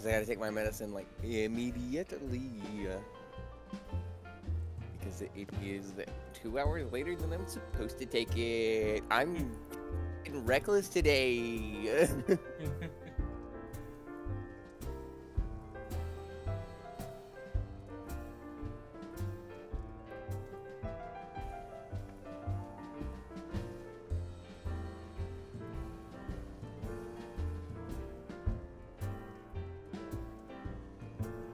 Because I gotta take my medicine, like, immediately. Because it is 2 hours later than I'm supposed to take it. I'm reckless today.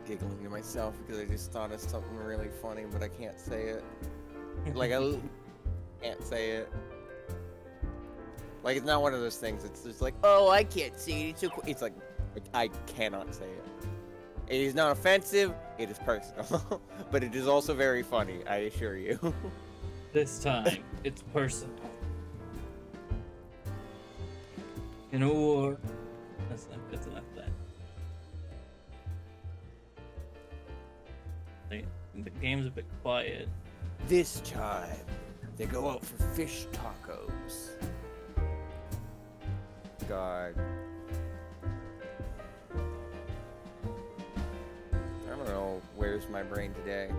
Giggling to myself because I just thought of something really funny, but I can't say it. Like, I can't say it. Like, it's not one of those things. It's just like, oh, I can't say it. It's so cool. It's like, I cannot say it. It is not offensive. It is personal. But it is also very funny, I assure you. This time, it's personal. In a war. That's enough of that. The game's a bit quiet. This time, they go out for fish tacos. God. I don't know, where's my brain today?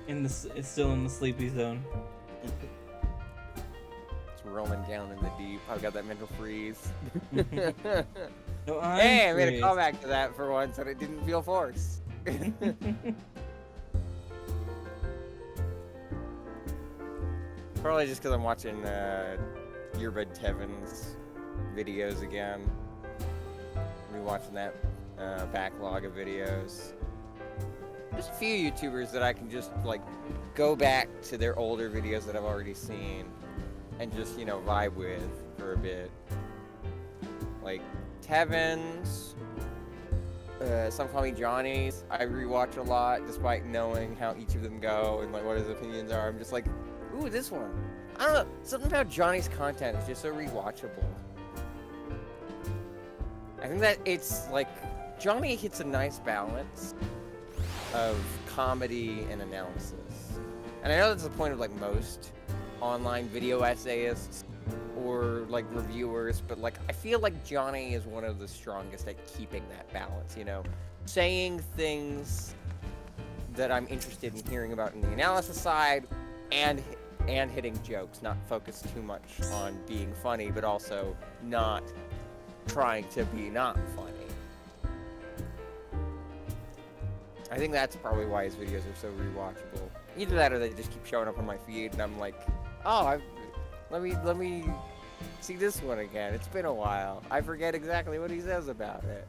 It's still in the sleepy zone. It's rolling down in the deep. I've got that mental freeze. No, Hey, I made a callback to that for once, and it didn't feel forced. Probably just because I'm watching Earbud Tevin's videos again. Rewatching that backlog of videos. There's a few YouTubers that I can just, like, go back to their older videos that I've already seen and just, you know, vibe with for a bit. Like, Tevin's, Some Call Me Johnny's, I rewatch a lot despite knowing how each of them go and, like, what his opinions are. I'm just like, ooh, this one. I don't know, something about Johnny's content is just so rewatchable. I think that it's, like, Johnny hits a nice balance of comedy and analysis. And I know that's the point of, like, most online video essayists or, like, reviewers, but, like, I feel like Johnny is one of the strongest at keeping that balance, you know? Saying things that I'm interested in hearing about in the analysis side, and hitting jokes, not focus too much on being funny, but also not trying to be not funny. I think that's probably why his videos are so rewatchable. Either that or they just keep showing up on my feed and I'm like, oh, let me see this one again. It's been a while. I forget exactly what he says about it.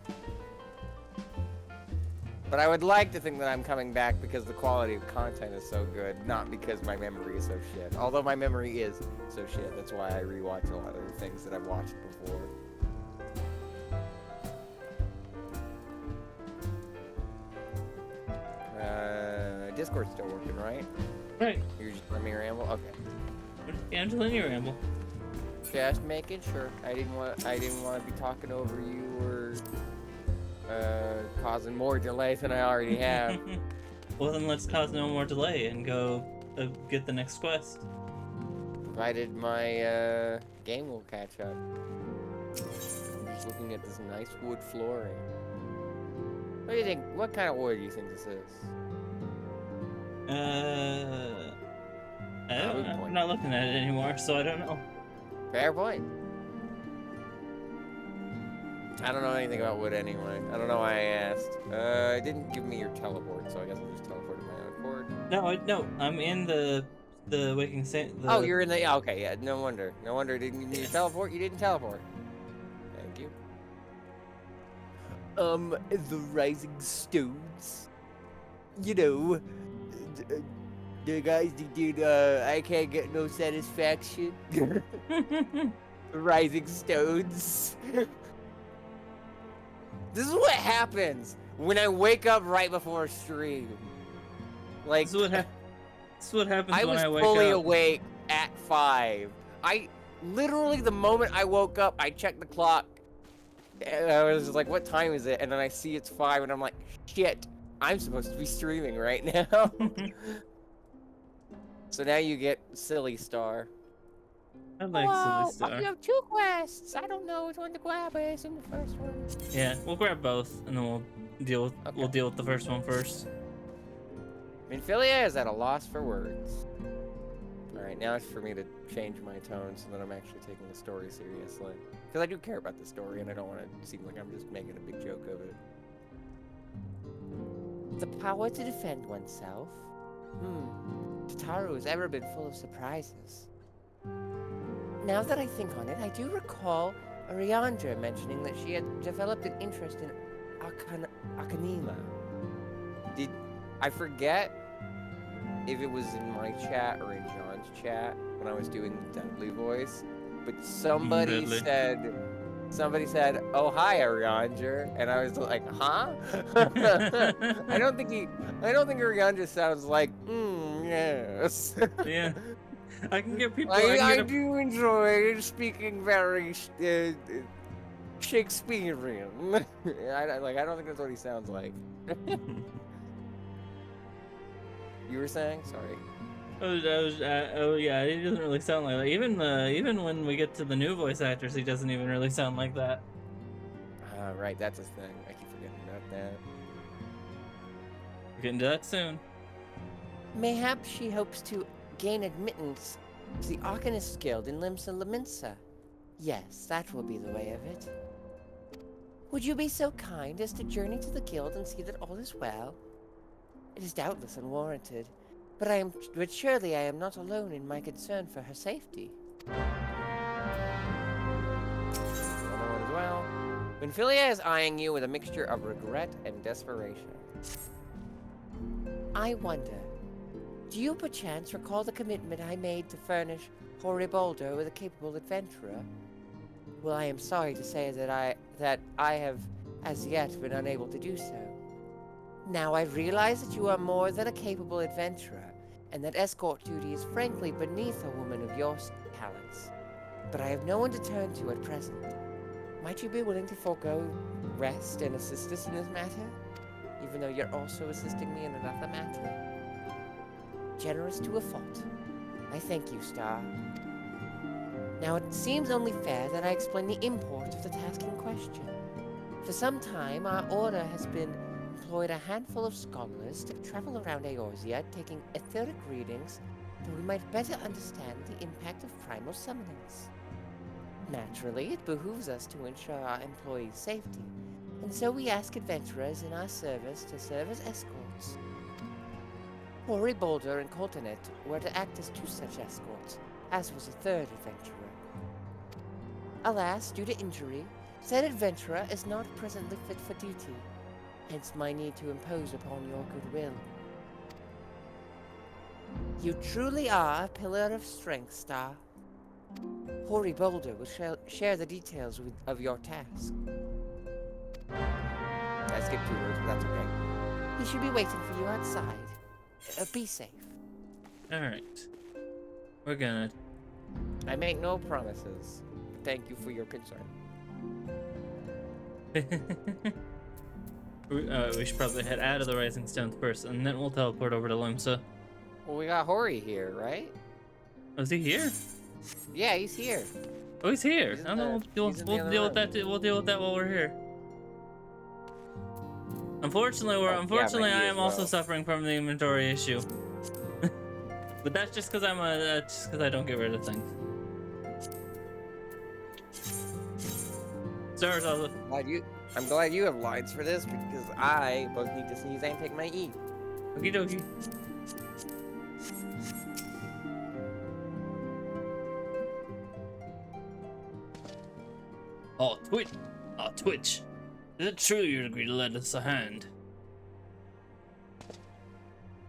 But I would like to think that I'm coming back because the quality of content is so good, not because my memory is so shit. Although my memory is so shit, that's why I rewatch a lot of the things that I've watched before. Discord's still working, right? Right. You're just letting me ramble? Okay. Yeah, I'm just letting you ramble. Just making sure. I didn't want to be talking over you or causing more delays than I already have. Well, then let's cause no more delay and go get the next quest. Provided my game will catch up. I'm just looking at this nice wood flooring. What do you think? What kind of wood do you think this is? I don't know. I'm not looking at it anymore, so I don't know. Fair point. I don't know anything about wood anyway. I don't know why I asked. It didn't give me your teleport, so I guess I'll just teleport to my own accord. No, I'm in the waking saint. Oh, you're in the... Yeah, okay, yeah, no wonder. No wonder it didn't give me your teleport. You didn't teleport. Thank you. The Rising Stones. You know... The guys that did, I Can't Get No Satisfaction. Rising Stones. This is what happens when I wake up right before a stream. Like, this is what happens when I wake up. I was fully awake at 5. Literally, the moment I woke up, I checked the clock. And I was just like, what time is it? And then I see it's 5, and I'm like, shit, I'm supposed to be streaming right now. So now you get Silly Star. I like Silly Well, Star. you have two quests. I don't know which one to grab is in the first one. Yeah, we'll grab both, and then we'll Okay. deal with the first one first. I mean, Philia is at a loss for words. All right, now it's for me to change my tone so that I'm actually taking the story seriously. Because I do care about the story, and I don't want to seem like I'm just making a big joke of it. The power to defend oneself? Tataru has ever been full of surprises. Now that I think on it, I do recall Ariandra mentioning that she had developed an interest in Akanima. I forget if it was in my chat or in John's chat when I was doing the Dudley voice, but somebody said, "Oh, hi, Ariandra," and I was like, "Huh?" I don't think Ariandra sounds like, yes. Yeah, I can get people. I do enjoy speaking very Shakespearean. I don't think that's what he sounds like. You were saying? Sorry. Oh yeah, he doesn't really sound like that. Even when we get to the new voice actors, he doesn't even really sound like that. Right, that's a thing. I keep forgetting about that. We're getting to that soon. Mayhap she hopes to gain admittance to the Arcanist Guild in Limsa Laminsa. Yes, that will be the way of it. Would you be so kind as to journey to the guild and see that all is well? It is doubtless unwarranted, but surely I am not alone in my concern for her safety. Another one as well. When Philia is eyeing you with a mixture of regret and desperation. I wonder, do you perchance recall the commitment I made to furnish Horiboldo with a capable adventurer? Well, I am sorry to say that I have as yet been unable to do so. Now I realize that you are more than a capable adventurer, and that escort duty is frankly beneath a woman of your talents. But I have no one to turn to at present. Might you be willing to forego rest and assist us in this matter? Even though you're also assisting me in another matter? Generous to a fault. I thank you, Star. Now it seems only fair that I explain the import of the task in question. For some time, our order has been employed a handful of scholars to travel around Eorzea taking etheric readings that we might better understand the impact of primal summonings. Naturally, it behooves us to ensure our employees' safety, and so we ask adventurers in our service to serve as escorts. Hori Boulder and Coltonet were to act as two such escorts, as was a third adventurer. Alas, due to injury, said adventurer is not presently fit for duty, hence my need to impose upon your goodwill. You truly are a pillar of strength, Star. Hori Boulder will share the details of your task. I skipped 2 words, but that's okay. He should be waiting for you outside. Be safe. Alright. We're gonna... I make no promises. But thank you for your concern. we should probably head out of the Rising Stones first, and then we'll teleport over to Limsa. Well, we got Hori here, right? Oh, is he here? Yeah, he's here. Oh, he's here. He's I in don't know. the We'll other deal with room. that. We'll deal with that while we're here. Unfortunately, but I he am as also well. suffering from the inventory issue. But that's just because I don't get rid of things. Stars all the... I'm glad you have lines for this because I both need to sneeze and take my E. Okie dokie. Oh, Twitch. Is it true you'd agree to lend us a hand?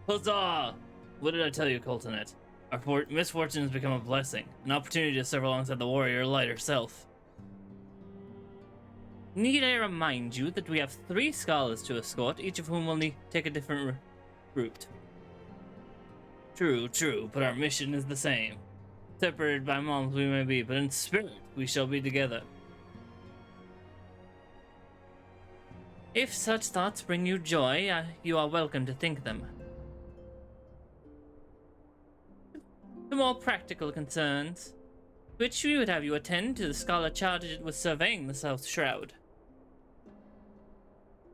Huzzah! What did I tell you, Coltonet? Our misfortune has become a blessing, an opportunity to serve alongside the warrior light herself. Need I remind you that we have 3 scholars to escort, each of whom will take a different route? True, but our mission is the same. Separated by moms we may be, but in spirit we shall be together. If such thoughts bring you joy, you are welcome to think them. The more practical concerns. which we would have you attend to the scholar charged with surveying the South Shroud.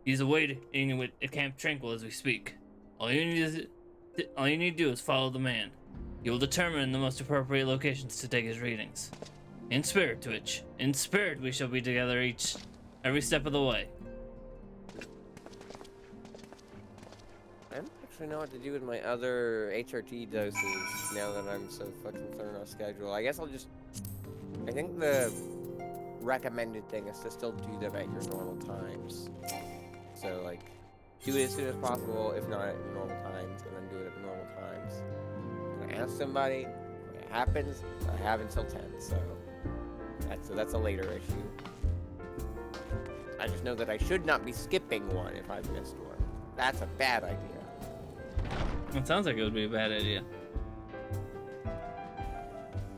He's awaiting at Camp Tranquil as we speak. All you need to do is follow the man. He will determine the most appropriate locations to take his readings. In spirit, Twitch. In spirit, we shall be together every step of the way. I don't actually know what to do with my other HRT doses now that I'm so fucking thrown off schedule. I guess I'll just... I think the recommended thing is to still do them at your normal times. So, like, do it as soon as possible, if not at normal times, and then do it at normal times. I'm gonna ask somebody, when it happens, I have until 10, so that's a later issue. I just know that I should not be skipping one if I've missed one. That's a bad idea. It sounds like it would be a bad idea.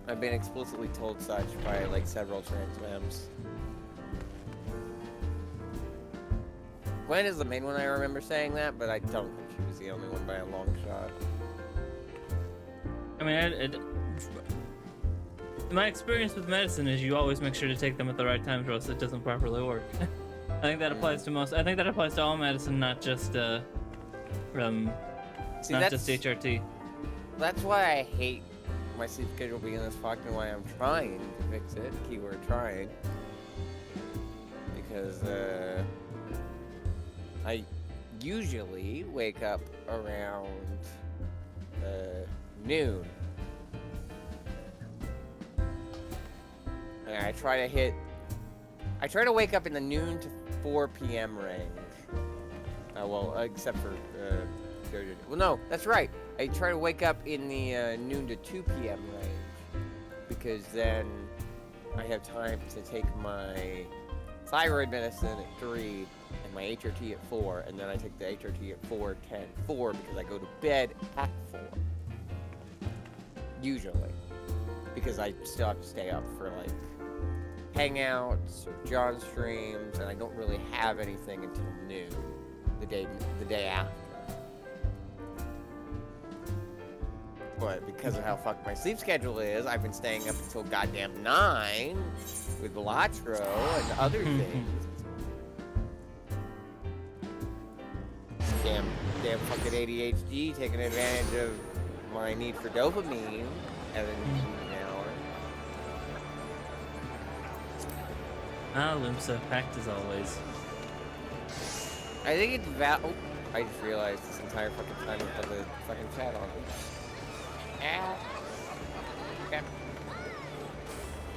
I've been explicitly told such by, like, several transmems. Gwen is the main one I remember saying that, but I don't think she was the only one by a long shot. I mean, my experience with medicine is you always make sure to take them at the right times, or else it doesn't properly work. I think that applies to most. I think that applies to all medicine, not just just HRT. That's why I hate my sleep schedule being this fucked, and why I'm trying to fix it. Keyword trying. Because I usually wake up around noon. And I try to wake up in the noon to 4 p.m. range. Well, except for Jojo. Well, no, that's right. I try to wake up in the noon to 2 p.m. range, because then I have time to take my thyroid medicine at 3 and my HRT at 4, and then I take the HRT at 4, 10, 4, because I go to bed at 4. Usually. Because I still have to stay up for, like, hangouts or John streams, and I don't really have anything until noon, the day after. But because of how fucked my sleep schedule is, I've been staying up until goddamn 9 with Latro and other things. Damn fucking ADHD taking advantage of my need for dopamine at an hour. Limsa, packed as always. I think it's oh, I just realized this entire fucking time I put the fucking chat on. Okay.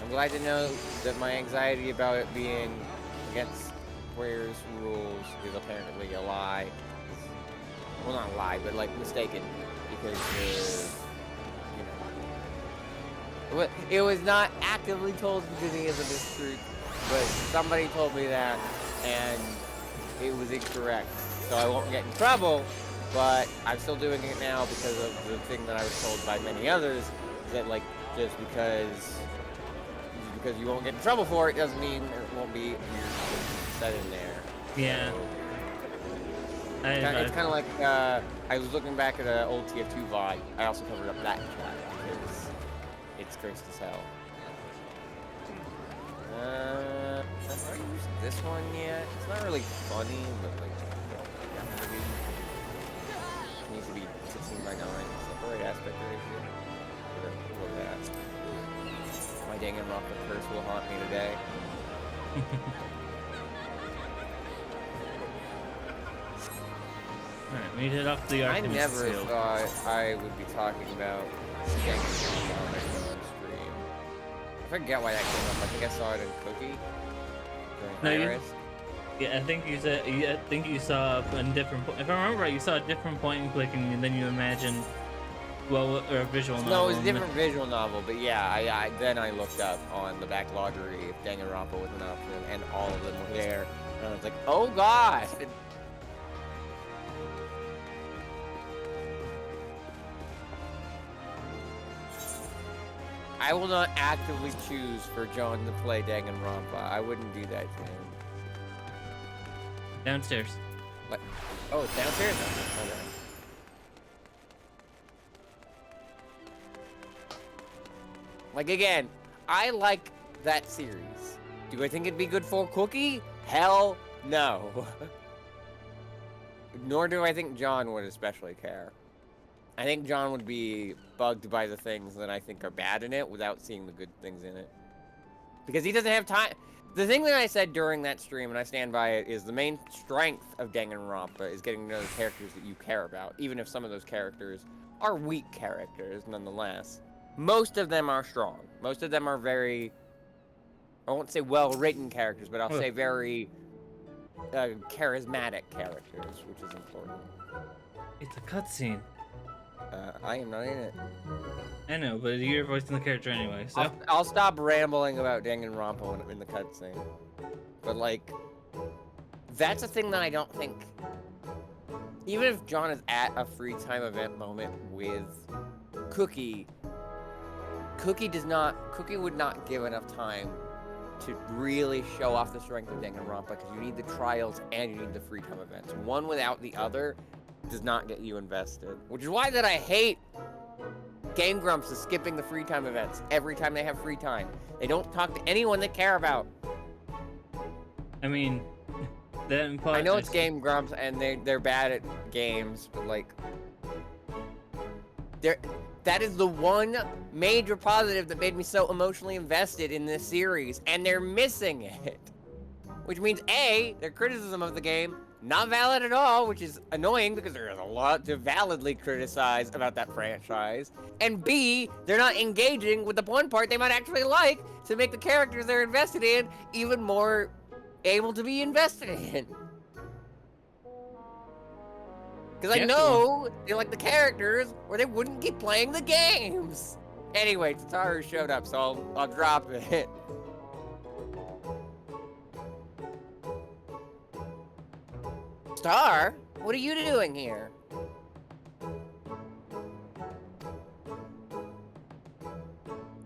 I'm glad to know that my anxiety about it being against Square's rules is apparently a lie. Well, not a lie, but like mistaken, because it was not actively told to me as a mistruth, but somebody told me that, and it was incorrect. So I won't get in trouble, but I'm still doing it now because of the thing that I was told by many others, that like just because you won't get in trouble for it doesn't mean it won't be said in there. Yeah. So, it's kind of like I was looking back at an old TF2 VOD. I also covered up that chat because it's gross as hell. I've already used this one yet. It's not really funny, but like it needs to be 16:9. Separate aspect ratio. Look at that. My dang and rock the curse will haunt me today. Alright, we hit off the I Artemis never seal. thought I would be talking about Danganronpa on my own stream. I forget why that came up. I think I saw it in Cookie. No, you- Iris. Yeah, I think you said. I think you saw a different. If I remember right, you saw a different point and clicking, and then you imagined, well, or a visual novel. No, it was a different visual novel, but yeah, then I looked up on the backloggery if Danganronpa was an option, and all of them were there, and I was like, oh gosh! I will not actively choose for John to play Danganronpa. I wouldn't do that to him. Downstairs. What? Oh, it's downstairs? Okay. Like, again, I like that series. Do I think it'd be good for Cookie? Hell no. Nor do I think John would especially care. I think John would be bugged by the things that I think are bad in it without seeing the good things in it. Because he doesn't have time. The thing that I said during that stream, and I stand by it, is the main strength of Danganronpa is getting to know the characters that you care about, even if some of those characters are weak characters, nonetheless. Most of them are strong. Most of them are very, I won't say well-written characters, but I'll say very charismatic characters, which is important. It's a cutscene. I am not in it. I know, but you're voicing the character anyway, so. I'll stop rambling about Danganronpa when I'm in the cutscene. But, like, that's a thing that I don't think... Even if John is at a free time event moment with Cookie, Cookie would not give enough time to really show off the strength of Danganronpa, because you need the trials and you need the free time events. One without the other does not get you invested. Which is why that I hate Game Grumps is skipping the free time events every time they have free time. They don't talk to anyone they care about. I mean, that implies... I know it's Game Grumps and they're bad at games, but like... That is the one major positive that made me so emotionally invested in this series, and they're missing it. Which means A, their criticism of the game, not valid at all, which is annoying because there is a lot to validly criticize about that franchise. And B, they're not engaging with the one part they might actually like to make the characters they're invested in even more able to be invested in. Because I know they like the characters or they wouldn't keep playing the games. Anyway, Tataru showed up, so I'll drop it. Star, what are you doing here?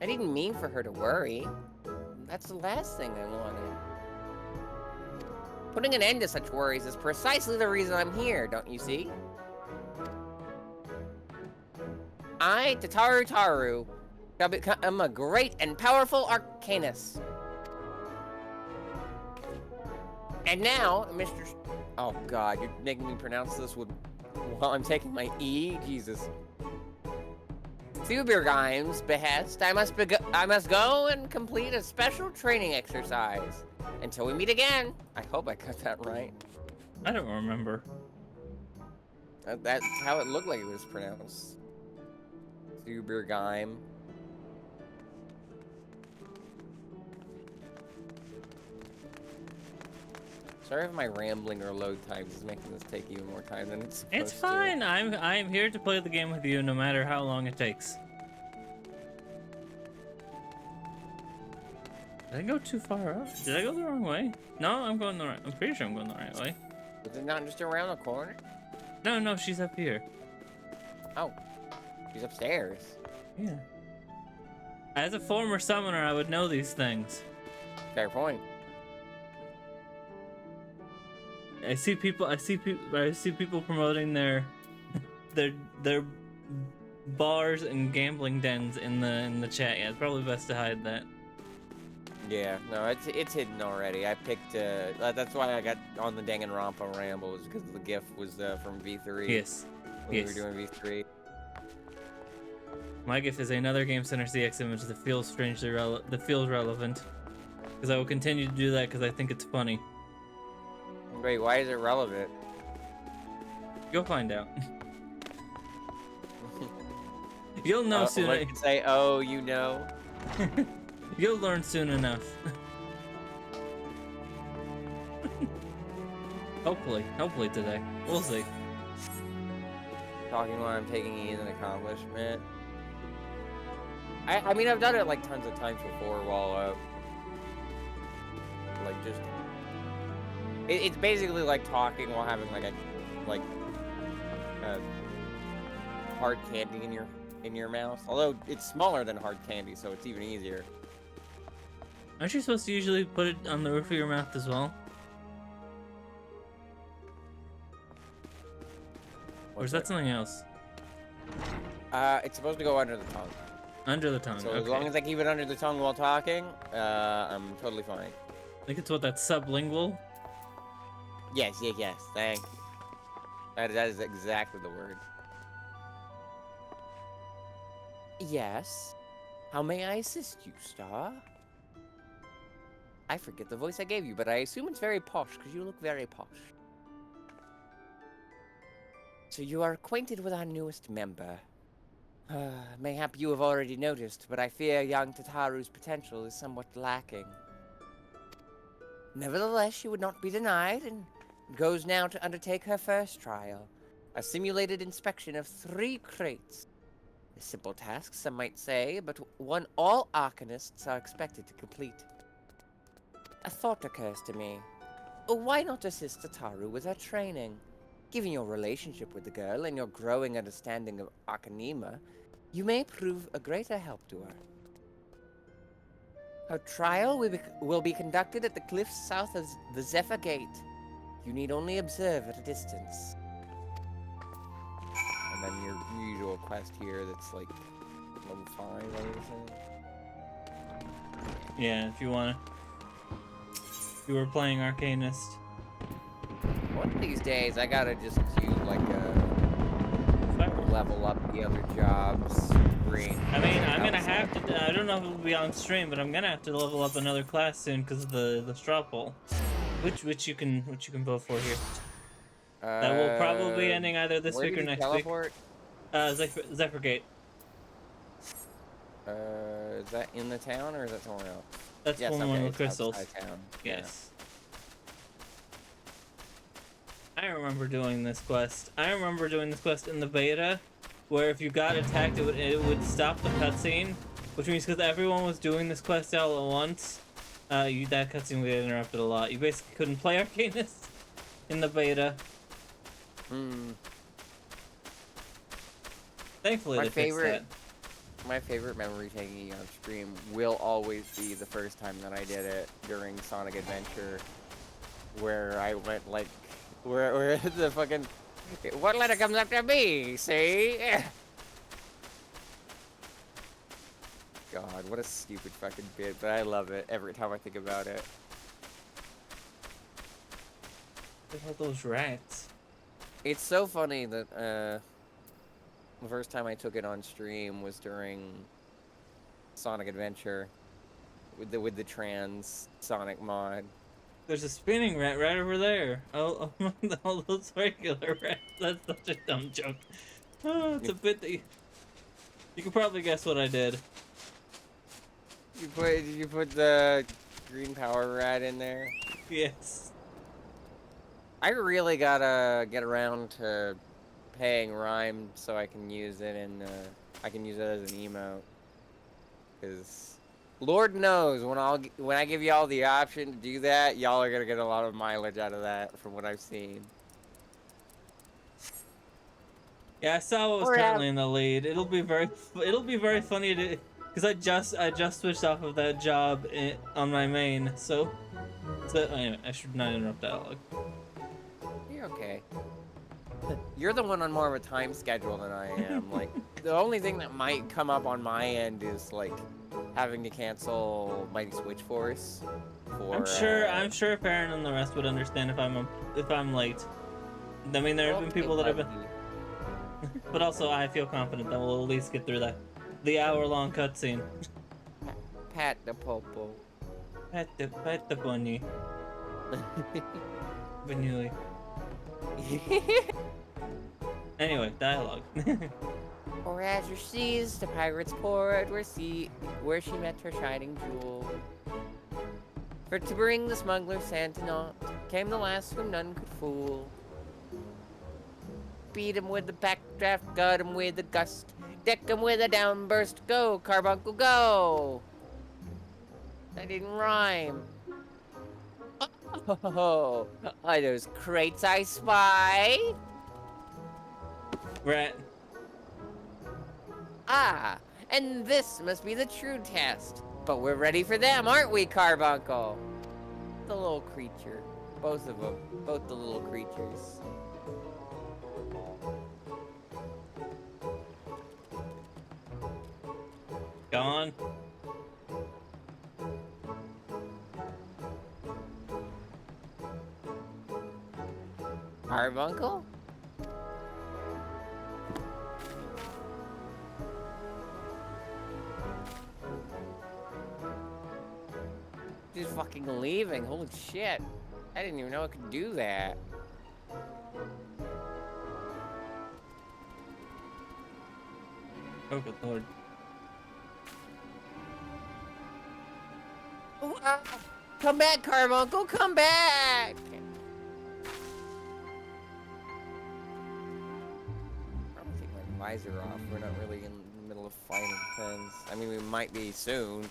I didn't mean for her to worry. That's the last thing I wanted. Putting an end to such worries is precisely the reason I'm here, don't you see? I, Tataru Taru, shall become a great and powerful arcanist. And now, Mr. Oh God, you're making me pronounce this while I'm taking my E? Jesus. Thubirgeim's behest, I must go and complete a special training exercise. Until we meet again. I hope I got that right. I don't remember. That's how it looked like it was pronounced. Thubirgeim. Sorry if my rambling or load times is making this take even more time than it's supposed to. It's fine. I'm here to play the game with you no matter how long it takes. Did I go too far up? Did I go the wrong way? No, I'm pretty sure I'm going the right way. Was it not just around the corner? No, she's up here. Oh. She's upstairs. Yeah. As a former summoner, I would know these things. Fair point. I see people promoting their bars and gambling dens in the chat. Yeah, it's probably best to hide that. Yeah, no, it's hidden already. I picked, that's why I got on the Danganronpa ramble, is because the GIF was from V3. Yes. When we were doing V3. My GIF is another Game Center CX image that feels relevant. Because I will continue to do that because I think it's funny. Wait, why is it relevant? You'll find out. You'll know soon. Like you say, oh, you know. You'll learn soon enough. Hopefully today. We'll see. Talking while I'm taking E is an accomplishment. I mean, I've done it like tons of times before while, like just... It's basically like talking while having like hard candy in your mouth. Although it's smaller than hard candy, so it's even easier. Aren't you supposed to usually put it on the roof of your mouth as well? Or is that something else? It's supposed to go under the tongue. Under the tongue. So Okay. as long as I keep it under the tongue while talking, I'm totally fine. I think it's what, that's sublingual. Yes. Thank you. That is exactly the word. Yes. How may I assist you, Star? I forget the voice I gave you, but I assume it's very posh, because you look very posh. So you are acquainted with our newest member. Mayhap you have already noticed, but I fear young Tataru's potential is somewhat lacking. Nevertheless, she would not be denied, and goes now to undertake her first trial. A simulated inspection of 3 crates. A simple task, some might say, but one all Arcanists are expected to complete. A thought occurs to me. Why not assist Tataru with her training? Given your relationship with the girl and your growing understanding of Arcanema, you may prove a greater help to her. Her trial will be conducted at the cliffs south of the Zephyr Gate. You need only observe at a distance. And then your usual quest here that's like level 5, I would say. Yeah, if you wanna. If you were playing Arcanist. One of these days, I gotta just do like a level up the other jobs. I mean, I'm gonna have to. I don't know if it'll be on stream, but I'm gonna have to level up another class soon because of the straw poll, which you can vote for here. That will probably be ending either this week or next teleport? week. Zephyr Gate. Is that in the town or is that somewhere else? That's yes, one okay, with crystals. town. Yes. I remember doing this quest. I remember doing this quest in the beta, where if you got attacked, it would stop the cutscene, which means because everyone was doing this quest all at once, that cutscene would get interrupted a lot. You basically couldn't play Arcanist in the beta. Thankfully, they fixed that. My favorite memory taking on stream will always be the first time that I did it during Sonic Adventure, where I went like, where the fucking, what letter comes after B? See? God, what a stupid fucking bit, but I love it every time I think about it. Look at those rats. It's so funny that the first time I took it on stream was during Sonic Adventure with the trans Sonic mod. There's a spinning rat right over there. Oh, all those regular rats. That's such a dumb joke. Oh, it's a bit that you can probably guess what I did. Did you put the green power rat in there? Yes. I really gotta get around to paying Rhyme so I can use it I can use it as an emote. Cause Lord knows when I give y'all the option to do that, y'all are gonna get a lot of mileage out of that from what I've seen. Yeah, I saw what was currently in the lead. It'll be very funny to, because I just switched off of that job on my main. So anyway, I should not interrupt dialogue. You're okay. You're the one on more of a time schedule than I am. Like, the only thing that might come up on my end is like having to cancel Mighty Switch Force. I'm sure Farron and the rest would understand if I'm late. I mean, there have been people that have been, but also I feel confident that we'll at least get through the hour-long cutscene. Pat the popo. Pat the bunny. Vanilli. Anyway, dialogue. Or azure seas, the pirate's port, where she met her shining jewel. For to bring the smuggler Santanot, came the last whom none could fool. Beat him with the backdraft, gut him with the gust, deck him with a downburst, go, carbuncle, go! That didn't rhyme. Oh, are those crates I spy? Rat. Ah, and this must be the true test. But we're ready for them, aren't we, Carbuncle? The little creature. Both of them. Both the little creatures. on. Carbuncle? She's fucking leaving. Holy shit. I didn't even know I could do that. Oh, good lord. Ooh, ah. Come back, Carbuncle, come back! Probably take my visor off. We're not really in the middle of fighting things. I mean, we might be soon.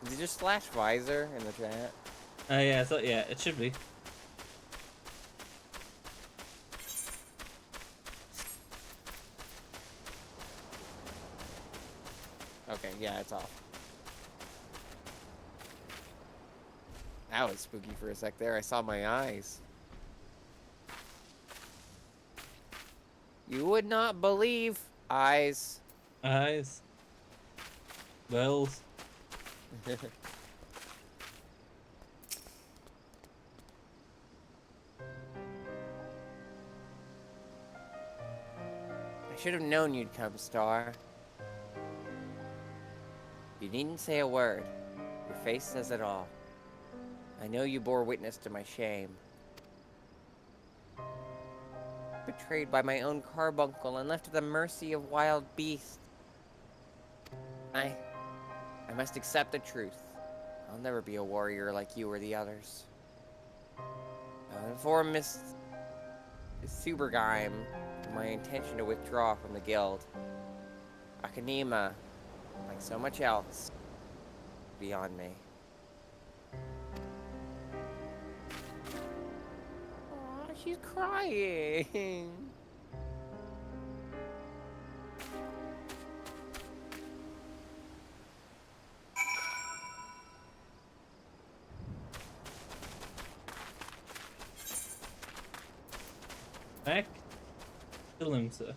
Did you just slash visor in the chat? Yeah, so yeah, it should be. Okay, yeah, it's off. That was spooky for a sec there. I saw my eyes. You would not believe eyes. Eyes. Wells. I should have known you'd come, Star. You needn't say a word. Your face says it all. I know you bore witness to my shame. Betrayed by my own carbuncle and left to the mercy of wild beasts. I must accept the truth. I'll never be a warrior like you or the others. I'll inform Miss Supergeim of my intention to withdraw from the guild. Akanima, like so much else, beyond me. Aw, she's crying. Back to Limsa.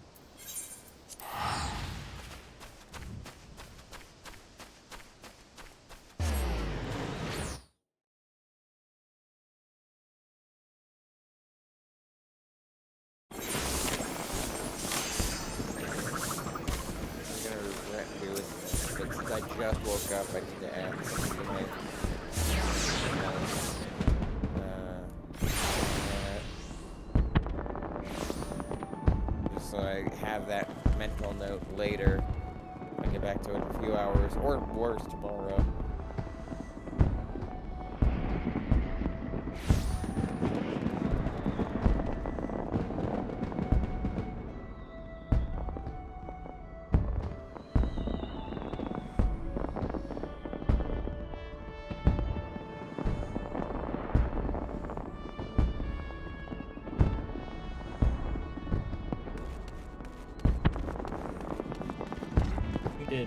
I just woke up, I need to add something to my just so I have that mental note later. I get back to it in a few hours, or worse, tomorrow.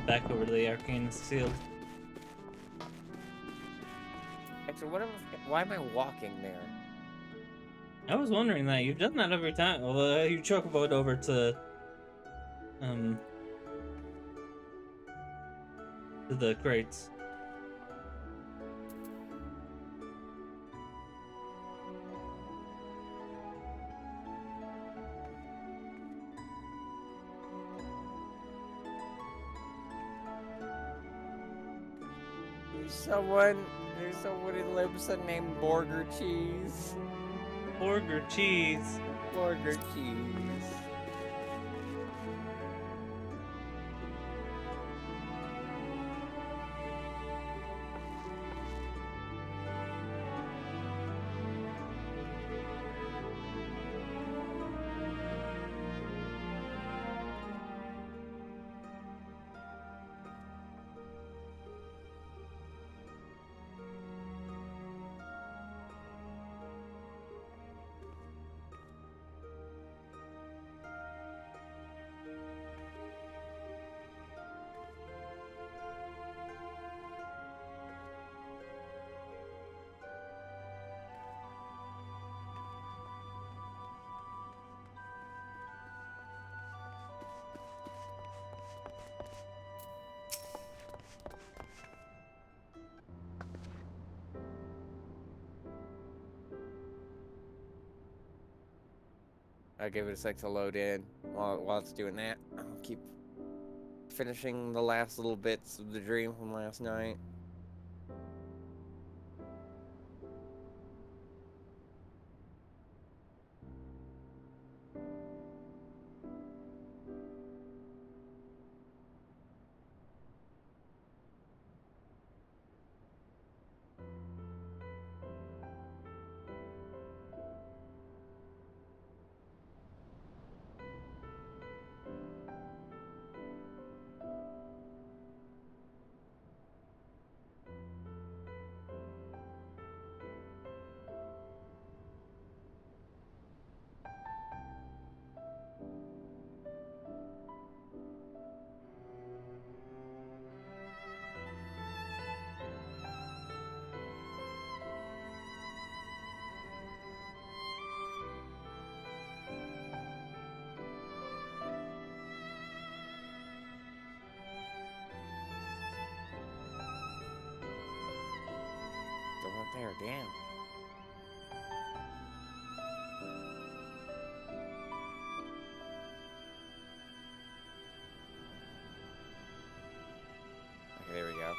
Back over to the arcane sealed. Actually, why am I walking there? I was wondering that. You've done that every time. Well, you chocoboed over to the crates. There's someone in Limsa named Burger Cheese. Burger cheese. Burger Cheese. I'll give it a sec to load in. While it's doing that, I'll keep finishing the last little bits of the dream from last night. Still not there, damn. Okay, there we go.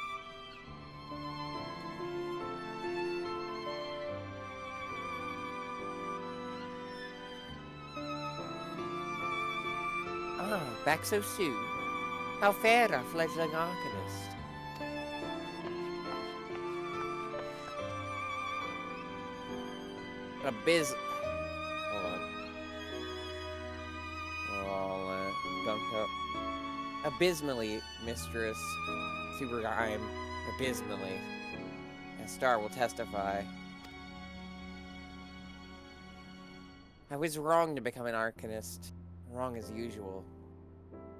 Ah, back so soon. How fair, a fledgling arcanist. Hold on. We're all dunked up. Abysmally, Mistress Supergime. Abysmally. And Star will testify. I was wrong to become an arcanist. Wrong as usual.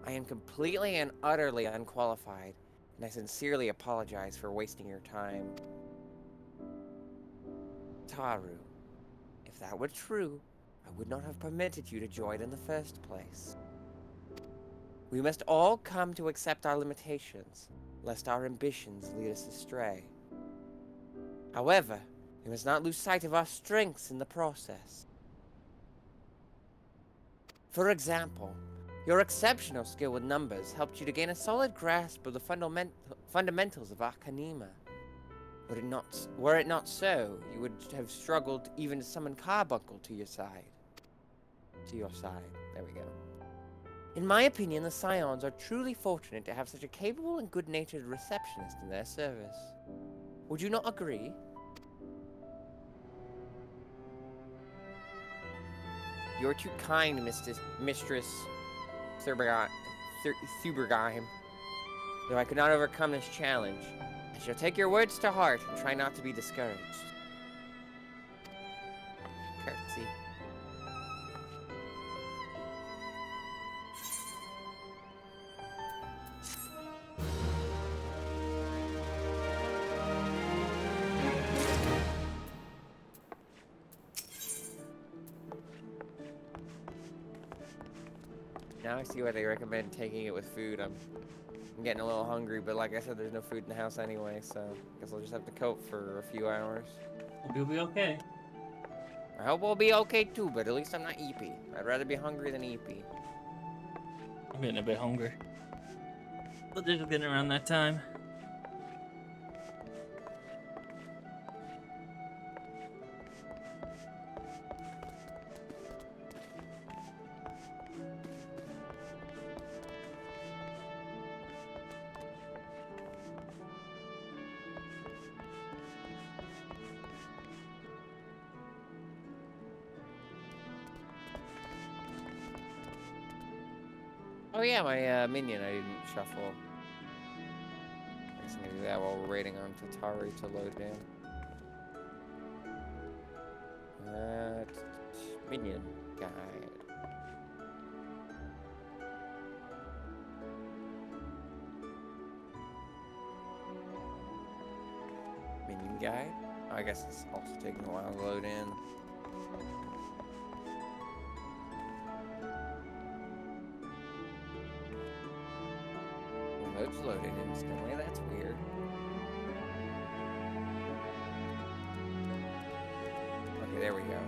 I am completely and utterly unqualified, and I sincerely apologize for wasting your time. Taru, if that were true, I would not have permitted you to join in the first place. We must all come to accept our limitations, lest our ambitions lead us astray. However, we must not lose sight of our strengths in the process. For example, your exceptional skill with numbers helped you to gain a solid grasp of the fundamentals of Arcanema. Were it not so, you would have struggled even to summon Carbuncle to your side. There we go. In my opinion, the Scions are truly fortunate to have such a capable and good-natured receptionist in their service. Would you not agree? You're too kind, Mistress Thubergeim. Though I could not overcome this challenge, I shall take your words to heart and try not to be discouraged. Curtsy. Now I see why they recommend taking it with food. I'm getting a little hungry, but like I said, there's no food in the house anyway, so I guess I'll just have to cope for a few hours. Hope you'll be okay. I hope we'll be okay too, but at least I'm not eepy. I'd rather be hungry than eepy. I'm getting a bit hungry. But they're just getting around that time. Oh yeah, my minion I didn't shuffle. I guess I'm gonna do that while we're waiting on Tatari to load in. Minion guide. Minion guide? Oh, I guess it's also taking a while to load in. Mode's loading instantly, that's weird. Okay, there we go.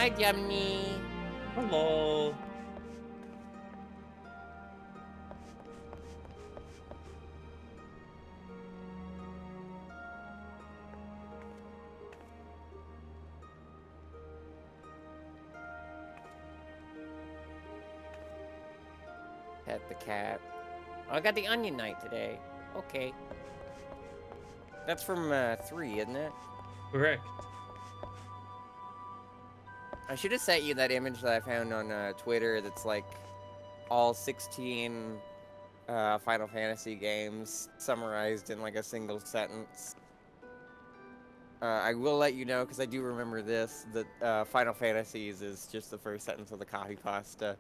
Hi, Jumny. Hello. Pet the cat. Oh, I got the Onion Knight today. Okay. That's from 3, isn't it? Correct. I should have sent you that image that I found on Twitter that's like all 16 Final Fantasy games summarized in like a single sentence. I will let you know, because I do remember this, that Final Fantasies is just the first sentence of the copy pasta.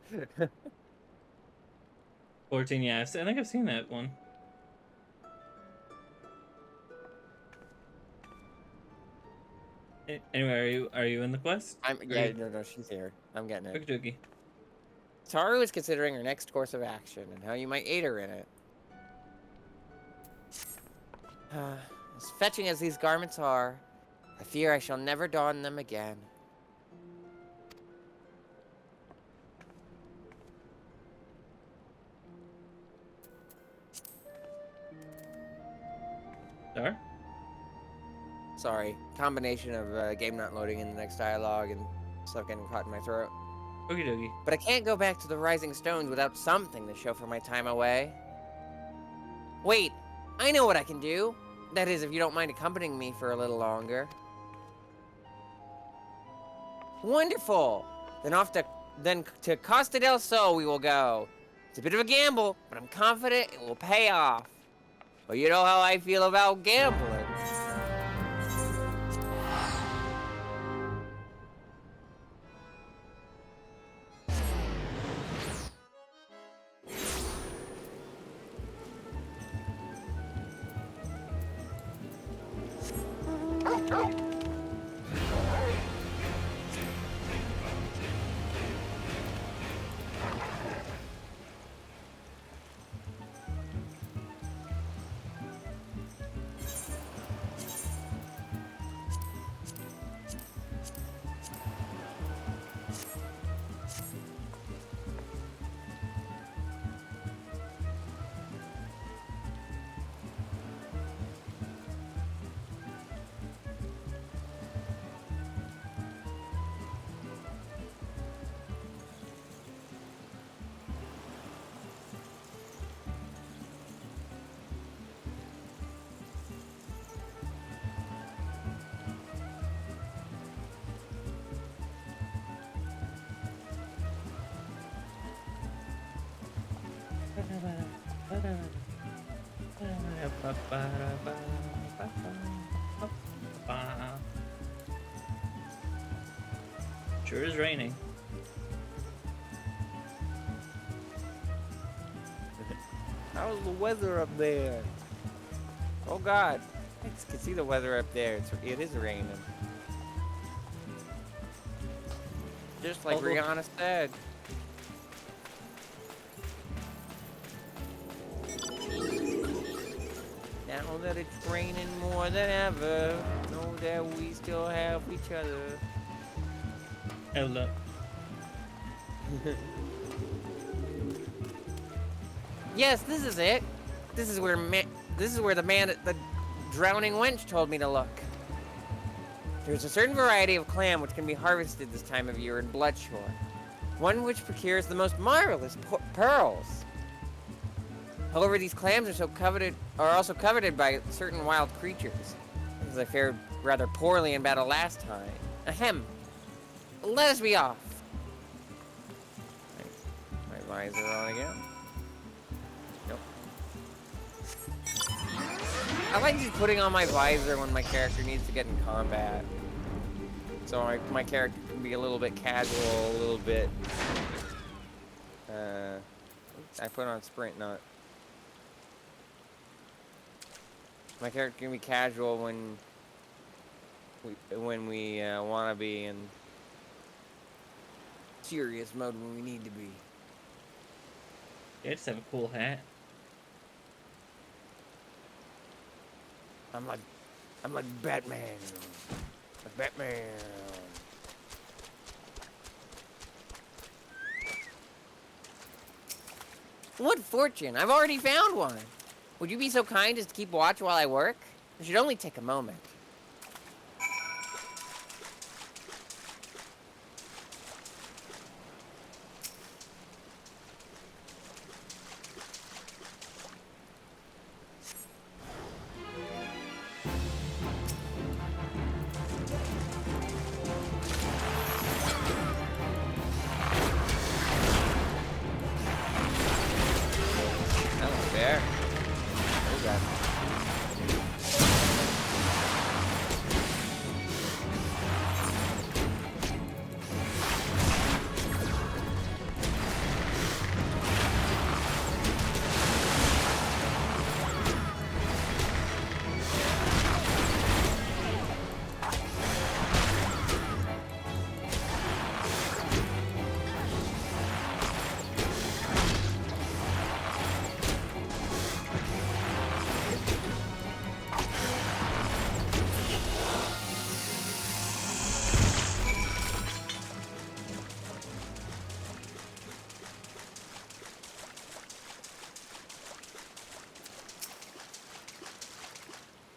14, yeah. I think I've seen that one. Anyway, are you in the quest? No, she's here. I'm getting it. Okie dokie. Taru is considering her next course of action and how you might aid her in it. As fetching as these garments are, I fear I shall never don them again. Star? Sorry, combination of game not loading in the next dialogue and stuff getting caught in my throat. Okie dokie. But I can't go back to the Rising Stones without something to show for my time away. Wait, I know what I can do. That is, if you don't mind accompanying me for a little longer. Wonderful! Then to Costa del Sol we will go. It's a bit of a gamble, but I'm confident it will pay off. Well, you know how I feel about gambling. Sure is raining. How's the weather up there? Oh God, I can see the weather up there. It is raining. Just like Rihanna said. Now that it's raining more than ever, know that we still have each other. Hello. Yes, this is it. This is where the man at the drowning wench told me to look. There's a certain variety of clam which can be harvested this time of year in Bloodshore. One which procures the most marvelous pearls. However, these clams are also coveted by certain wild creatures, as I fared rather poorly in battle last time. Ahem. Let us be off. My visor on again. Nope. I like just putting on my visor when my character needs to get in combat. So my character can be a little bit casual, a little bit... I put on sprint, not... My character can be casual when we want to be in serious mode when we need to be. Yeah, just have a cool hat. I'm like Batman. Like Batman. What fortune? I've already found one. Would you be so kind as to keep watch while I work? It should only take a moment. Oh, there. Oh, God.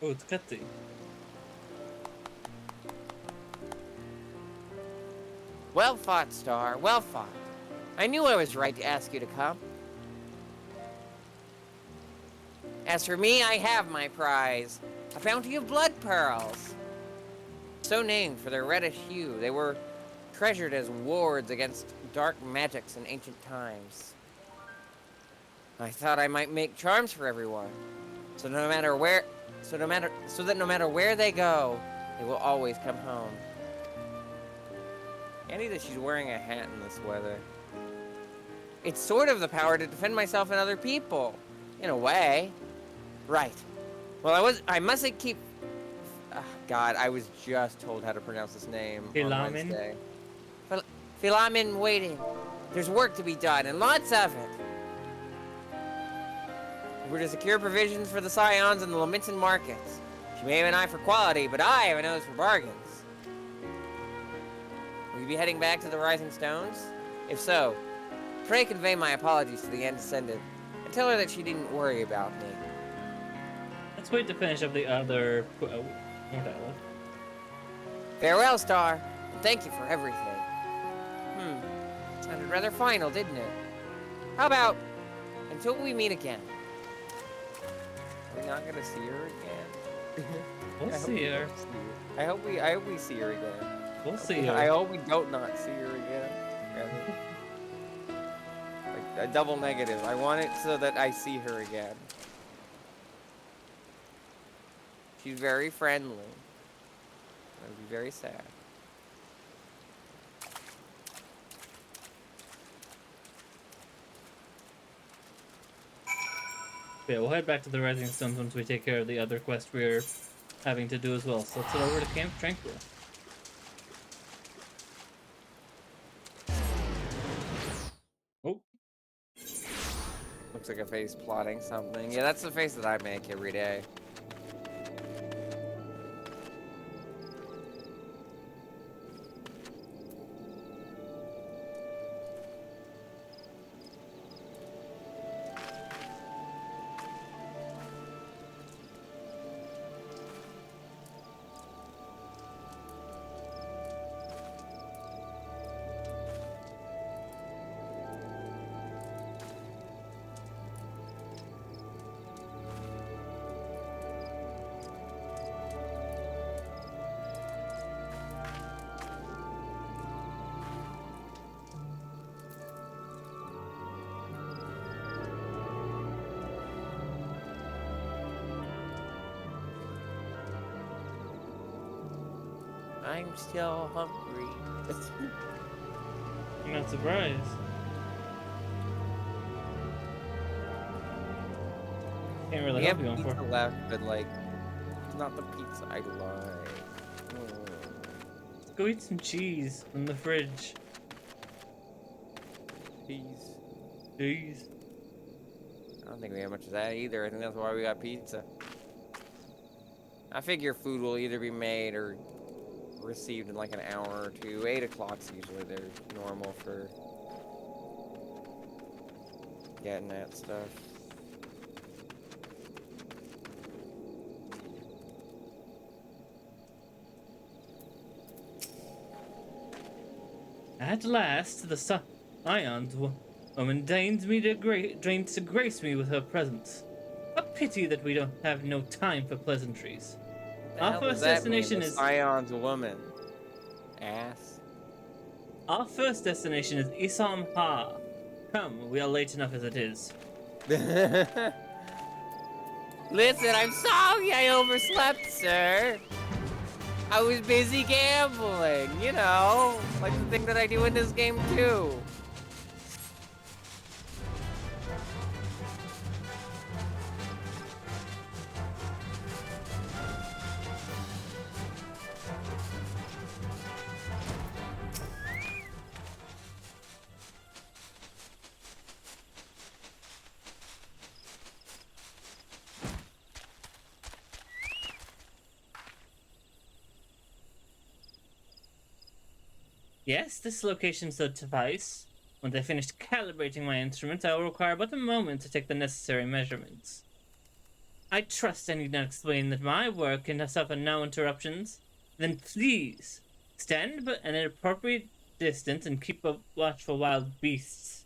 Oh, it's cutscene. Well fought, Star. Well fought. I knew I was right to ask you to come. As for me, I have my prize. A bounty of blood pearls. So named for their reddish hue, they were treasured as wards against dark magics in ancient times. I thought I might make charms for everyone, so that no matter where they go, they will always come home. Handy that she's wearing a hat in this weather. It's sort of the power to defend myself and other people, in a way. Right. Well, I mustn't keep. God, I was just told how to pronounce this name on Philamen? Wednesday. Philamen waiting. There's work to be done, and lots of it. We're to secure provisions for the Scions and the Lamenton markets. She may have an eye for quality, but I have a nose for bargains. Will you be heading back to the Rising Stones? If so, pray convey my apologies to the Ascendant, and tell her that she didn't worry about me. Let's wait to finish up the other. Mortella. Farewell, Star, and thank you for everything. Sounded rather final, didn't it? How about until we meet again? Are we not gonna see her again? We'll I hope see we her. don't see her. I hope we see her again. We'll see I her. hope we don't not see her again. Like a double negative. I want it so that I see her again. She's very friendly. I'd be very sad. Yeah, we'll head back to the Rising Stones once we take care of the other quest we're having to do as well. So let's head over to Camp Tranquil. Oh, Looks like a face plotting something. Yeah, that's the face that I make every day. I'm still hungry. I'm not surprised. Can't really We help have you, pizza unfortunately. left, but like, it's not the pizza I like. Let's go eat some cheese from the fridge. Cheese. Cheese. I don't think we have much of that either. I think that's why we got pizza. I figure food will either be made or received in like an hour or two. 8 o'clock's usually they're normal for getting at stuff. At last, the Ions woman deigns to grace me with her presence. A pity that we don't have no time for pleasantries. The Our hell does first that mean? destination The is Scion's woman. Ass. our first destination is Isam Ha. Come, we are late enough as it is. Listen, I'm sorry I overslept, sir. I was busy gambling, you know, like the thing that I do in this game too. Yes, this location should suffice. Once I finish calibrating my instruments, I will require but a moment to take the necessary measurements. I trust I need not explain that my work can suffer no interruptions. Then please, stand but at an appropriate distance and keep a watch for wild beasts.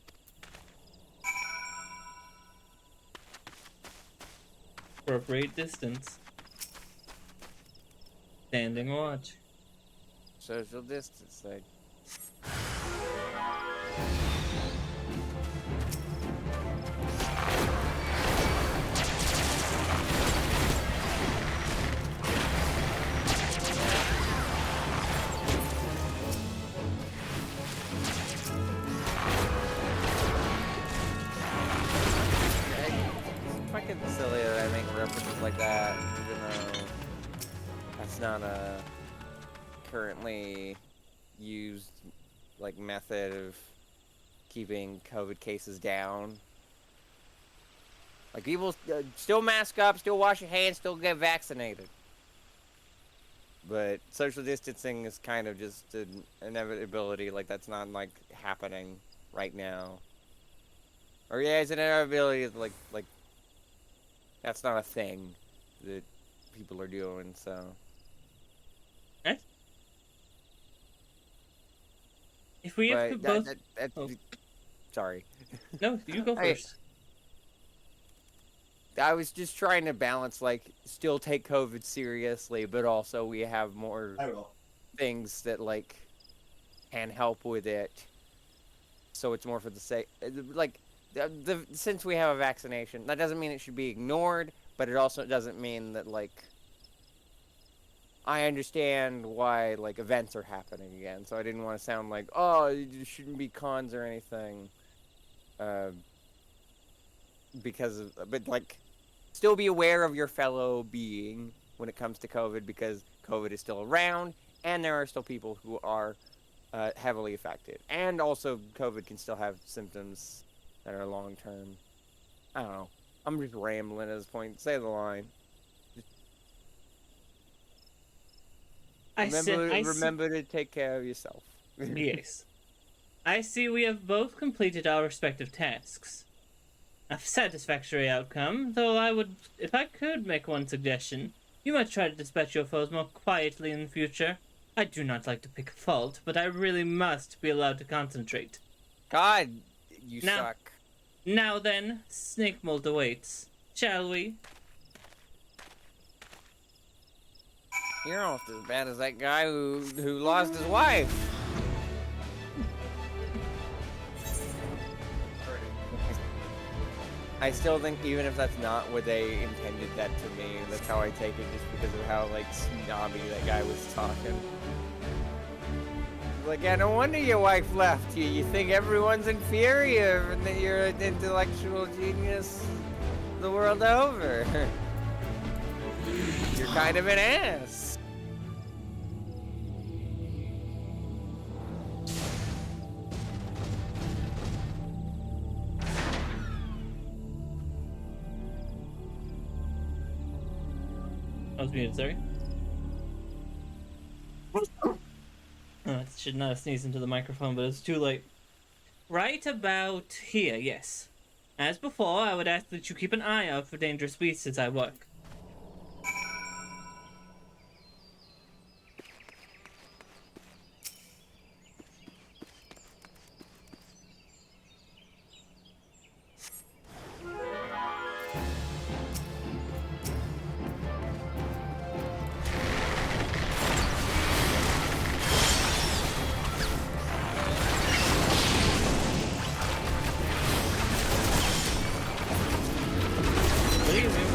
Appropriate distance. Standing watch. Social distancing. It's fucking silly that I make references like that, even though that's not a currently used like method of keeping COVID cases down. Like people still mask up, still wash your hands, still get vaccinated. But social distancing is kind of just an inevitability. Like that's not like happening right now. Or yeah, it's an inevitability. Like that's not a thing that people are doing. So. Eh? If we have to both... Oh. Sorry. No, you go first. I was just trying to balance, like, still take COVID seriously, but also we have more things that, like, can help with it. So it's more for the sake... Like, since we have a vaccination, that doesn't mean it should be ignored, but it also doesn't mean that, like... I understand why, like, events are happening again, so I didn't want to sound like, oh, you shouldn't be cons or anything. Because of, but, like, still be aware of your fellow being when it comes to COVID, because COVID is still around, and there are still people who are heavily affected. And also, COVID can still have symptoms that are long-term. I don't know. I'm just rambling at this point. Say the line. Remember to take care of yourself. Yes. I see we have both completed our respective tasks. A satisfactory outcome, though if I could make one suggestion, you might try to dispatch your foes more quietly in the future. I do not like to pick a fault, but I really must be allowed to concentrate. God, you suck. Now then, snake mold awaits. Shall we? You're almost as bad as that guy who lost his wife. I still think even if that's not what they intended that to mean, that's how I take it, just because of how, like, snobby that guy was talking. Like, yeah, no wonder your wife left you. You think everyone's inferior and that you're an intellectual genius the world over. You're kind of an ass. I was muted, sorry. I should not have sneezed into the microphone, but it's too late. Right about here, yes. As before, I would ask that you keep an eye out for dangerous beasts as I work.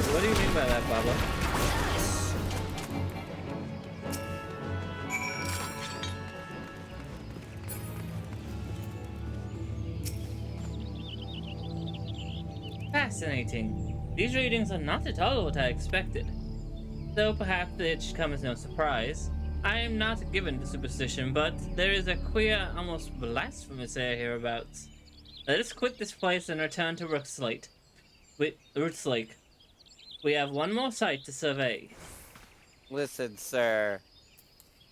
What do you mean by that, Baba? Fascinating. These readings are not at all what I expected. Though perhaps it should come as no surprise. I am not given to superstition, but there is a queer, almost blasphemous air hereabouts. Let us quit this place and return to Rootslake. We have one more site to survey. Listen, sir.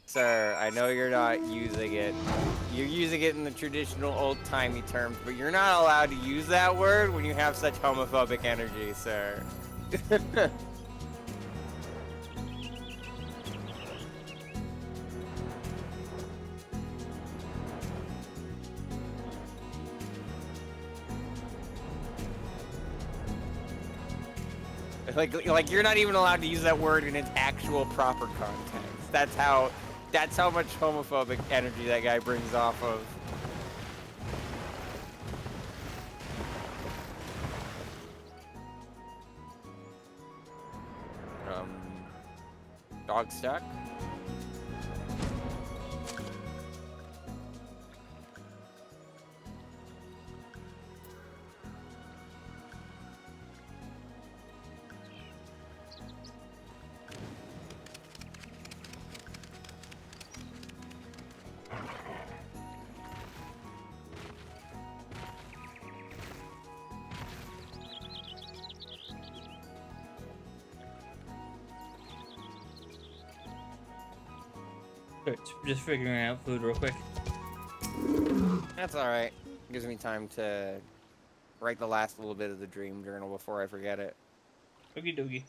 Sir, I know you're not using it. You're using it in the traditional old-timey terms, but you're not allowed to use that word when you have such homophobic energy, sir. Like you're not even allowed to use that word in its actual proper context. That's how much homophobic energy that guy brings off of. Dog stuck? Just figuring out food real quick. That's alright. Gives me time to write the last little bit of the dream journal before I forget it. Okie dokie.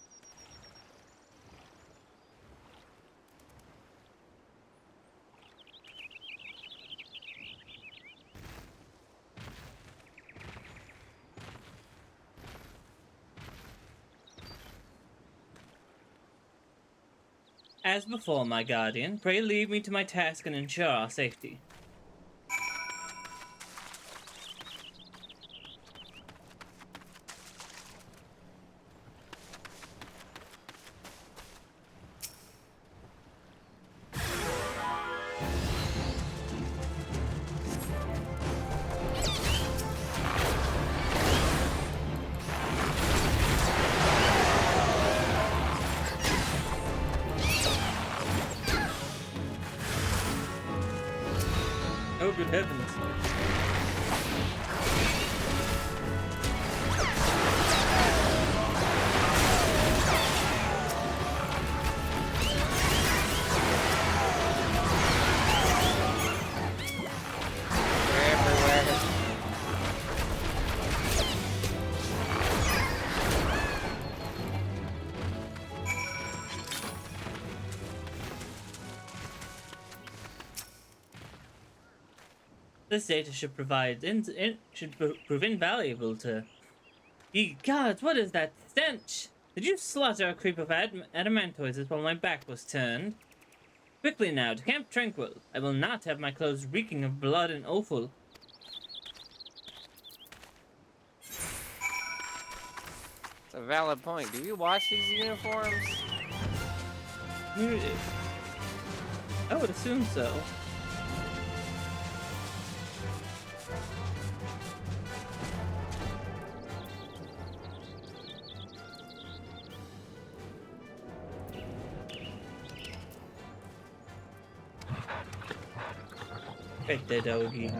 As before, my guardian, pray lead me to my task and ensure our safety. Oh, good heavens. This data should prove invaluable to... Ye gods, what is that stench? Did you slaughter a creep of adamantoises while my back was turned? Quickly now, to Camp Tranquil. I will not have my clothes reeking of blood and offal. It's a valid point. Do you wash these uniforms? I would assume so. Pet the doggy.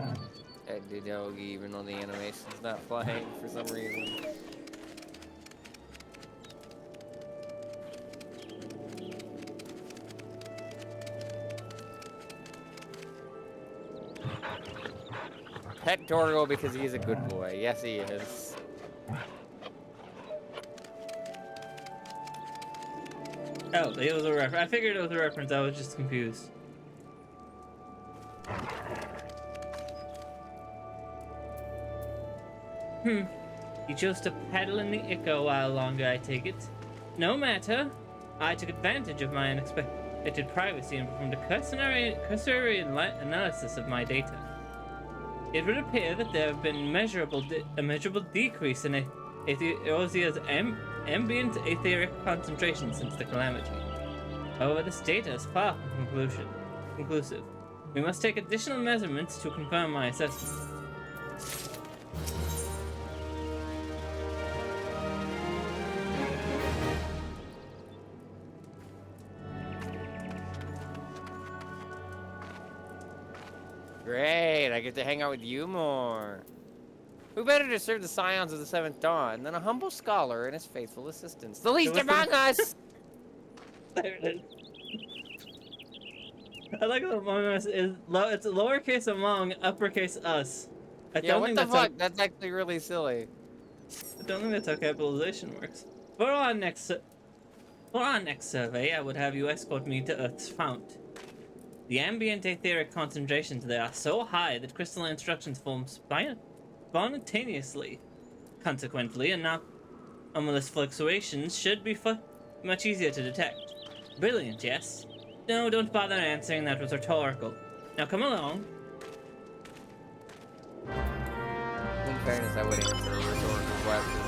Pet the doggy, even though the animation's not playing for some reason. Pet Dorgo because he's a good boy. Yes, he is. Oh, it was a reference. I figured it was a reference. I was just confused. You chose to paddle in the Echo a while longer, I take it. No matter. I took advantage of my unexpected privacy and performed a cursory analysis of my data. It would appear that there have been a measurable decrease in Eorzea's ambient etheric concentration since the calamity. However, this data is far from conclusive. We must take additional measurements to confirm my assessment. Great, I get to hang out with you more. Who better to serve the scions of the Seventh Dawn than a humble scholar and his faithful assistants? The least among us! There it is. I like that among us is it's lowercase among, uppercase us. Yeah, what the fuck? That's actually really silly. I don't think that's how capitalization works. For our next survey, I would have you escort me to Earth's fount. The ambient etheric concentrations there are so high that crystalline instructions form spontaneously. Consequently, anomalous fluctuations should be much easier to detect. Brilliant, yes? No, don't bother answering, that was rhetorical. Now come along. In fairness, I would answer a rhetorical question.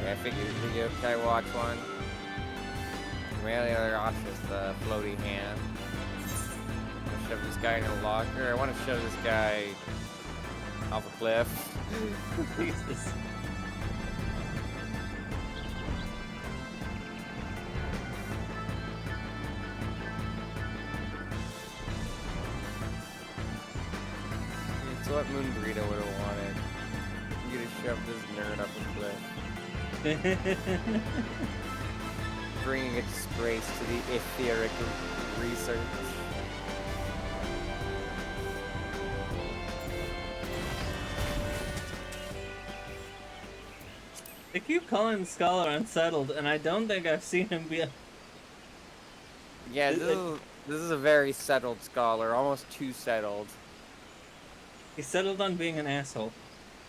Yeah, I figured video. Can I watch one? My other option is the floaty hand. I shove this guy in a locker. I want to shove this guy off a cliff. Jesus. It's what Moon Burrito would have wanted. I'm gonna shove this nerd up a cliff. Bringing a disgrace to the etheric research. They keep calling the scholar unsettled, and I don't think I've seen him be. Yeah, this is a very settled scholar, almost too settled. He settled on being an asshole.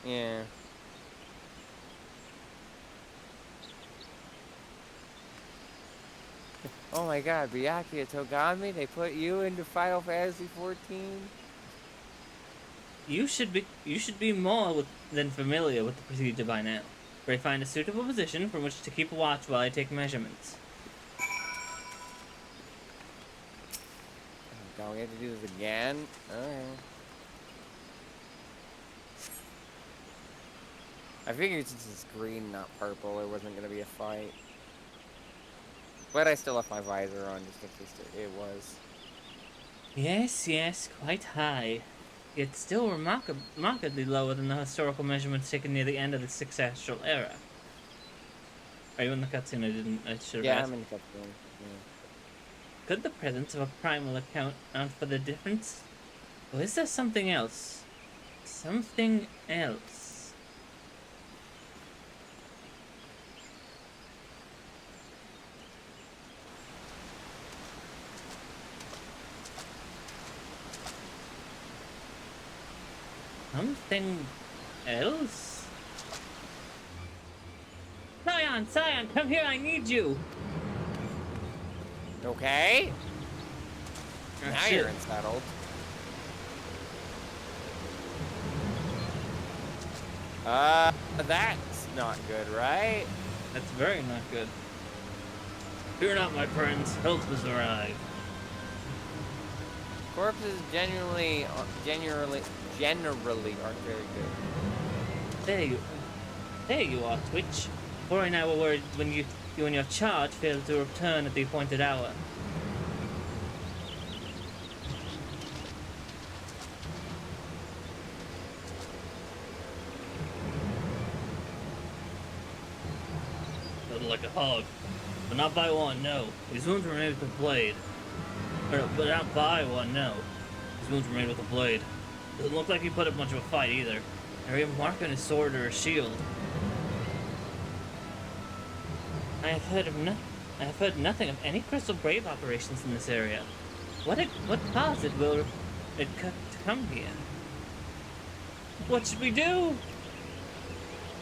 Yeah. Oh my god, Byakuya Togami, they put you into Final Fantasy 14? You should be more than familiar with the procedure by now. Pray find a suitable position from which to keep watch while I take measurements. Oh god, we have to do this again? Okay. I figured since it's green, not purple, there wasn't gonna be a fight. But I still left my visor on just in case it was. Yes, quite high. Yet still remarkably lower than the historical measurements taken near the end of the 6th Astral Era. Are you in the cutscene? I should have asked. I'm in the cutscene. Yeah. Could the presence of a primal account for the difference? Or is there something else? Something else? Something else? Scion, come here, I need you! Okay? Oh, now shit. you're unsettled. That's not good, right? That's very not good. Fear not, my friends, help has arrived. Corpses generally aren't very good. There you are, Twitch. Before I now were worried when you and your charge failed to return at the appointed hour. Felt like a hog, but not by one, no. His wounds remained with the blade. But not by one, no. His wounds were made with a blade. Doesn't look like he put up much of a fight either. Nor even a mark on his sword or his shield. I have heard nothing of any Crystal Brave operations in this area. What caused it to come here? What should we do?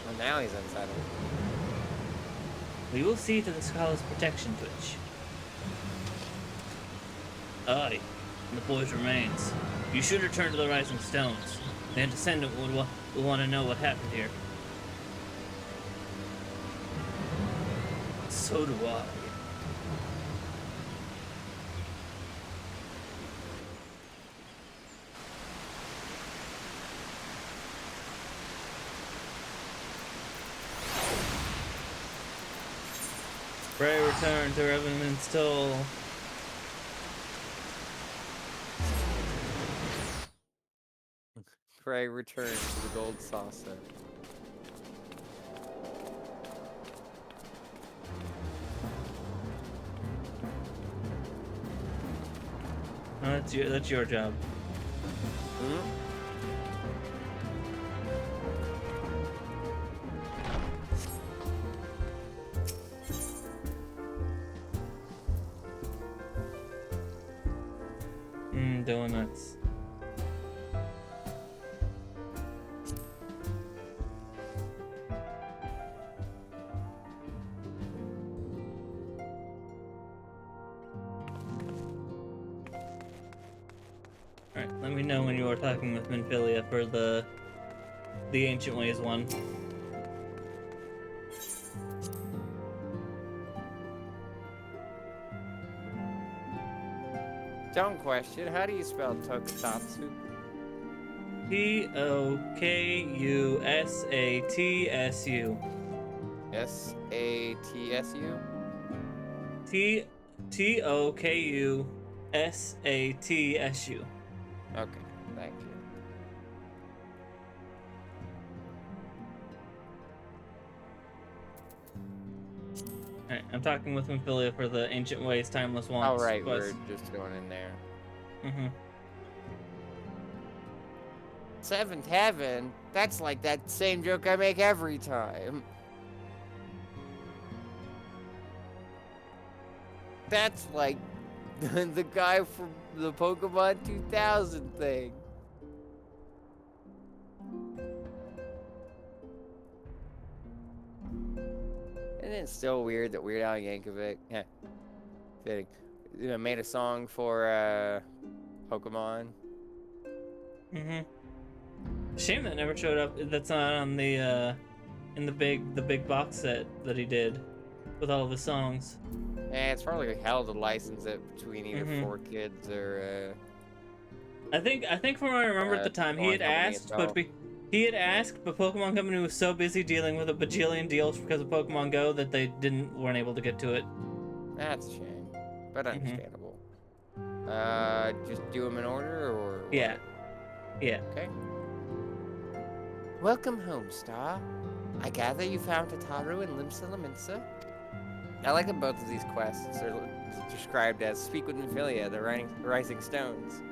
Well, now he's unsettled. We will see to the scholar's protection, Twitch. Aye, and the boy's remains. You should return to the Rising Stones. The descendant will want to know what happened here. So do I. Pray return to Revenant's Toll. Pray return to the gold saucer. Oh, that's your job. Hmm? Donuts. Alright, let me know when you are talking with Minfilia for the Ancient Ways one. Dumb question. How do you spell tokusatsu? Tokusatsu. S-A-T-S-U? Tokusatsu. Okay, thank you. Alright, I'm talking with Minfilia for the Ancient Ways Timeless Wants. Oh, right, quest. we're just going in there. Mm-hmm. Seventh Heaven? That's like that same joke I make every time. That's like the guy from the Pokemon 2000 thing. And it's still weird that Weird Al Yankovic, fitting, made a song for Pokemon. Mm-hmm. Shame that never showed up. That's not on the in the big box set that he did with all of his songs. It's probably hell to license it between either Mhm. 4Kids or I think from what I remember at the time, he had Pokemon Company asked, itself. he had asked, but Pokemon Company was so busy dealing with a bajillion deals because of Pokemon Go that they weren't able to get to it. That's a shame, but Mhm. understandable. Just do them in order, or what? Yeah. Yeah. Okay. Welcome home, Star. I gather you found Tataru and Limsa Laminsa? I like that both of these quests are described as "Speak with Minfilia, the Rising Stones."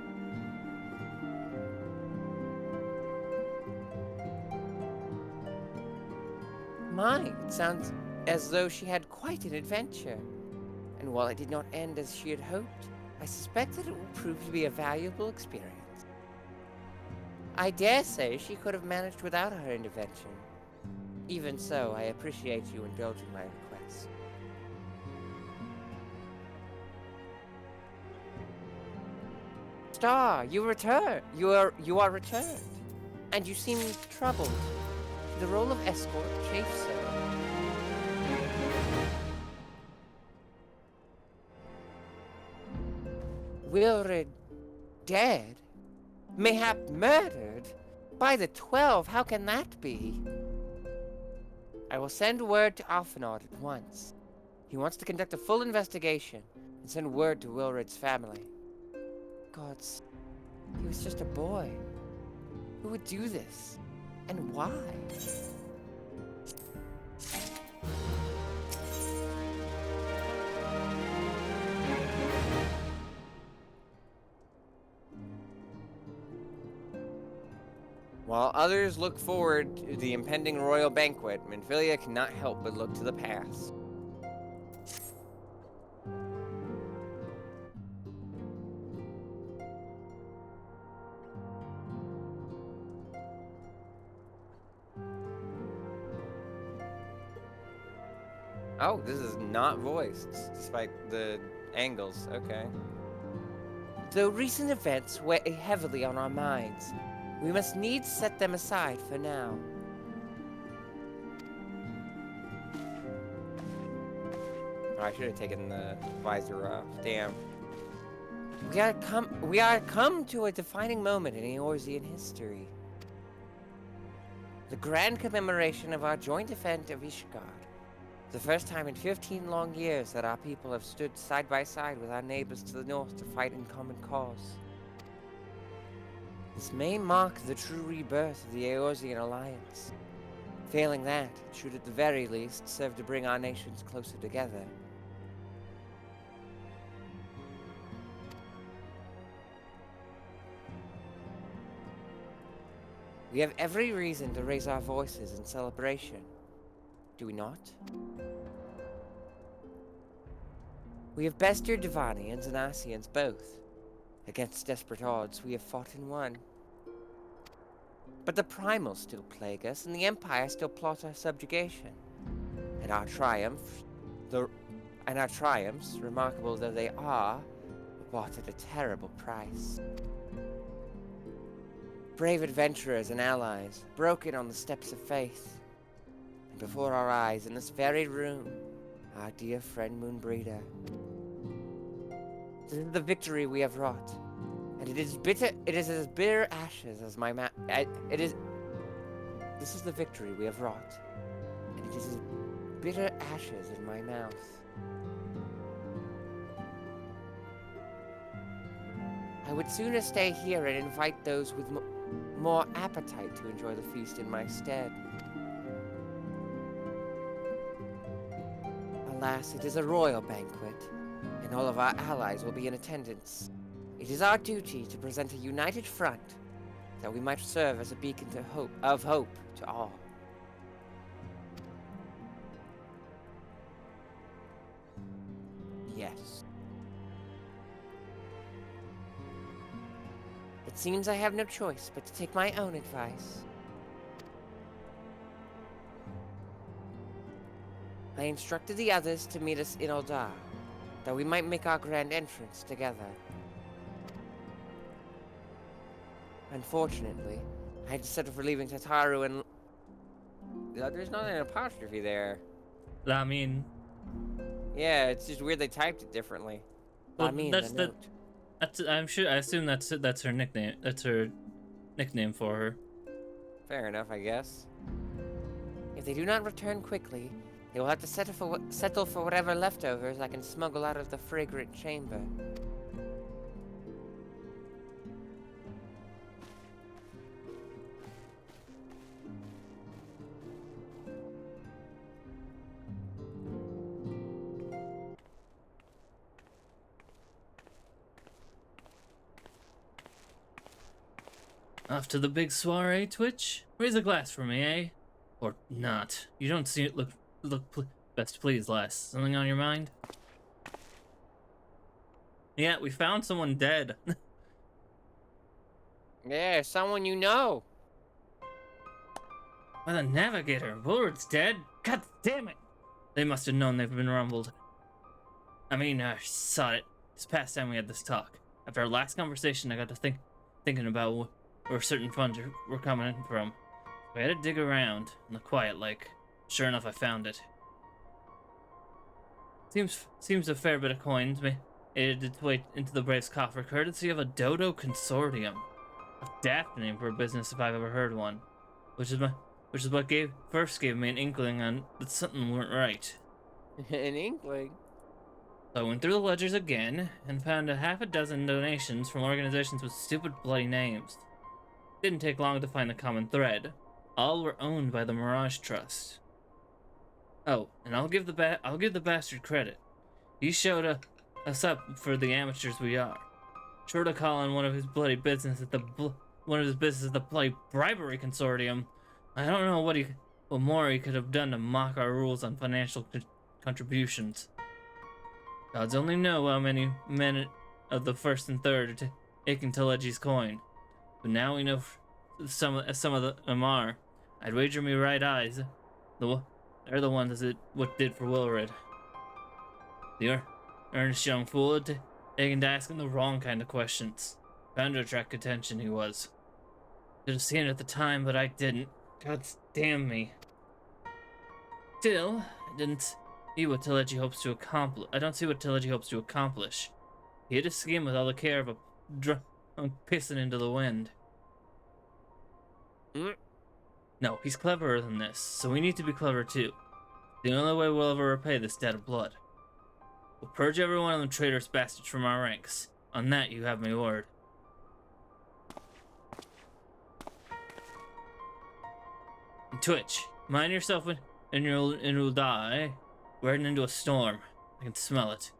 My, it sounds as though she had quite an adventure. And while it did not end as she had hoped, I suspect that it will prove to be a valuable experience. I dare say she could have managed without her intervention. Even so, I appreciate you indulging my request. Star, you return. You are returned. And you seem troubled. The role of escort chafes so. Wilred dead? Mayhap murdered? By the 12, how can that be? I will send word to Alphanod at once. He wants to conduct a full investigation and send word to Wilred's family. Gods, he was just a boy. Who would do this? And why? While others look forward to the impending royal banquet, Minfilia cannot help but look to the past. Oh, this is not voiced, despite the angles. Okay. Though recent events weigh heavily on our minds, we must needs set them aside for now. Oh, I should have taken the visor off. Damn. We are come to a defining moment in Eorzean history. The grand commemoration of our joint event of Ishgard. The first time in 15 long years that our people have stood side by side with our neighbors to the north to fight in common cause. This may mark the true rebirth of the Eorzean alliance. Failing that, it should at the very least serve to bring our nations closer together. We have every reason to raise our voices in celebration, do we not? We have bested Divanians and Asians both. Against desperate odds, we have fought and won. But the Primals still plague us, and the Empire still plots our subjugation. And our triumphs, remarkable though they are bought at a terrible price. Brave adventurers and allies, broken on the steps of faith. And before our eyes, in this very room, our dear friend Moonbreeder. This is the victory we have wrought, and it is as bitter ashes as my This is the victory we have wrought, and it is as bitter ashes in my mouth. I would sooner stay here and invite those with more appetite to enjoy the feast in my stead. Alas, it is a royal banquet, and all of our allies will be in attendance. It is our duty to present a united front, that we might serve as a beacon of hope to all. Yes. It seems I have no choice but to take my own advice. I instructed the others to meet us in Eldar, that we might make our grand entrance together. Unfortunately, I had to settle for leaving Tataru and... There's not an apostrophe there. I mean, Yeah, it's just weird they typed it differently. well, I mean, that's the the. note. That's. I assume that's her nickname. That's her nickname for her. Fair enough, I guess. If they do not return quickly, they will have to settle for whatever leftovers I can smuggle out of the fragrant chamber. Off to the big soiree, Twitch? Raise a glass for me, eh? Or not. You don't see it best please, lass. Something on your mind? Yeah, we found someone dead. Yeah, someone you know. By the navigator. Bullard's dead? God damn it! They must have known they've been rumbled. I mean, I saw it. It's past time we had this talk. After our last conversation, I got to thinking about where certain funds were coming in from. We had to dig around in the quiet like. Sure enough, I found it. Seems a fair bit of coin to me. It its way into the Brave's coffer, courtesy of a Dodo Consortium. A daft name for a business if I've ever heard one. Which is what first gave me an inkling on that something weren't right. An inkling. So I went through the ledgers again and found a half a dozen donations from organizations with stupid bloody names. Didn't take long to find the common thread. All were owned by the Mirage Trust. Oh, and I'll give the bastard credit. He showed us up for the amateurs we are. Sure to call on one of his bloody business at one of his business the bribery consortium. I don't know what more he could have done to mock our rules on financial contributions. Gods only know how many men of the first and third are taking Telegi's coin. But now we know some of them are. I'd wager me right eyes, they're the ones what did for Wilred. The earnest young fool had taken to asking the wrong kind of questions. Bound to attract attention, he was. Should have seen it at the time, but I didn't. God damn me. Still, I didn't see what Telegi hopes to accomplish. I don't see what Telegi hopes to accomplish. He had a scheme with all the care of a drunk pissing into the wind. No, he's cleverer than this, so we need to be clever too. The only way we'll ever repay this debt of blood. We'll purge every one of them traitorous bastards from our ranks. On that, you have my word. And Twitch, mind yourself and you'll die. We're heading into a storm. I can smell it.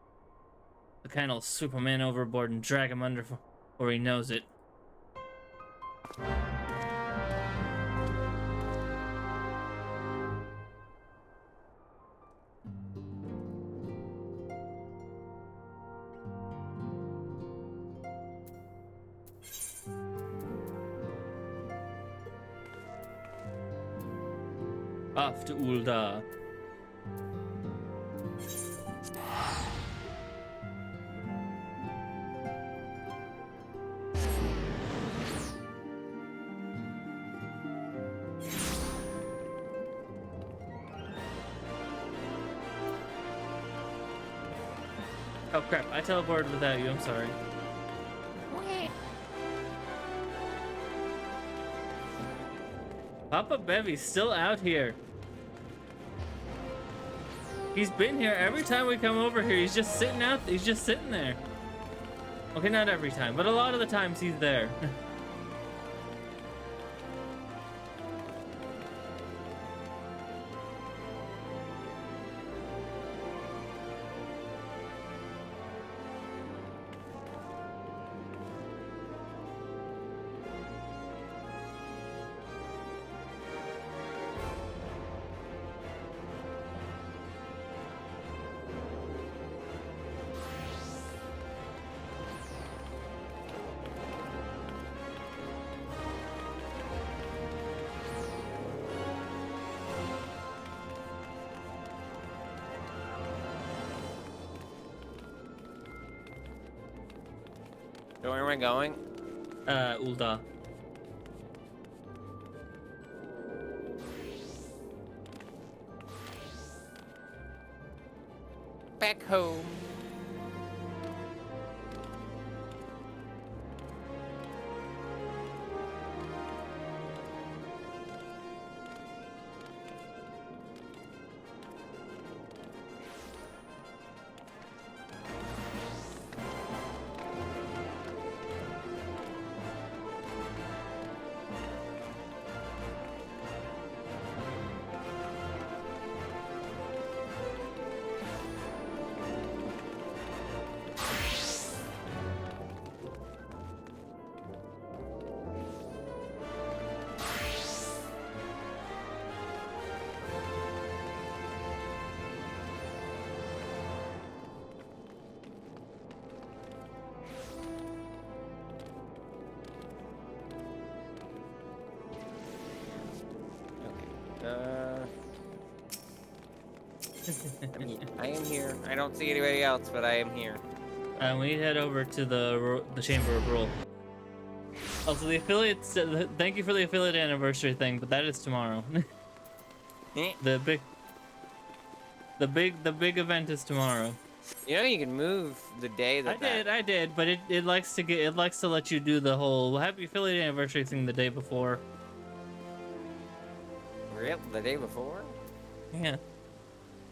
The kind will sweep a man overboard and drag him under before he knows it. Off to Ul'dah. Oh crap, I teleported without you, I'm sorry. Papa Bevy's still out here. He's been here every time we come over here. He's just sitting there. Okay, not every time, but a lot of the times he's there. So where am I going? Ul'dah. Back home. I am here. I don't see anybody else, but I am here. We need to head over to the Chamber of Rule. Also, the affiliates. Thank you for the affiliate anniversary thing, but that is tomorrow. the big event is tomorrow. You know, you can move the day that. I did, but it likes to let you do the whole happy affiliate anniversary thing the day before. Real? The day before? Yeah.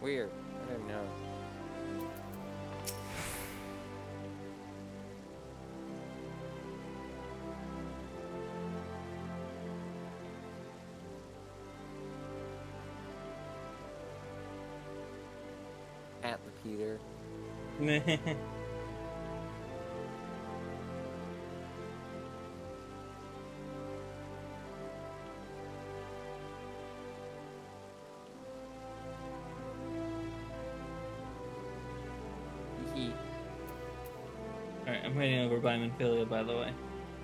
Weird. I didn't know. At the Peter. I'm heading over by Minfilia, by the way.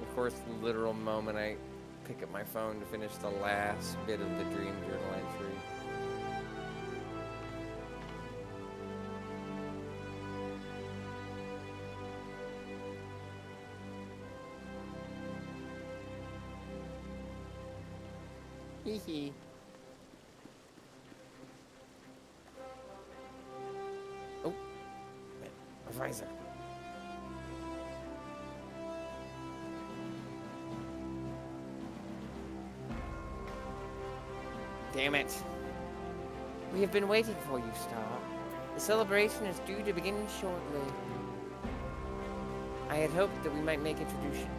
Of course, the literal moment I pick up my phone to finish the last bit of the dream journal entry. Hee hee. Oh, my visor. Damn it. We have been waiting for you, Star. The celebration is due to begin shortly. I had hoped that we might make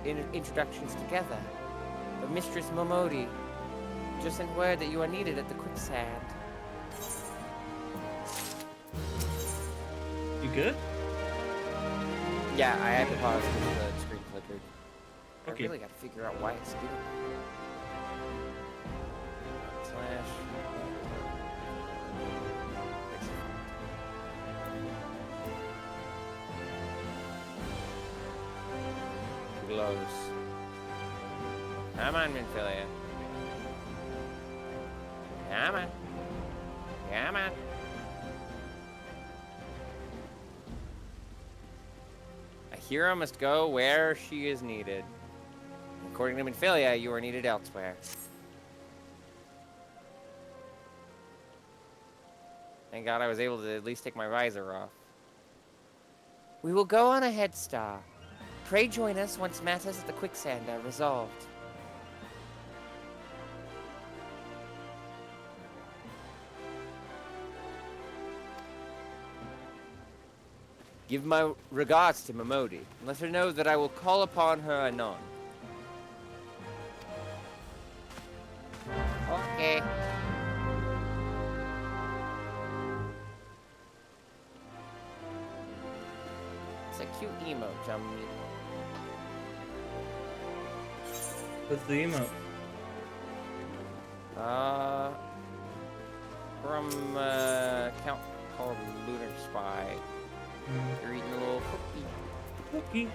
introductions together, but Mistress Momodi just sent word that you are needed at the quicksand. You good? Yeah, I had to pause because the screen flickered. Okay. I really gotta figure out why it's doing that. Glows. Come on, Minfilia. Come on. Come on. A hero must go where she is needed. According to Minfilia, you are needed elsewhere. Thank God I was able to at least take my visor off. We will go on ahead, Star. Pray join us once matters at the quicksand are resolved. Give my regards to Momodi, and let her know that I will call upon her anon. Okay. It's a cute emote, Jummy. What's the emote? From account called Lunar Spy. You're eating a little cookie.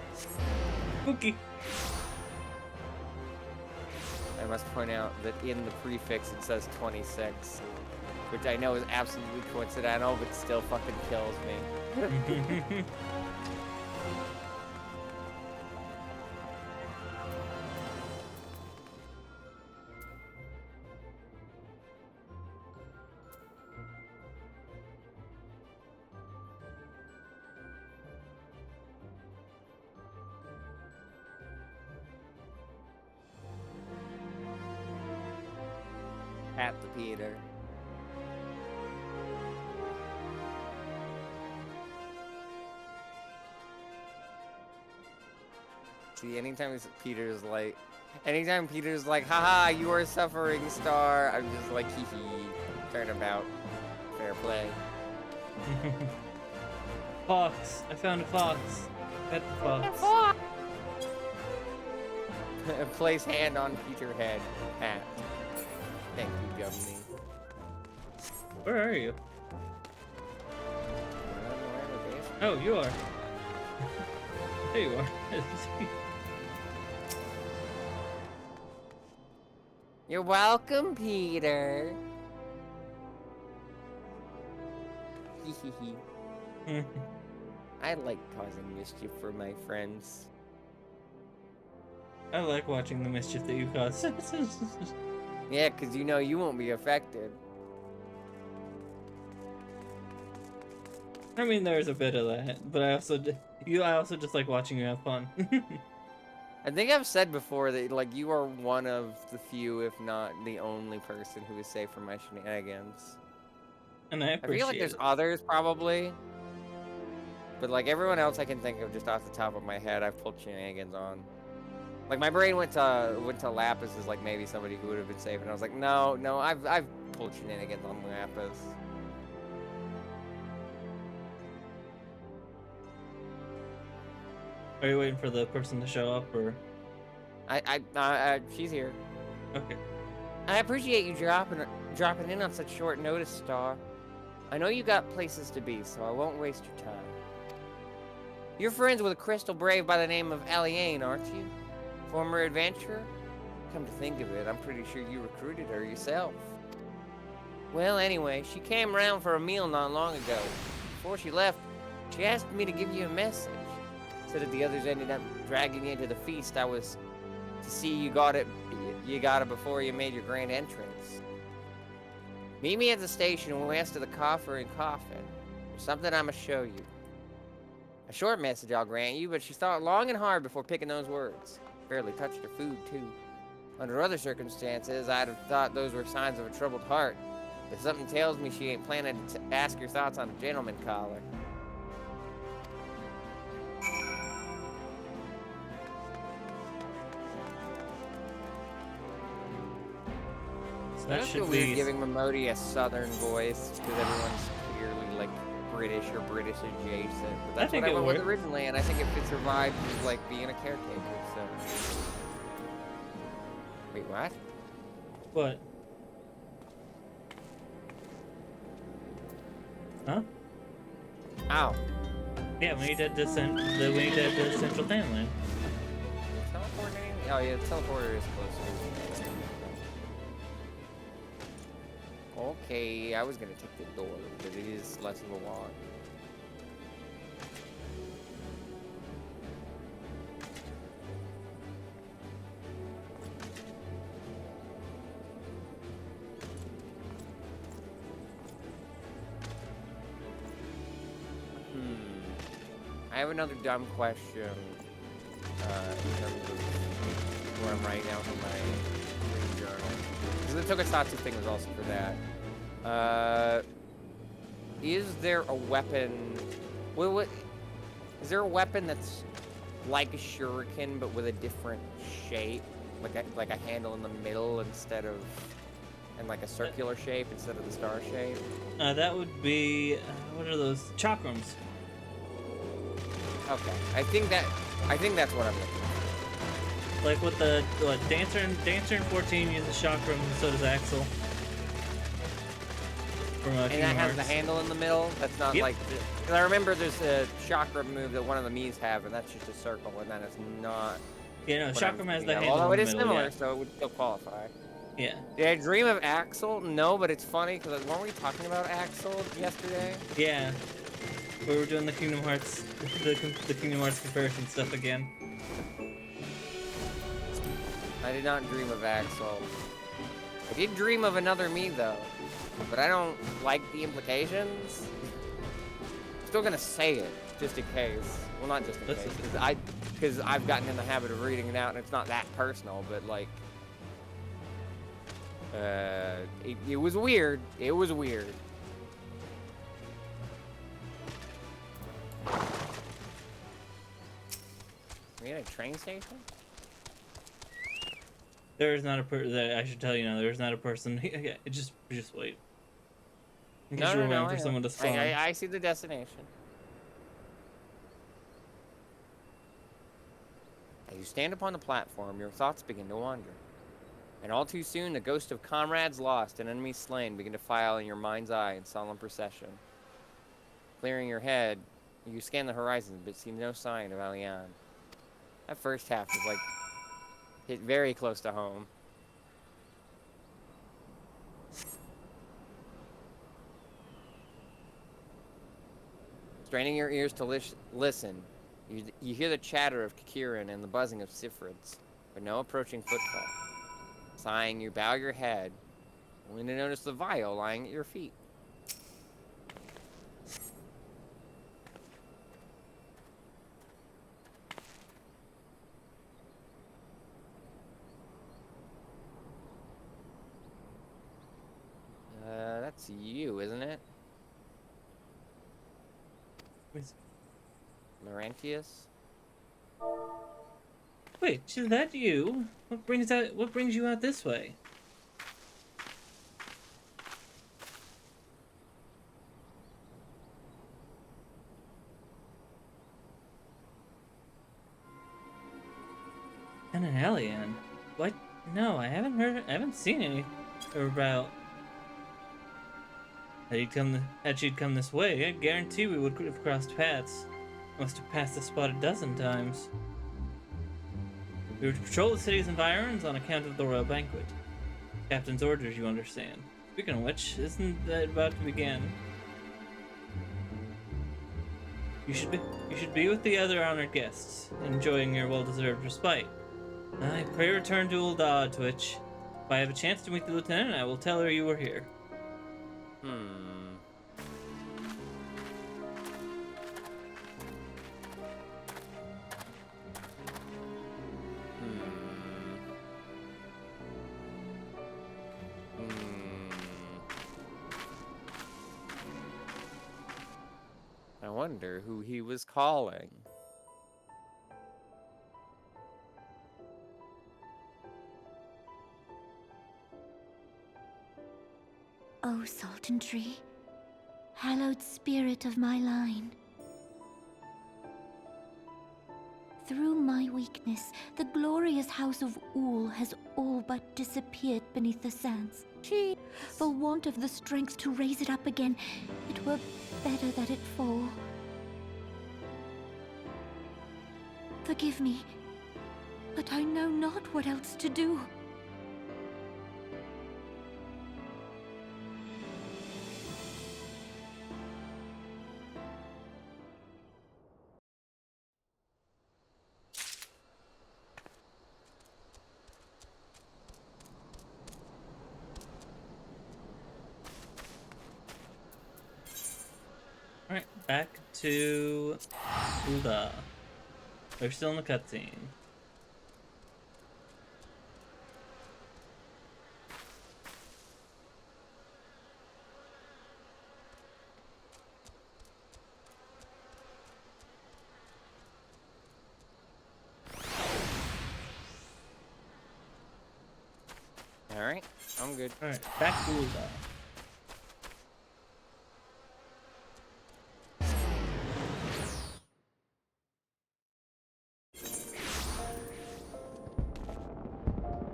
Cookie. I must point out that in the prefix it says 26, which I know is absolutely coincidental, but still fucking kills me. At the Peter. See, anytime Peter's like, haha, you are suffering, Star, I'm just like, hee hee, turnabout, fair play. Fox. I found a fox. Pet fox. Place hand on Peter head. Hat. Thank you, Gummy. Where are you? Oh, you are. There you are. You're welcome, Peter. I like causing mischief for my friends. I like watching the mischief that you cause. Yeah, because you know you won't be affected. I mean, there's a bit of that, but I also just like watching you have fun. I think I've said before that, like, you are one of the few, if not the only person who is safe from my shenanigans. And I appreciate feel like there's others, probably. But, like, everyone else I can think of just off the top of my head, I've pulled shenanigans on. Like, my brain went to Lapis as, like, maybe somebody who would have been safe. And I was like, no, I've pulled shenanigans on Lapis. Are you waiting for the person to show up, or? She's here. Okay. I appreciate you dropping in on such short notice, Star. I know you got places to be, so I won't waste your time. You're friends with a crystal brave by the name of Aliane, aren't you? Former adventurer? Come to think of it, I'm pretty sure you recruited her yourself. Well, anyway, she came around for a meal not long ago. Before she left, she asked me to give you a message. Said that the others ended up dragging you to the feast. I was to see you got it before you made your grand entrance. Meet me at the station west of the Coffer and Coffin. There's something I must show you. A short message, I'll grant you, but she thought long and hard before picking those words. Barely touched her food, too. Under other circumstances, I'd have thought those were signs of a troubled heart. But something tells me she ain't planning to ask your thoughts on a gentleman caller. So I that don't feel should weird be. giving Momodi a southern voice because everyone's clearly like British or British adjacent. But that's think what I it went with works. originally, and I think it fits her vibe of like being a caretaker. So, wait, what? What? Huh? Ow! Yeah, we need to descend. We need to head to Central Family. Teleporting? Oh yeah, the teleporter is closer. Okay, I was gonna take the door, but it is less of a walk. I have another dumb question in terms of where I'm writing out in my reading journal. Because the Tokusatsu thing was also for that. Is there a weapon... is there a weapon that's like a shuriken but with a different shape? Like a handle in the middle instead of... and like a circular shape instead of the star shape? That would be what are those chakrams? Okay, I think that's what I'm looking for. Like what Dancer in 14 uses chakram, and so does Axel. From And that Kingdom has Hearts. the handle in the middle. That's not Yep. like. Because I remember there's a chakra move that one of the Mii's have, and that's just a circle, and then it's not. Yeah, no, what I'm chakram has thinking the of. handle Although in it the is middle. similar, so it would still qualify. Yeah. Did I dream of Axel? No, but it's funny because weren't we talking about Axel yesterday? Yeah. We were doing the Kingdom Hearts, the Kingdom Hearts comparison stuff again. I did not dream of Axel. I did dream of another Mii though, but I don't like the implications. Still gonna say it just in case. Well, not just in Listen. case, because I've gotten in the habit of reading it out, and it's not that personal, but like, it was weird. It was weird. We at a train station? There is not a I should tell you now. There is not a person. Yeah, just wait. In case you were waiting I for know. someone to spawn. I see the destination. As you stand upon the platform, your thoughts begin to wander. And all too soon, the ghost of comrades lost and enemies slain begin to file in your mind's eye in solemn procession. Clearing your head, you scan the horizon, but see no sign of Aliane. That first half is like hit very close to home. Straining your ears to listen, you hear the chatter of Kikirin and the buzzing of Sifrids, but no approaching footfall. Sighing, you bow your head, only to notice the vial lying at your feet. That's you, isn't it? Laurentius? Wait, is that you? What brings you out this way? An alien? What? No, I haven't seen any about. Had she'd come this way, I guarantee we would have crossed paths. Must have passed the spot a dozen times. We were to patrol the city's environs on account of the royal banquet. Captain's orders, you understand. Speaking of which, isn't that about to begin? You should be with the other honored guests, enjoying your well-deserved respite. I pray return to Ul'dah, Twitch. If I have a chance to meet the lieutenant, I will tell her you were here. I wonder who he was calling. O Sultan Tree, hallowed spirit of my line. Through my weakness, the glorious house of Ul has all but disappeared beneath the sands. For want of the strength to raise it up again, it were better that it fall. Forgive me, but I know not what else to do. Alright, back to Ul'dah. We're still in the cutscene. Alright, I'm good. Alright, back to Ul'dah.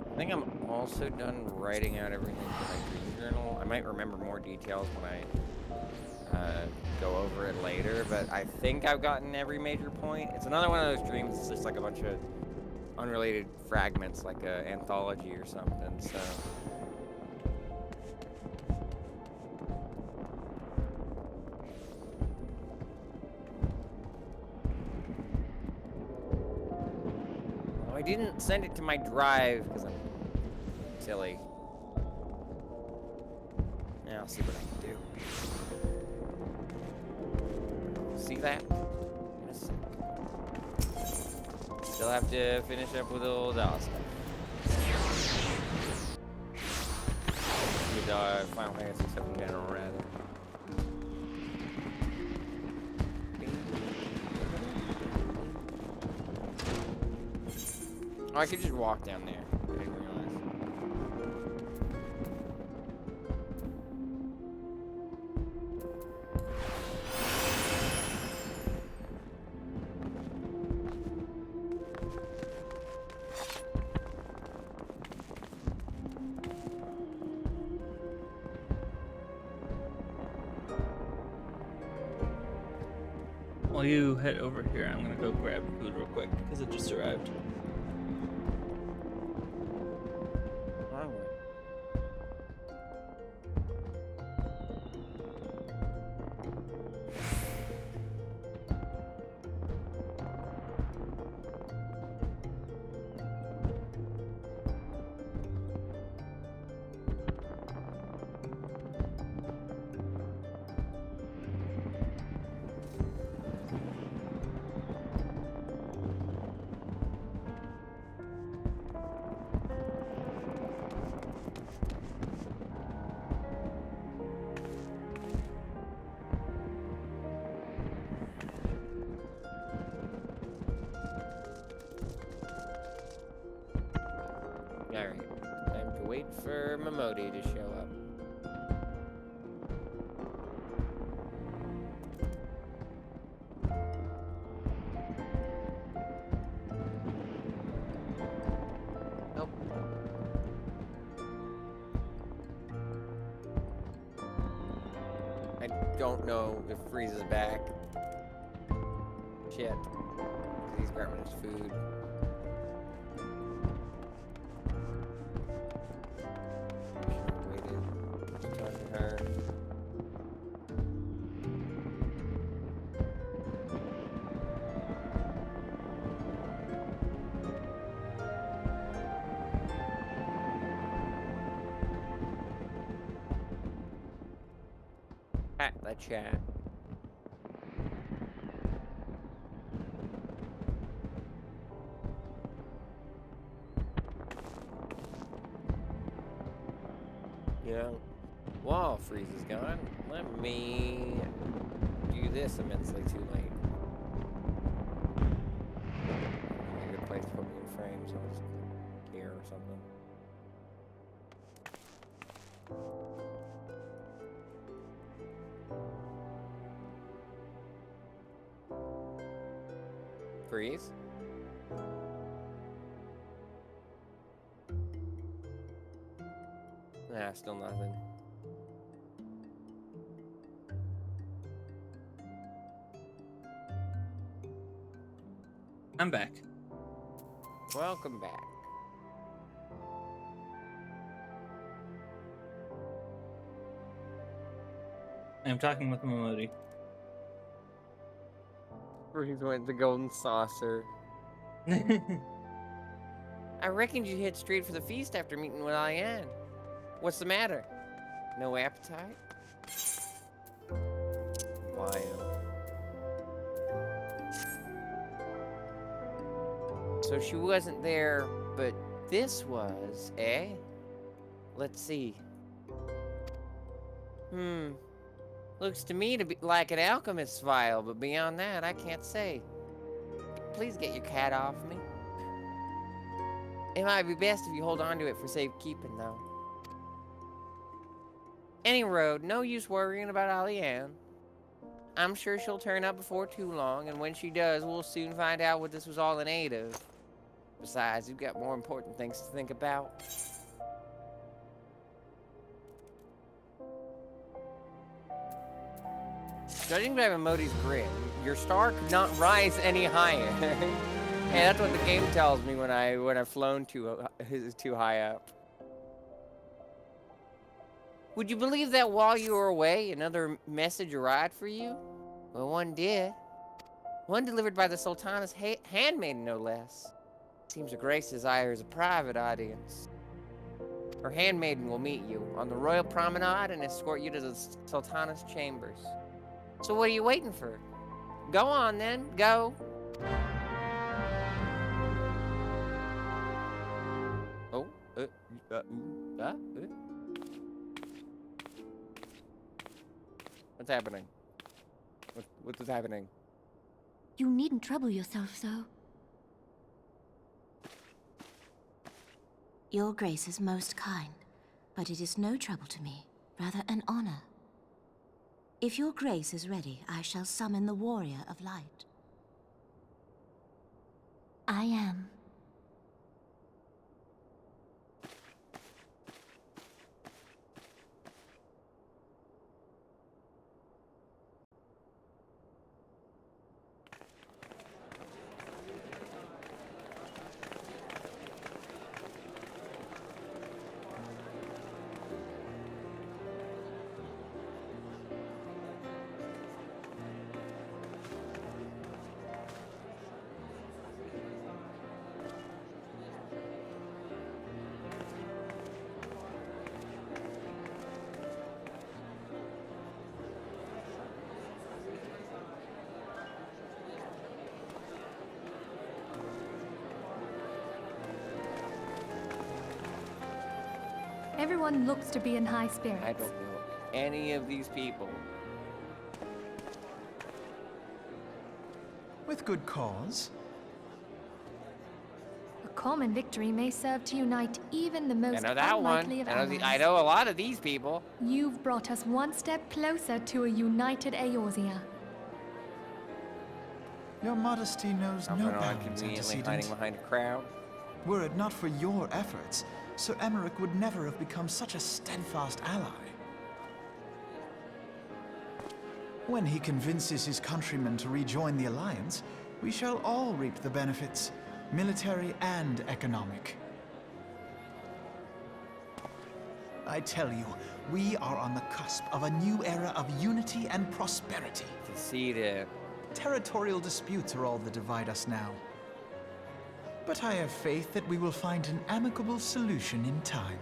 I think I'm also done writing out everything for my dream journal. I might remember more details when I go over it later, but I think I've gotten every major point. It's another one of those dreams. It's just like a bunch of unrelated fragments, like an anthology or something, so... Oh, I didn't send it to my drive because I'm silly. Yeah, I'll see what I can do. See that? In a sec. Still have to finish up with old Austin. With Final Fantasy VII General, rather. Oh, I could just walk down there. I didn't realize. While you head over here, I'm gonna go grab food real quick because it just arrived. Alright, time to wait for Momodi to show up. Nope. I don't know if Freeze is back. Shit. He's grabbing his food. Should've waited to talk to her. At the chat. Yeah. Wall freeze is gone. Let me do this immensely too late. A good place to put me in frame, so I'll just click here or something. Freeze. Nah, still nothing. I'm back. Welcome back. I'm talking with Momodi. Freeze went the golden saucer. I reckoned you'd head straight for the feast after meeting with Ian. What's the matter? No appetite? Wild. So she wasn't there, but this was, eh? Let's see. Looks to me to be like an alchemist's vial, but beyond that, I can't say. Please get your cat off me. It might be best if you hold on to it for safekeeping, though. Any road, no use worrying about Alianne. I'm sure she'll turn up before too long, and when she does, we'll soon find out what this was all in aid of. Besides, you've got more important things to think about. Judging by Momodi's grin, your star could not rise any higher. Hey, that's what the game tells me when I've flown too high up. Would you believe that while you were away, another message arrived for you? Well, one did. One delivered by the Sultana's handmaiden, no less. Seems Her Grace desires a private audience. Her handmaiden will meet you on the royal promenade and escort you to the Sultana's chambers. So what are you waiting for? Go on then, go. Oh, What's happening? What's happening? You needn't trouble yourself so. Your Grace is most kind, but it is no trouble to me, rather an honor. If your Grace is ready, I shall summon the Warrior of Light. I am. Everyone looks to be in high I spirits. don't know any of these people. With good cause. A common victory may serve to unite even the most I know that one. unlikely of I allies. know a lot of these people. You've brought us one step closer to a united Eorzea. Your modesty knows I'm no not bounds, conveniently hiding antecedent. behind a crowd. Were it not for your efforts, Sir Emmerich would never have become such a steadfast ally. When he convinces his countrymen to rejoin the Alliance, we shall all reap the benefits, military and economic. I tell you, we are on the cusp of a new era of unity and prosperity. Conceited. Territorial disputes are all that divide us now. But I have faith that we will find an amicable solution in time.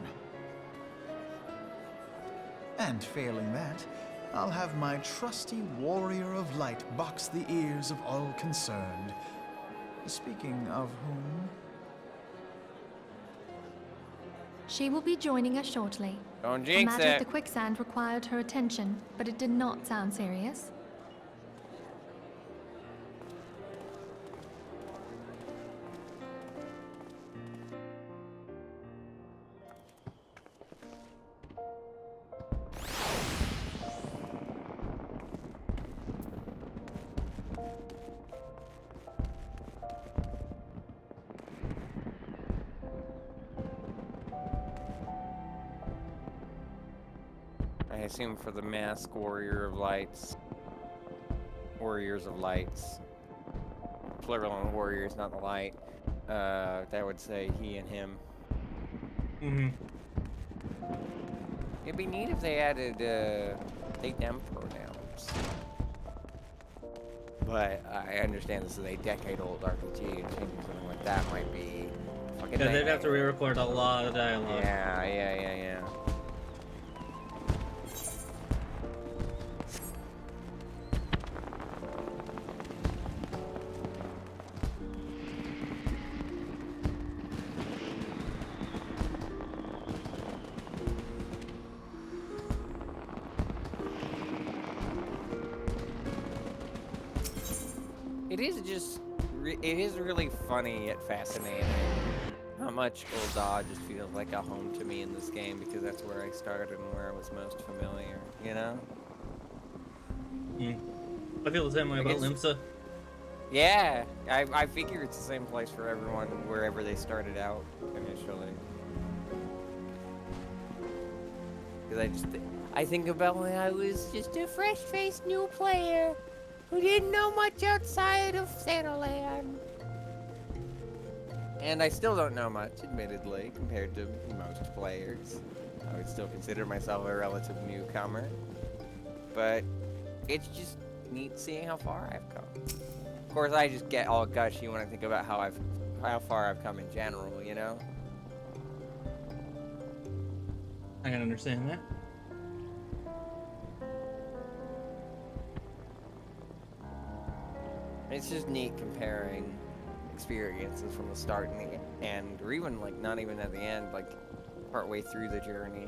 And failing that, I'll have my trusty warrior of light box the ears of all concerned. Speaking of whom... She will be joining us shortly. Don't The jinx matter of it. the quicksand required her attention, but it did not sound serious. I assume for the mask warrior of lights. Warriors of lights. Plural on warriors, not the light. That would say he and him. Mm-hmm. It'd be neat if they added they them pronouns. But I understand this is a decade-old RPG, and changing something like that might be fucking. Yeah, they'd have to re-record a lot of dialogue. Yeah. It is really funny yet fascinating how much Ul'dah just feels like a home to me in this game, because that's where I started and where I was most familiar, you know? I feel the same way about guess- Limsa. Yeah, I figure it's the same place for everyone wherever they started out initially. Because I think about when I was just a fresh-faced new player who didn't know much outside of Santaland. And I still don't know much, admittedly, compared to most players. I would still consider myself a relative newcomer. But it's just neat seeing how far I've come. Of course, I just get all gushy when I think about how far I've come in general, you know? I can understand that. It's just neat comparing experiences from the start and the end, or even like not even at the end, like partway through the journey.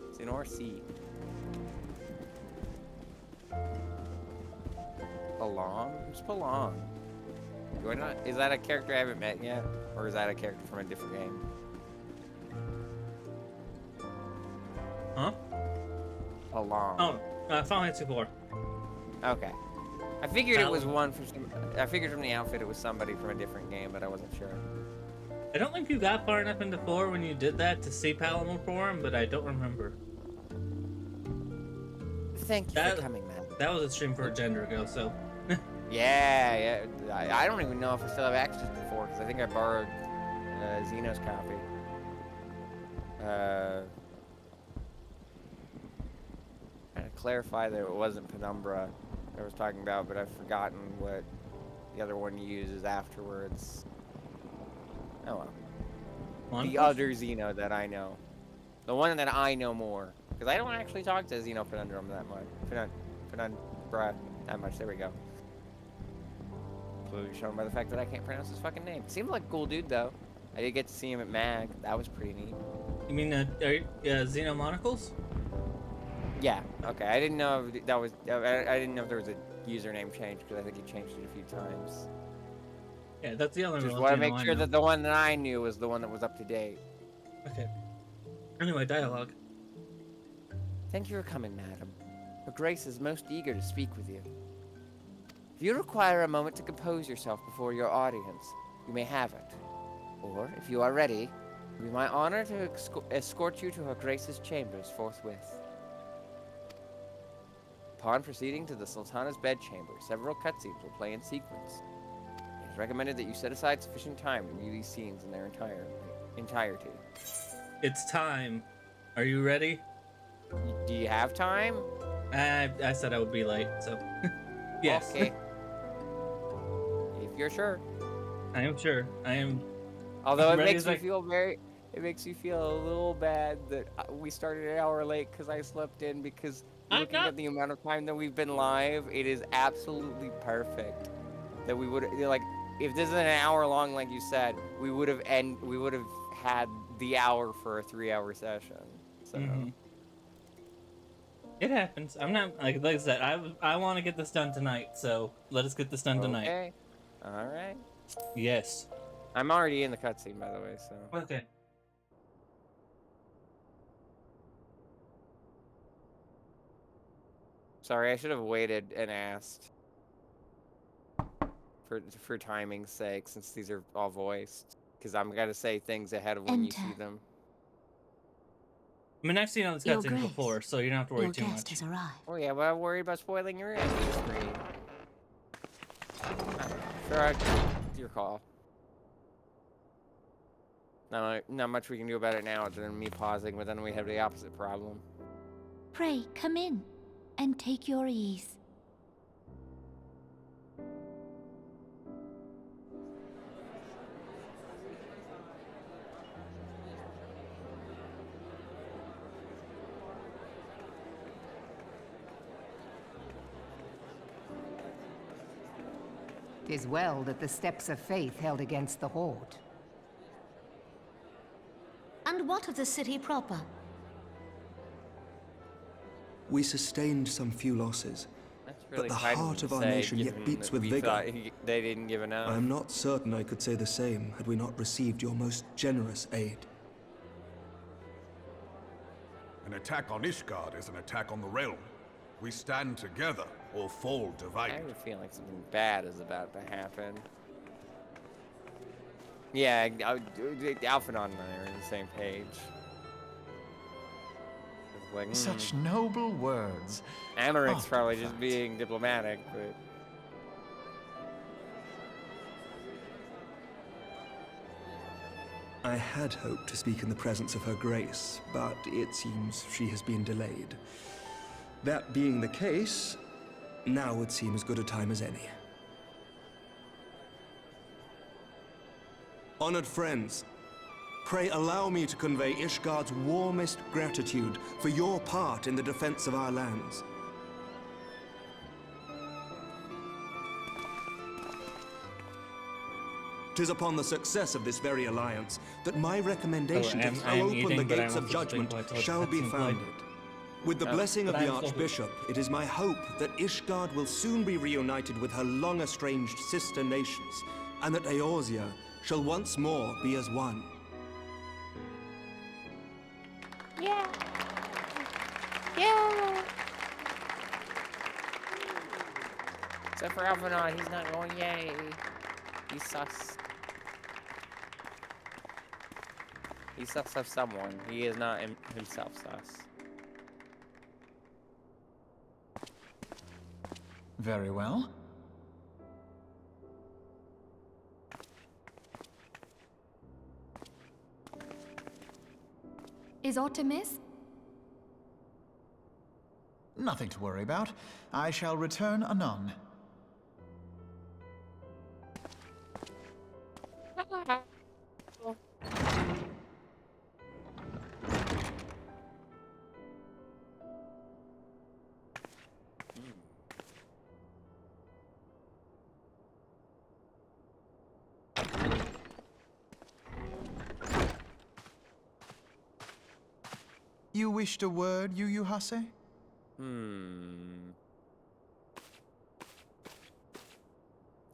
It's in RC. Palong? Who's Palong? Is that a character I haven't met yet? Or is that a character from a different game? Huh? Palong. Oh, Final Fantasy IV. Okay. I figured it was Palong. one from some. I figured from the outfit it was somebody from a different game, but I wasn't sure. I don't think you got far enough into 4 when you did that to see Palamon form, but I don't remember. Thank you for coming, man. That was a stream for a gender ago, so. Yeah. I don't even know if I still have access to 4, because I think I borrowed Xeno's copy. Trying to clarify that it wasn't Penumbra I was talking about, but I've forgotten what the other one uses afterwards. Oh well. The other Xeno that I know. The one that I know more. Because I don't actually talk to Xeno Penumbra that much. Penumbra that much. There we go. Clearly shown by the fact that I can't pronounce his fucking name. Seemed like a cool dude though. I did get to see him at MAG. That was pretty neat. You mean Xeno Monocles? Yeah. Okay. I didn't know if that was. I didn't know if there was a username change, because I think he changed it a few times. Yeah, that's the only Just real want to Xeno make I sure know. that the one that I knew was the one that was up to date. Okay. Anyway, dialogue. Thank you for coming, madam. Her Grace is most eager to speak with you. If you require a moment to compose yourself before your audience, you may have it. Or, if you are ready, it will be my honor to escort you to Her Grace's chambers forthwith. Upon proceeding to the Sultana's bedchamber, several cutscenes will play in sequence. It is recommended that you set aside sufficient time to view these scenes in their entirety. It's time. Are you ready? Do you have time? I said I would be late, so yes. Okay. If you're sure. I am sure. I am. Although it ready makes as me I- feel it makes me feel a little bad that we started an hour late because I slept in, because I'm looking not- at the amount of time that we've been live, it is absolutely perfect. That we would, like, if this is an hour long, like you said, we would have had the hour for a 3-hour session. So. Mhm. It happens. I'm not like I said. I want to get this done tonight, so let us get this done tonight. Okay. All right. Yes. I'm already in the cutscene, by the way. So. Okay. Sorry, I should have waited and asked. For timing's sake, since these are all voiced, because I'm gonna say things ahead of when you see Enter. them. I mean, I've seen all this Your cutscenes Grace, before, so you don't have to worry Your too guest much. has arrived. Oh yeah, but I'm worried about spoiling your ending screen. Sure, it's your call. Not much we can do about it now other than me pausing, but then we have the opposite problem. Pray, come in and take your ease. "'Tis well that the steps of faith held against the Horde. And what of the city proper? We sustained some few losses, That's but really the kind heart them of to our say, nation yet given beats that with we vigor. thought they didn't give enough. I am not certain I could say the same had we not received your most generous aid. An attack on Ishgard is an attack on the realm. We stand together or fall I divided. have a feeling something bad is about to happen. Yeah, Alpha and I are on the same page. It's like, Such noble words. Amaric's Oh, probably just fact. being diplomatic, but I had hoped to speak in the presence of Her Grace, but it seems she has been delayed. That being the case, now would seem as good a time as any. Honored friends, pray allow me to convey Ishgard's warmest gratitude for your part in the defense of our lands. Tis upon the success of this very alliance that my recommendation to I am throw open eating, the but I'm gates of also just being judgment quiet till the shall be cutscene play. founded. With the blessing of but the I'm still- Archbishop, it is my hope that Ishgard will soon be reunited with her long-estranged sister nations, and that Eorzea shall once more be as one. yeah. Yeah. Except for Alphanod, he's not going yay. He's sus. He's sus of someone. He is not himself sus. Very well. Is Artemis? Nothing to worry about. I shall return anon. You wished a word, Yu Hase?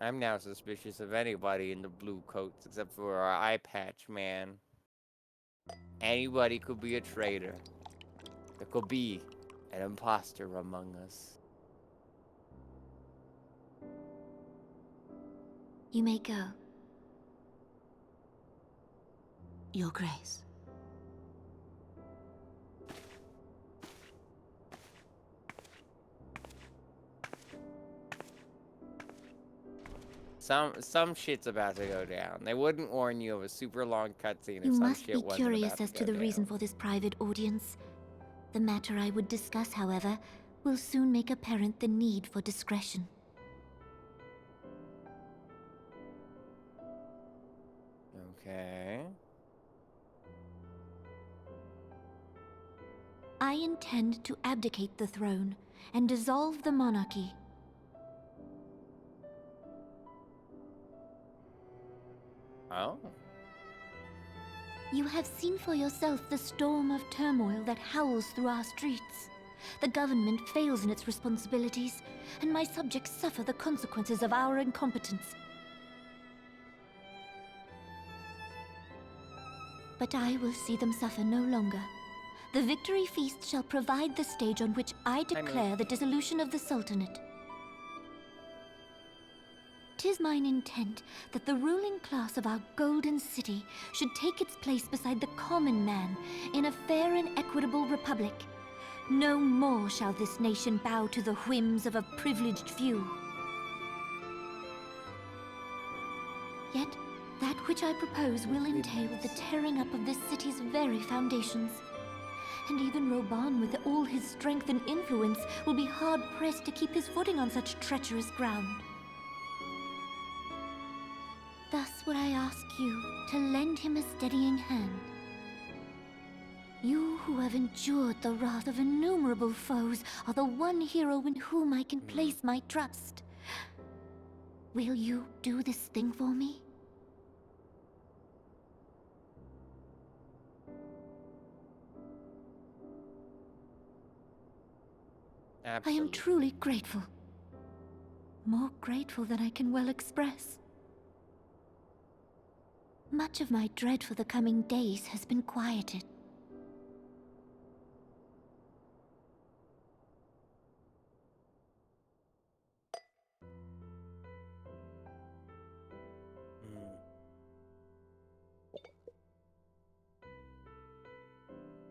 I'm now suspicious of anybody in the blue coats except for our eye patch man. Anybody could be a traitor. There could be an imposter among us. You may go. Your Grace. Some shit's about to go down. They wouldn't warn you of a super long cutscene if You some must shit be wasn't curious about as to to go the reason down. for this private audience. The matter I would discuss, however, will soon make apparent the need for discretion. Okay. I intend to abdicate the throne and dissolve the monarchy. Oh. You have seen for yourself the storm of turmoil that howls through our streets. The government fails in its responsibilities, and my subjects suffer the consequences of our incompetence. But I will see them suffer no longer. The victory feast shall provide the stage on which I declare the dissolution of the Sultanate. 'Tis mine intent that the ruling class of our golden city should take its place beside the common man in a fair and equitable republic. No more shall this nation bow to the whims of a privileged few. Yet, that which I propose will entail the tearing up of this city's very foundations. And even Roban, with all his strength and influence, will be hard-pressed to keep his footing on such treacherous ground. Thus would I ask you to lend him a steadying hand. You who have endured the wrath of innumerable foes are the one hero in whom I can place my trust. Will you do this thing for me? Absolutely. I am truly grateful. More grateful than I can well express. Much of my dread for the coming days has been quieted.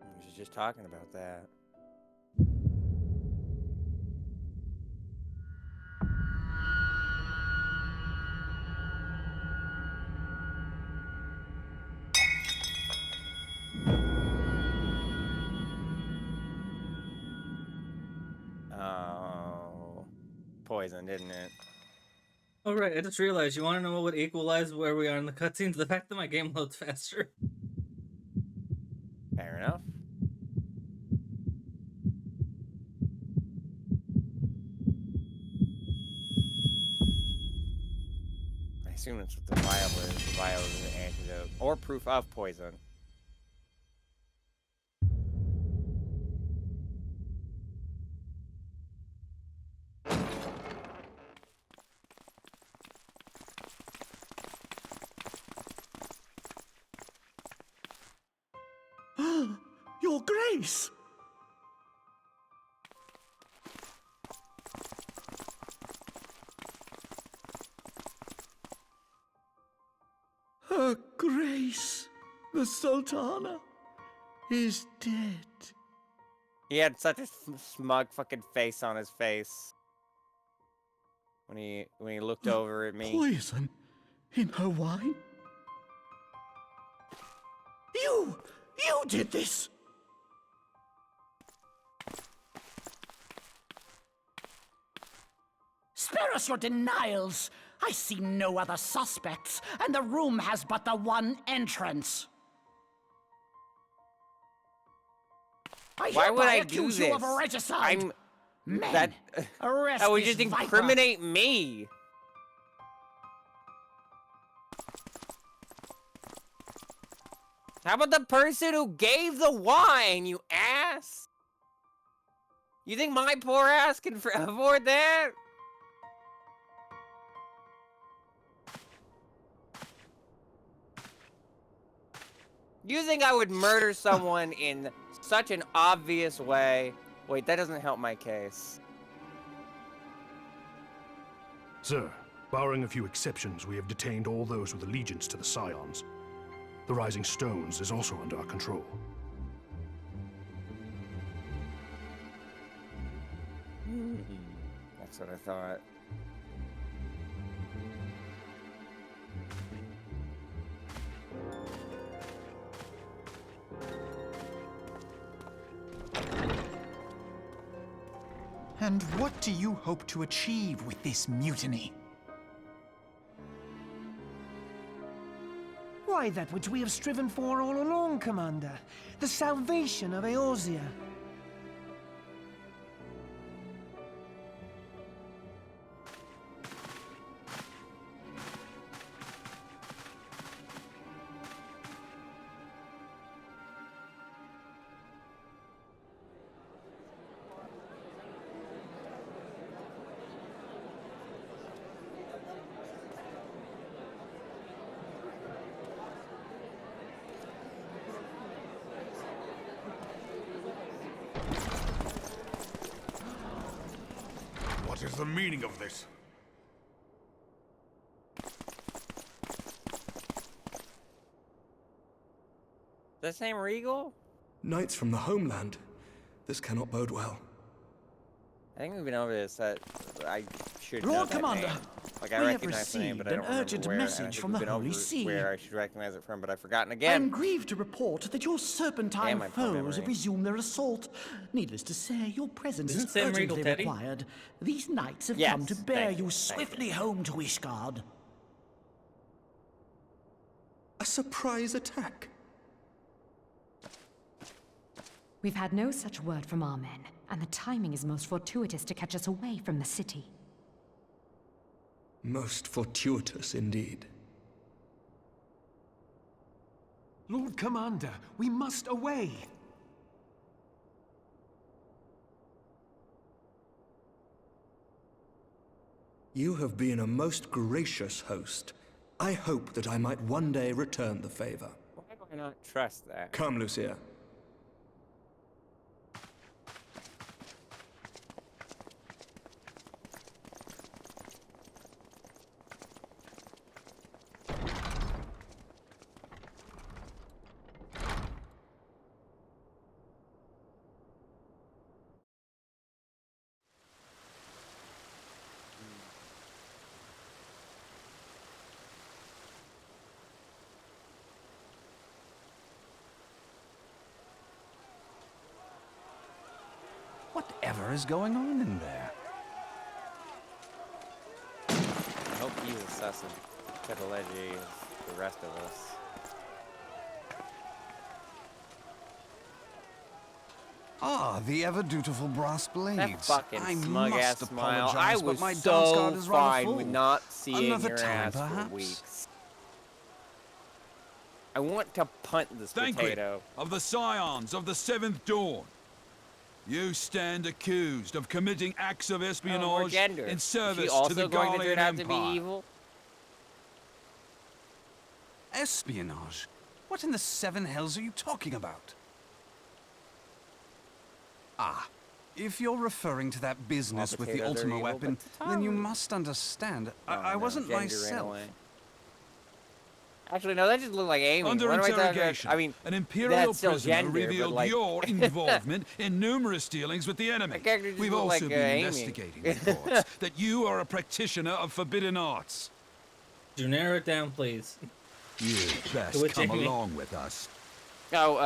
I was just talking about that. Oh, poison, didn't it? Oh right, I just realized. You want to know what would equalize where we are in the cutscenes? The fact that my game loads faster. Fair enough. I assume that's what the vial is. The vial is an antidote. Or proof of poison. Your Grace! Her Grace, the Sultana, is dead. He had such a smug fucking face on his face when he looked over at me. Poison in her wine? You did this! Spare us your denials! I see no other suspects, and the room has but the one entrance. Why would I do accuse this? you of regicide. Men, arrest that would this just viper. incriminate me. How about the person who gave the wine, you ass? You think my poor ass can afford that? You think I would murder someone in such an obvious way? Wait, that doesn't help my case. Sir, barring a few exceptions, we have detained all those with allegiance to the Scions. The Rising Stones is also under our control. That's what I thought. And what do you hope to achieve with this mutiny? Why, that which we have striven for all along, Commander. The salvation of Eorzea. What is the meaning of this? The same Regal? Knights from the homeland. This cannot bode well. I think we've been over this. I should know Lord that Commander, name. Like, I we have recognize the name, but I received don't an remember urgent where. message And I think from we've the been Holy over See. where I should recognize it from, but I've forgotten I again. am grieved to report that your serpentine Damn my poor foes memory. have resumed their assault. Needless to say, your presence Isn't is Sam urgently Regal Teddy? required. These knights have Yes, come to bear thank you you, thank swiftly home to Ishgard. A surprise attack. We've had no such word from our men, and the timing is most fortuitous to catch us away from the city. Most fortuitous indeed. Lord Commander, we must away. You have been a most gracious host. I hope that I might one day return the favor. Why do I not trust that? Come, Lucia. Whatever is going on in there? I hope he's as sus of Ketelegi as the rest of us. Ah, the ever-dutiful brass blades. That fucking I smug-ass must smile. apologize, I but was my dance so card is rather fine full. with not seeing Another your time, ass perhaps? for weeks. I want to punt this potato. of the Scions of the Seventh Dawn. You stand accused of committing acts of more espionage gender. in Is service she also to the going to Garlean turn out to Empire. be evil? Espionage? What in the seven hells are you talking about? Ah, if you're referring to that business with the potatoes are Ultima evil, weapon, but then you must understand, I wasn't Gender ran myself. away. Actually, no, that just looked like Amy. Under What am I talking about? interrogation, I mean, an Imperial that's still prisoner gender, but, revealed like... your involvement in numerous dealings with the enemy. character just We've looked also like, been Amy. investigating reports that you are a practitioner of forbidden arts. Do narrow it down, please. You'd best Which come Amy? along with us. Oh,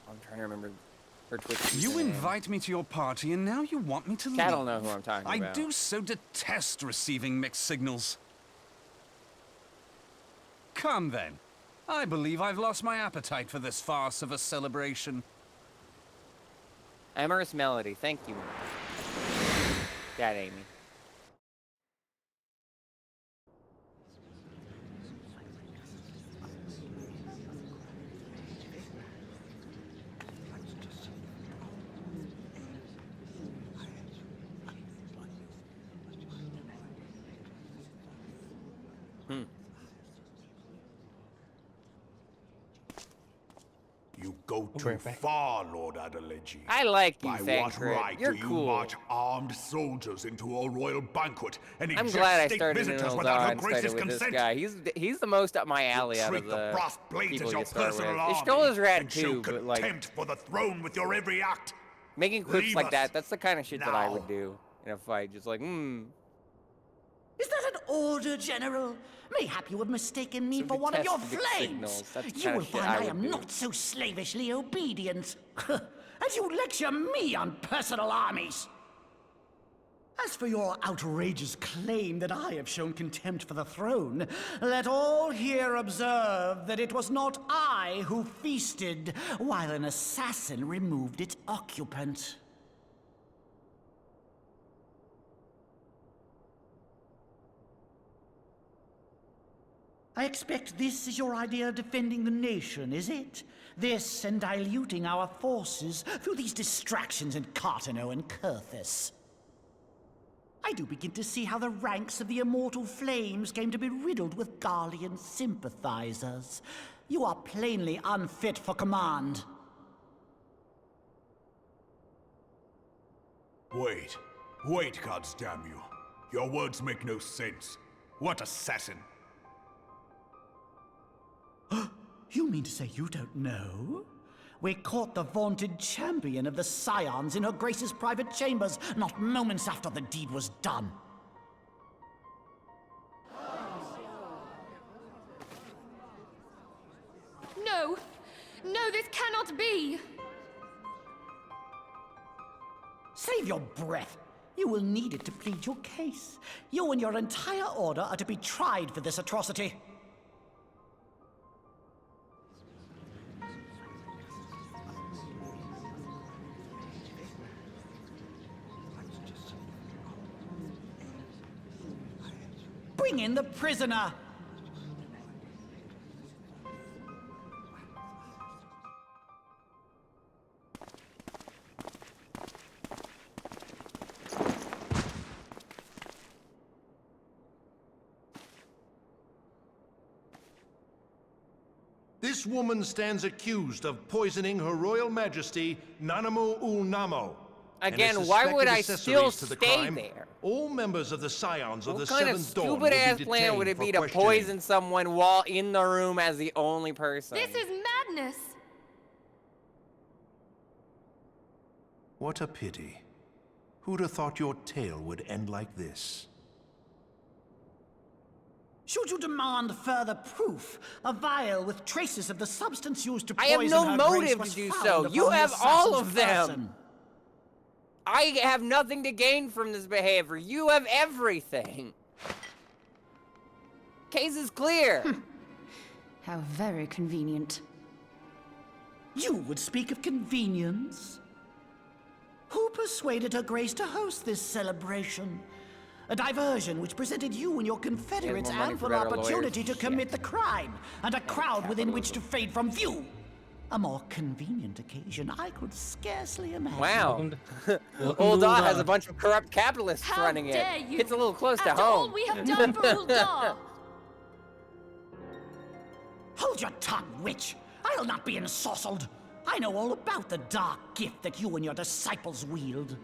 I'm trying to remember her Twitch You username. invite me to your party, and now you want me to leave. I don't know who I'm talking I about. do so detest receiving mixed signals. Come then. I believe I've lost my appetite for this farce of a celebration. Amorous Melody, thank you. That Amy. You go too far, Lord Adeleji. I like you, By what Thancred. right You're do you cool. march armed soldiers into a royal banquet and I'm eject glad I state started in visitors without her and grace's started with this consent? guy. He's the most up my alley out of Treat the the brass blades people as you your start personal with. army Ishtola's rad and show too, but like contempt for the throne with your every act. making quips Leave like us that's the kind of shit that I would now. do in a fight. Just like, Is that an order, General? Mayhap you have mistaken me Some for one of your detested flames. signals. That's the You kind will of shit find I I would am do. not so slavishly obedient. As you lecture me on personal armies. As for your outrageous claim that I have shown contempt for the throne, let all here observe that it was not I who feasted while an assassin removed its occupant. I expect this is your idea of defending the nation, is it? This and diluting our forces through these distractions in Cartano and Kurthis. I do begin to see how the ranks of the Immortal Flames came to be riddled with Garlean sympathizers. You are plainly unfit for command. Wait, goddamn you! Your words make no sense. What assassin? You mean to say you don't know? We caught the vaunted champion of the Scions in her Grace's private chambers, not moments after the deed was done. No! No, this cannot be! Save your breath. You will need it to plead your case. You and your entire order are to be tried for this atrocity. Bring in the prisoner! This woman stands accused of poisoning Her Royal Majesty Nanamu Ul Namo. Again, why would I still stay stay there? All members of the Scions of What the kind of Seventh Dawn will stupid be ass plan detained would it for be to questioning. poison someone while in the room as the only person? This is madness! What a pity. Who'd have thought your tale would end like this? Should you demand further proof, a vial with traces of the substance used to I poison have no her motive grace to was do found so. upon You the have all assassin's of them. person. I have nothing to gain from this behavior. You have everything. Case is clear. How very convenient. You would speak of convenience? Who persuaded her grace to host this celebration? A diversion which presented you and your confederates more money ample for better opportunity lawyers. to commit the crime, and a crowd within which to fade from view. A more convenient occasion I could scarcely imagine. Wow. Old Daw has a bunch of corrupt capitalists How running dare it. you? It's a little close to After home. all we have done for Ul'dah! Hold your tongue, witch! I'll not be ensorcelled. I know all about the dark gift that you and your disciples wield.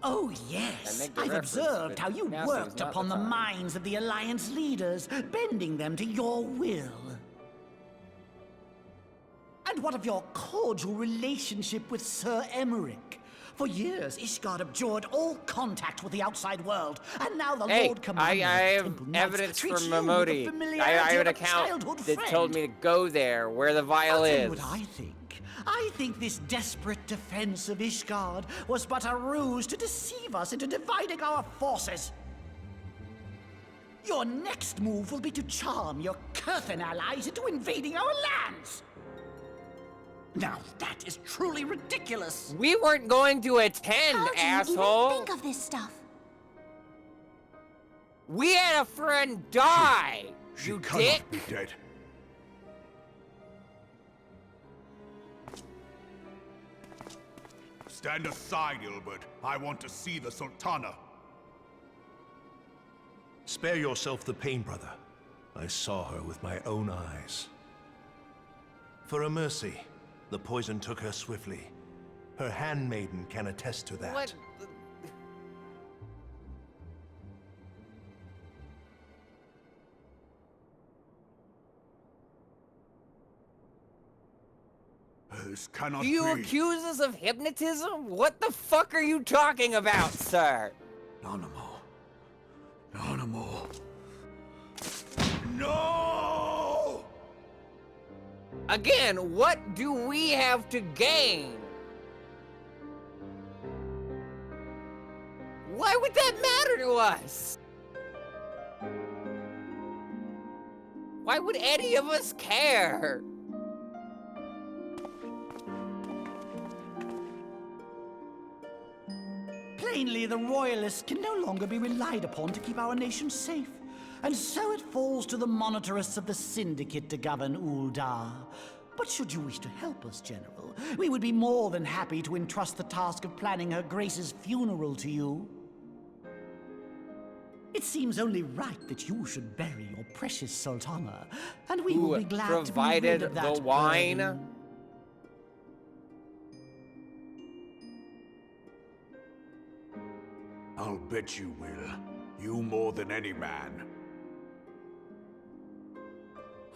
Oh, yes. make the I've reference, observed but how you now seems worked not upon the the time. minds of the Alliance leaders, bending them to your will. And what of your cordial relationship with Sir Emmerich? For years, Ishgard abjured all contact with the outside world, and now the Hey, Lord Commander I of the have Temple Knights evidence treats from you with the Momodi. I familiarity have an of a account childhood that friend. told me to go there, where the vial I'll tell you is. what I think. I think this desperate defense of Ishgard was but a ruse to deceive us into dividing our forces. Your next move will be to charm your Kurthan allies into invading our lands. Now that is truly ridiculous. We weren't going to attend, How do you asshole. even think of this stuff? We had a friend die. She You cannot dick. be dead. Stand aside, Ilbert. I want to see the Sultana. Spare yourself the pain, brother. I saw her with my own eyes. For a mercy, the poison took her swiftly. Her handmaiden can attest to that. What? This cannot Do you be. accuse us of hypnotism? What the fuck are you talking about, sir? Animal. Animal. No! Again, what do we have to gain? Why would that matter to us? Why would any of us care? Plainly, the Royalists can no longer be relied upon to keep our nation safe. And so it falls to the monitorists of the Syndicate to govern Uldar. But should you wish to help us, General, we would be more than happy to entrust the task of planning Her Grace's funeral to you. It seems only right that you should bury your precious Sultana, and we will be glad to be rid of that provided the wine. burden. I'll bet you will. You more than any man.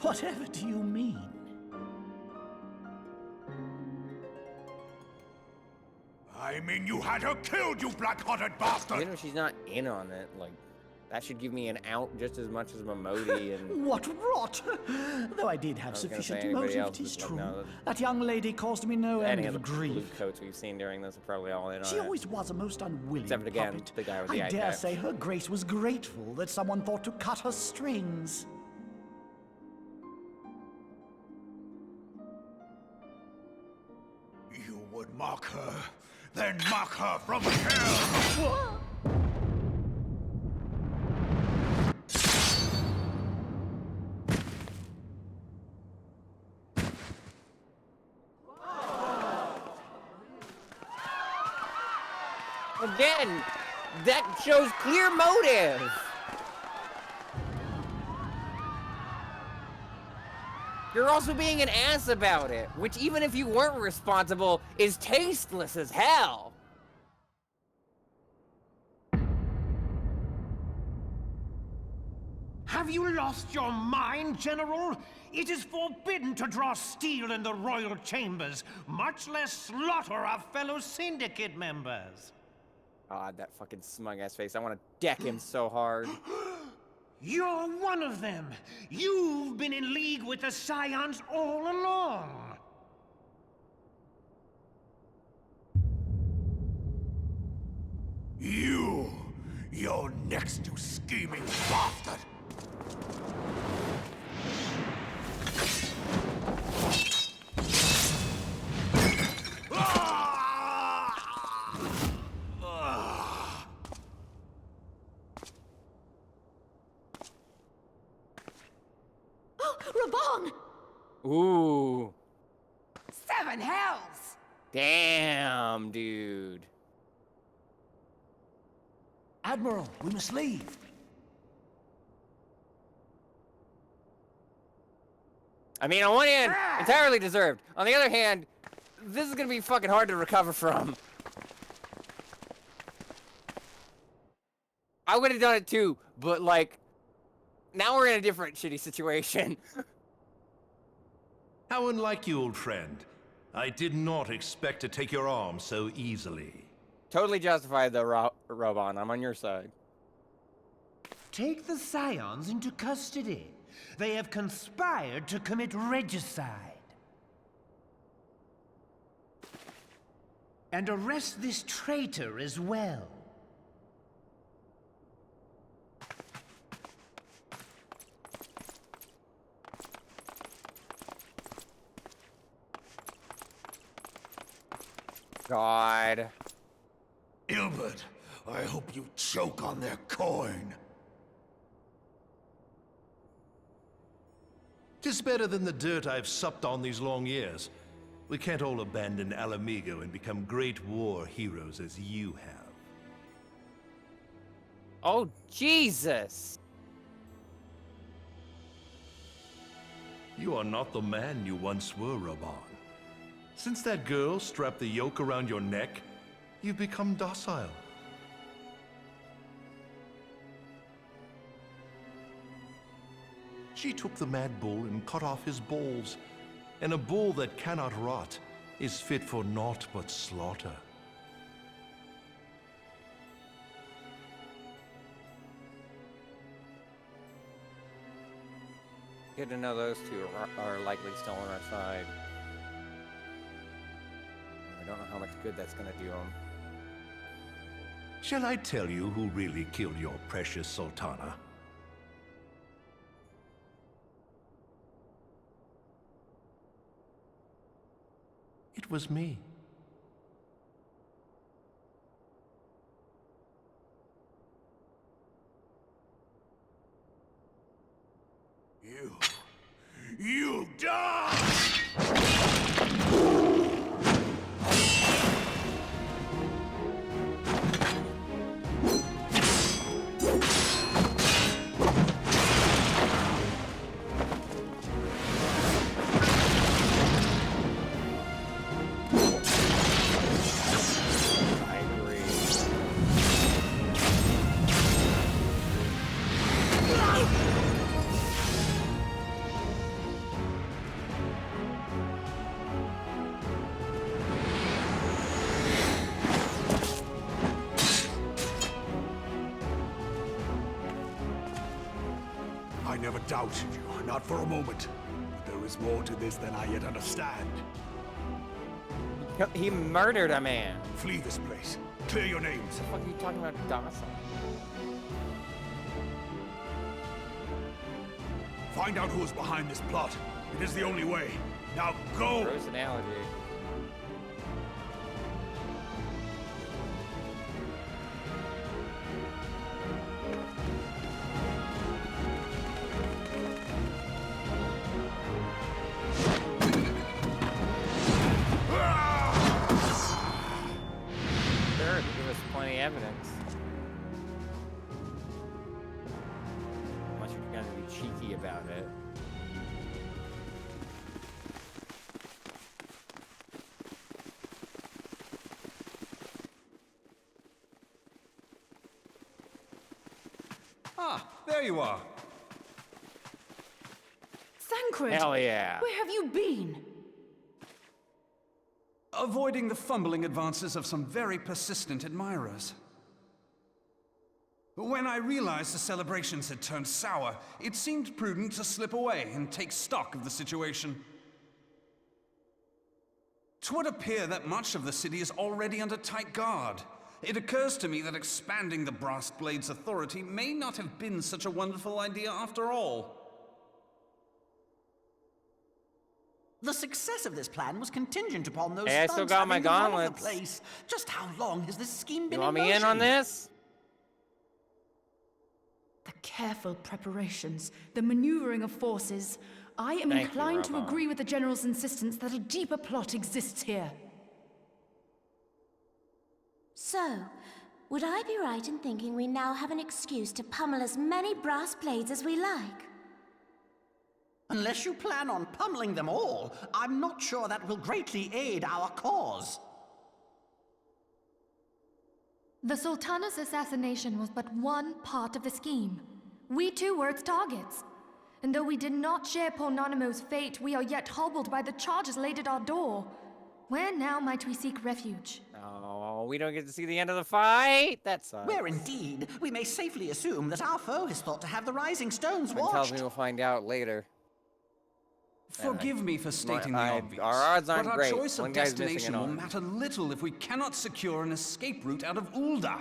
Whatever do you mean? I mean you had her killed, you black-hearted bastard! Even if she's not in on it, like, that should give me an out just as much as Momodi and... What rot! Though I did have I was gonna sufficient say anybody motive, else it is is like, true. no, That young lady caused me no Any end of the of blue grief. coats we've seen during this are probably all in on She it. always was a most unwilling Except again, puppet. the guy with the I eye dare patch. say Her Grace was grateful that someone thought to cut her strings. You would mock her, then mock her from hell! Again, that shows clear motive. You're also being an ass about it, which even if you weren't responsible, is tasteless as hell. Have you lost your mind, General? It is forbidden to draw steel in the royal chambers, much less slaughter our fellow syndicate members. God, that fucking smug-ass face. I want to deck him so hard. You're one of them. You've been in league with the Scions all along. You're next, you scheming bastard! Raban! Ooh. 7 hells! Damn, dude. Admiral, we must leave. I mean, on one hand, entirely deserved. On the other hand, this is gonna be fucking hard to recover from. I would have done it too, but like, now we're in a different shitty situation. How unlike you, old friend. I did not expect to take your arm so easily. Totally justified though, Roban. I'm on your side. Take the Scions into custody. They have conspired to commit regicide. And arrest this traitor as well. God. Ilbert, I hope you choke on their coin. 'Tis better than the dirt I've supped on these long years. We can't all abandon Alamigo and become great war heroes as you have. Oh, Jesus. You are not the man you once were, Raban. Since that girl strapped the yoke around your neck, you've become docile. She took the mad bull and cut off his balls, and a bull that cannot rot is fit for naught but slaughter. Good to know those two are likely still on our side. I don't know how much good that's gonna do them. Shall I tell you who really killed your precious Sultana? It was me. You die! I never doubted you, not for a moment. But there is more to this than I yet understand. He murdered a man. Flee this place. Clear your names. What the fuck are you talking about, Dawson? Find out who is behind this plot. It is the only way. Now go! Gross analogy. Evidence. Unless you're gonna be cheeky about it. Ah, there you are. Thancred! Hell yeah. Where have you been? Avoiding the fumbling advances of some very persistent admirers. When I realized the celebrations had turned sour, it seemed prudent to slip away and take stock of the situation. 'Twould appear that much of the city is already under tight guard. It occurs to me that expanding the Brass Blade's authority may not have been such a wonderful idea after all. The success of this plan was contingent upon those Hey, I still thugs got my having the run of the gauntlets. place. Just how long has this scheme been You want in me in on motion? this? The careful preparations, the maneuvering of forces. I am Thank you, inclined to Raban. agree with the General's insistence that a deeper plot exists here. So, would I be right in thinking we now have an excuse to pummel as many brass blades as we like? Unless you plan on pummeling them all, I'm not sure that will greatly aid our cause. The Sultana's assassination was but one part of the scheme. We too were its targets. And though we did not share Ponanimo's fate, we are yet hobbled by the charges laid at our door. Where now might we seek refuge? Oh, we don't get to see the end of the fight? That sucks. Where indeed, we may safely assume that our foe is thought to have the Rising Stones Someone tells watched. me we'll find out later. Forgive me for stating the obvious, our odds aren't but our great. choice One of guy's missing destination an will arm. matter little if we cannot secure an escape route out of Ulda.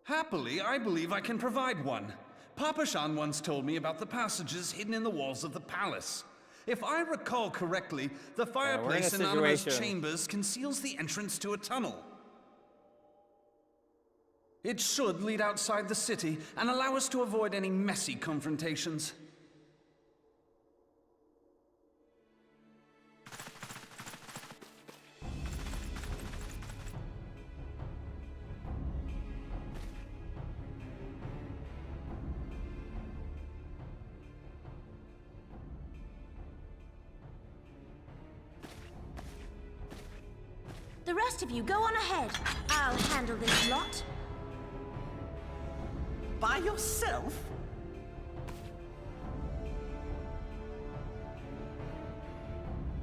Happily, I believe I can provide one. Papa Shan once told me about the passages hidden in the walls of the palace. If I recall correctly, the fireplace in Anima's chambers conceals the entrance to a tunnel. It should lead outside the city and allow us to avoid any messy confrontations. The rest of you, go on ahead. I'll handle this lot. By yourself?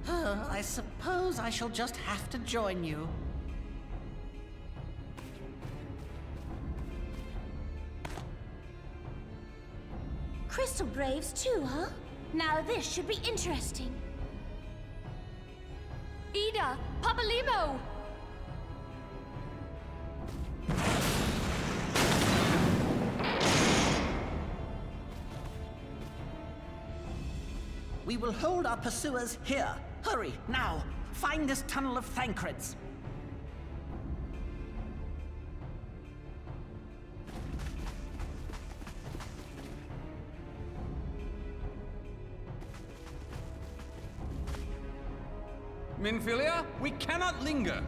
I suppose I shall just have to join you. Crystal Braves too, huh? Now this should be interesting. Ida! Papa Limo! We will hold our pursuers here. Hurry, now! Find this tunnel of Thancreds. Minfilia, we cannot linger.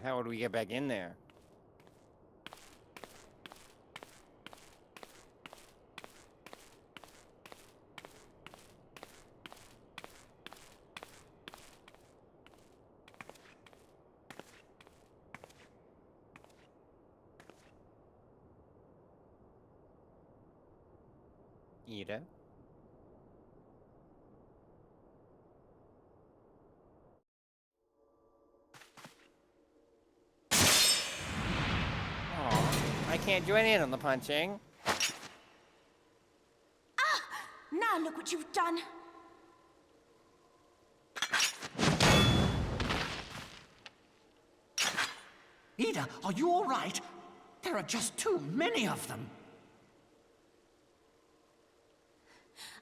How would we get back in there? Ida? I can't join in on the punching. Ah! Now look what you've done. Ida, are you all right? There are just too many of them.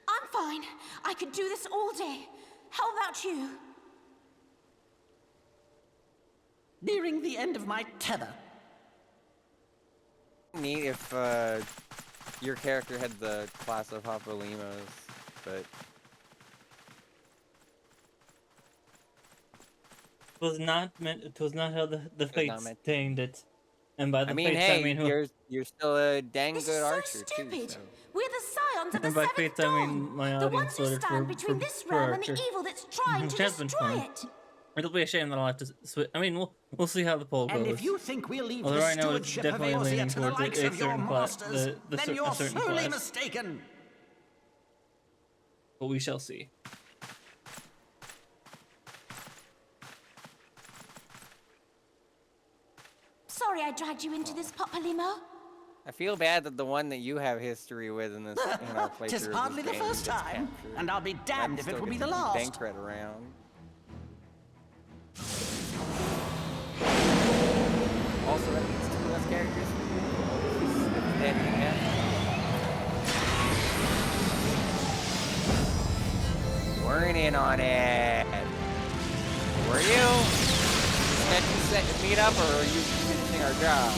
I'm fine. I could do this all day. How about you? Nearing the end of my tether. Neat if your character had the class of Papa Limos, but it was not meant. It was not how the fates tamed it, and by the fates hey, I mean who. you're still a dang This good is archer so stupid. too. So. We're the scions of the And by Seventh fates Dawn. I mean my the audience ones who voted stand between this realm and the evil that's trying to destroy it. It'll be a shame that I'll have to switch. I mean, we'll see how the poll goes. And if you think we'll leave Although the right now it's stewardship of definitely Eorzea leaning to the towards likes a of your certain class, masters, then you're a certain sorely class. mistaken. But we shall see. Sorry I dragged you into this, Papa Limo. I feel bad that the one that you have history with in this playthrough. Tis hardly the first time, and I'll be damned if it will be the last. Bankrupt around. Also, that means 2 less characters. Weren't in on it. Were you? Did you set meet up, or are you finishing our job?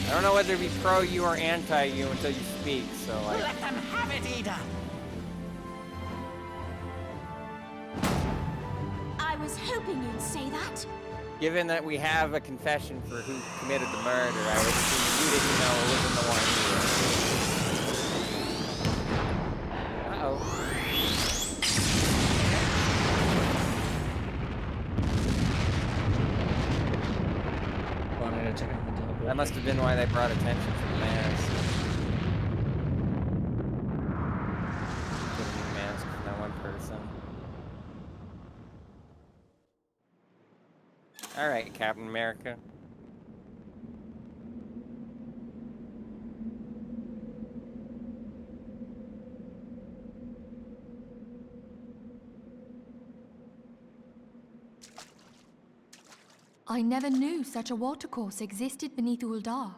I don't know whether to be pro you or anti you until you speak, so like... Let them have it, Ida! I was hoping you'd say that. Given that we have a confession for who committed the murder, I would assume you didn't know it wasn't the one. Uh-oh. That must have been why they brought attention to the mask. Getting a mask from that one person. Alright, Captain America. I never knew such a watercourse existed beneath Uldar.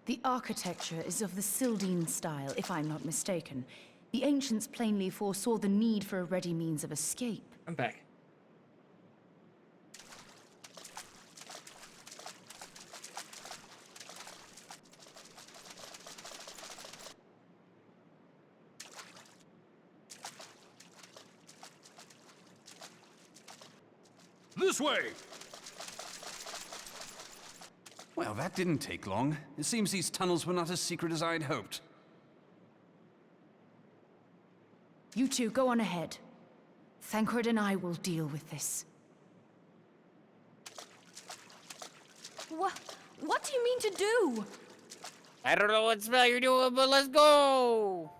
The architecture is of the Sildine style, if I'm not mistaken. The ancients plainly foresaw the need for a ready means of escape. I'm back. This way! Well, that didn't take long. It seems these tunnels were not as secret as I'd hoped. You two, go on ahead. Thancred and I will deal with this. What do you mean to do? I don't know what spell you're doing, but let's go!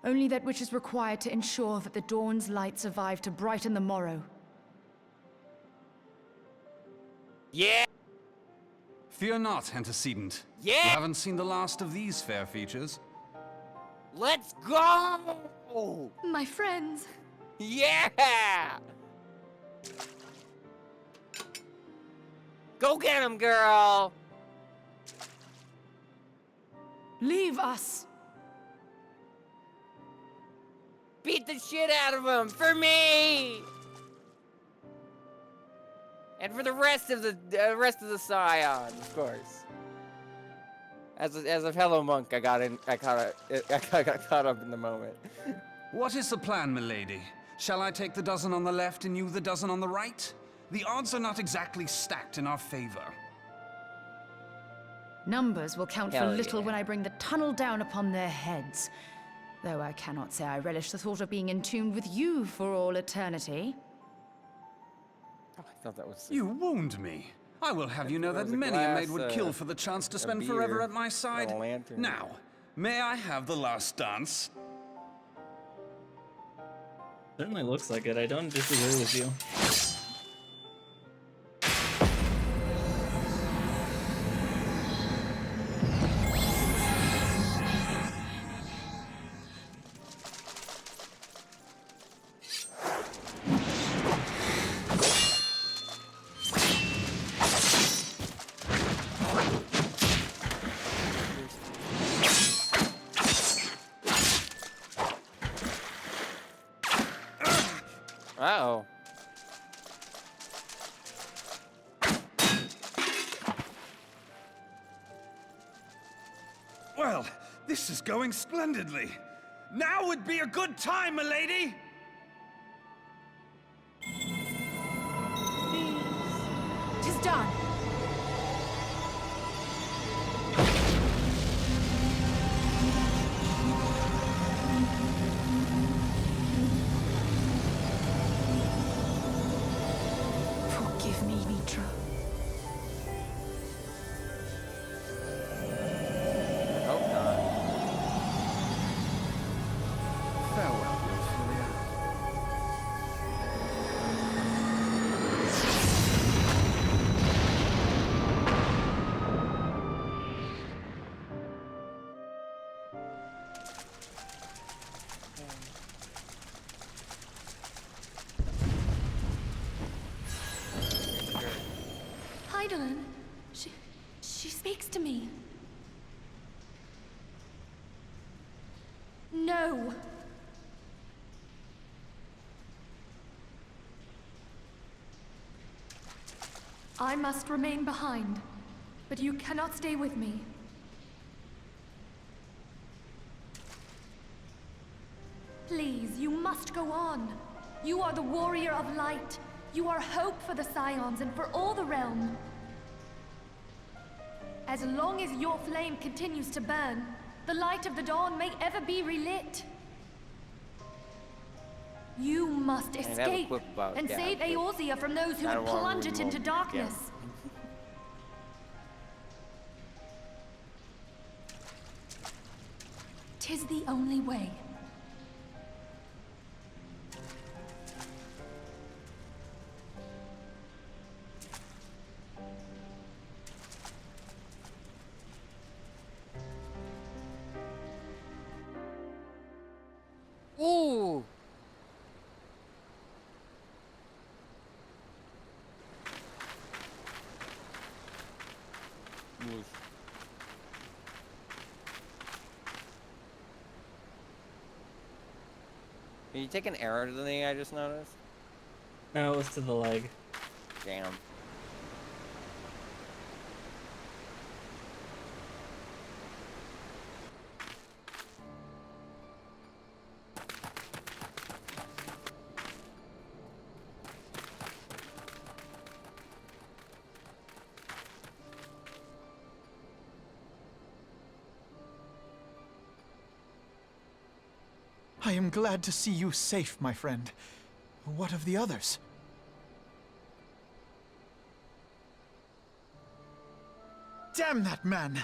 Only that which is required to ensure that the dawn's light survive to brighten the morrow. Yeah! Fear not, antecedent. Yeah! You haven't seen the last of these fair features. Let's go! My friends. Yeah! Go get him, girl! Leave us! Beat the shit out of him for me! And for the rest of the Scions, of course. As a fellow monk, I got caught up in the moment. What is the plan, milady? Shall I take the dozen on the left and you the dozen on the right? The odds are not exactly stacked in our favor. Numbers will count for Hell little yeah. when I bring the tunnel down upon their heads. Though I cannot say I relish the thought of being entombed with you for all eternity. Oh, I thought that was... You wound me. I will have you know that many a maid would kill for the chance to spend forever at my side. Now, may I have the last dance? Certainly looks like it. I don't disagree with you. Uh-oh. Well, this is going splendidly. Now would be a good time, milady! Tis done! Forgive me, Mitra. I hope not. Farewell, Ophelia. Heidelin, she speaks to me. No. I must remain behind, but you cannot stay with me. Please, you must go on. You are the warrior of light. You are hope for the Scions and for all the realm. As long as your flame continues to burn, the light of the dawn may ever be relit. You must escape and save Eorzea from those who would plunge it into darkness. Tis the only way. Ooh! Can you take an arrow to the thing I just noticed? No, it was to the leg. Damn. I am glad to see you safe, my friend. What of the others? Damn that man!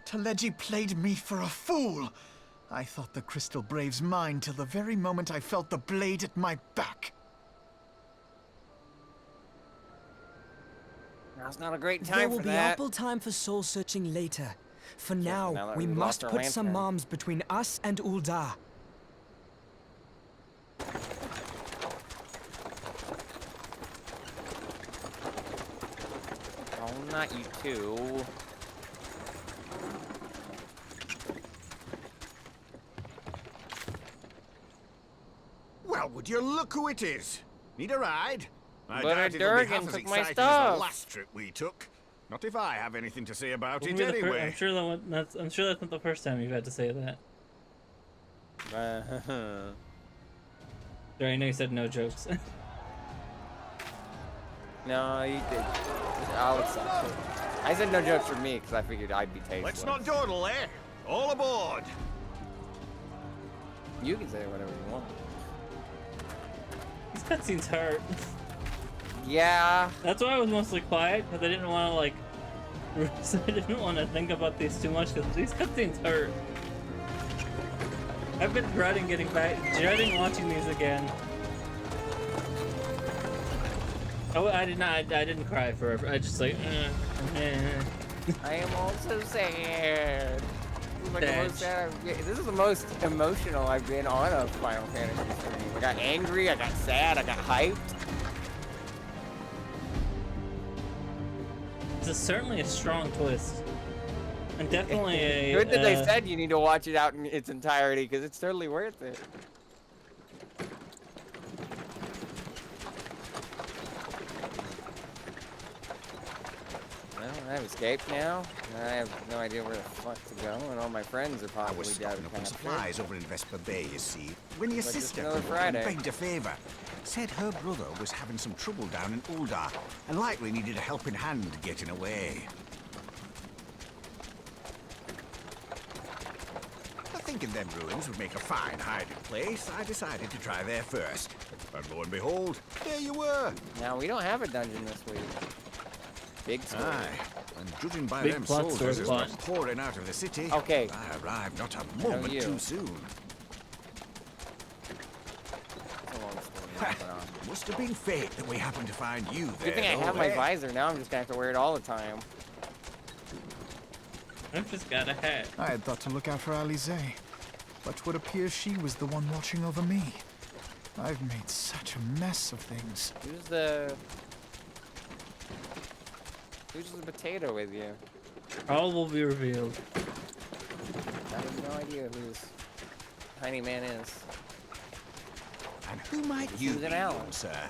Teleji played me for a fool! I thought the Crystal Brave's mine till the very moment I felt the blade at my back. Now's not a great time there will for be that. ample time for soul searching later. For now now, that we we've must lost our put some lantern. arms between us and Ul'dah. Oh, not you two. Well, would you look who it is? Need a ride? I But doubt a it'll be Durgan half as took my exciting as stuff. the last trip we took. Not if I have anything to say about Wouldn't it be the anyway. I'm sure that's not the first time you've had to say that. Sorry, I know you said no jokes. No, you did. I'll accept it. I said no jokes for me because I figured I'd be tasteless. Let's not dawdle, eh? All aboard! You can say whatever you want. These cutscenes hurt. Yeah. That's why I was mostly quiet, because I didn't want to like. I didn't want to think about these too much, because these cutscenes hurt. I've been dreading watching these again. Oh, I didn't cry forever. I just like. I am also sad. This is the most emotional I've been on a Final Fantasy stream. I got angry, I got sad, I got hyped. This is certainly a strong twist. And definitely a... Good that they said you need to watch it out in its entirety, because it's totally worth it. Well, I've escaped now. I have no idea where the fuck to go, and all my friends are I probably was dead. stocking up on supplies over in Vesper Bay, you see, when your But just sister another came up and Friday. begged a favor. Said her brother was having some trouble down in Ul'dah, and likely needed a helping hand getting away. Thinking them ruins would make a fine hiding place, I decided to try there first. And lo and behold, there you were. Now, we don't have a dungeon this week. Big story. Aye, and judging by Big them plot soldiers story as plot. were pouring out of the city, Okay. I arrived not a moment you. too soon. It's a long story. Must have been fate that we happened to find you there. Good thing I though, have my eh? visor. Now I'm just gonna have to wear it all the time. I've just got a hat. I had thought to look out for Alize, but 'twould appear she was the one watching over me. I've made such a mess of things. Who's the potato with you? All will be revealed. I have no idea who this tiny man is. And who might This you is be, an Allen. sir?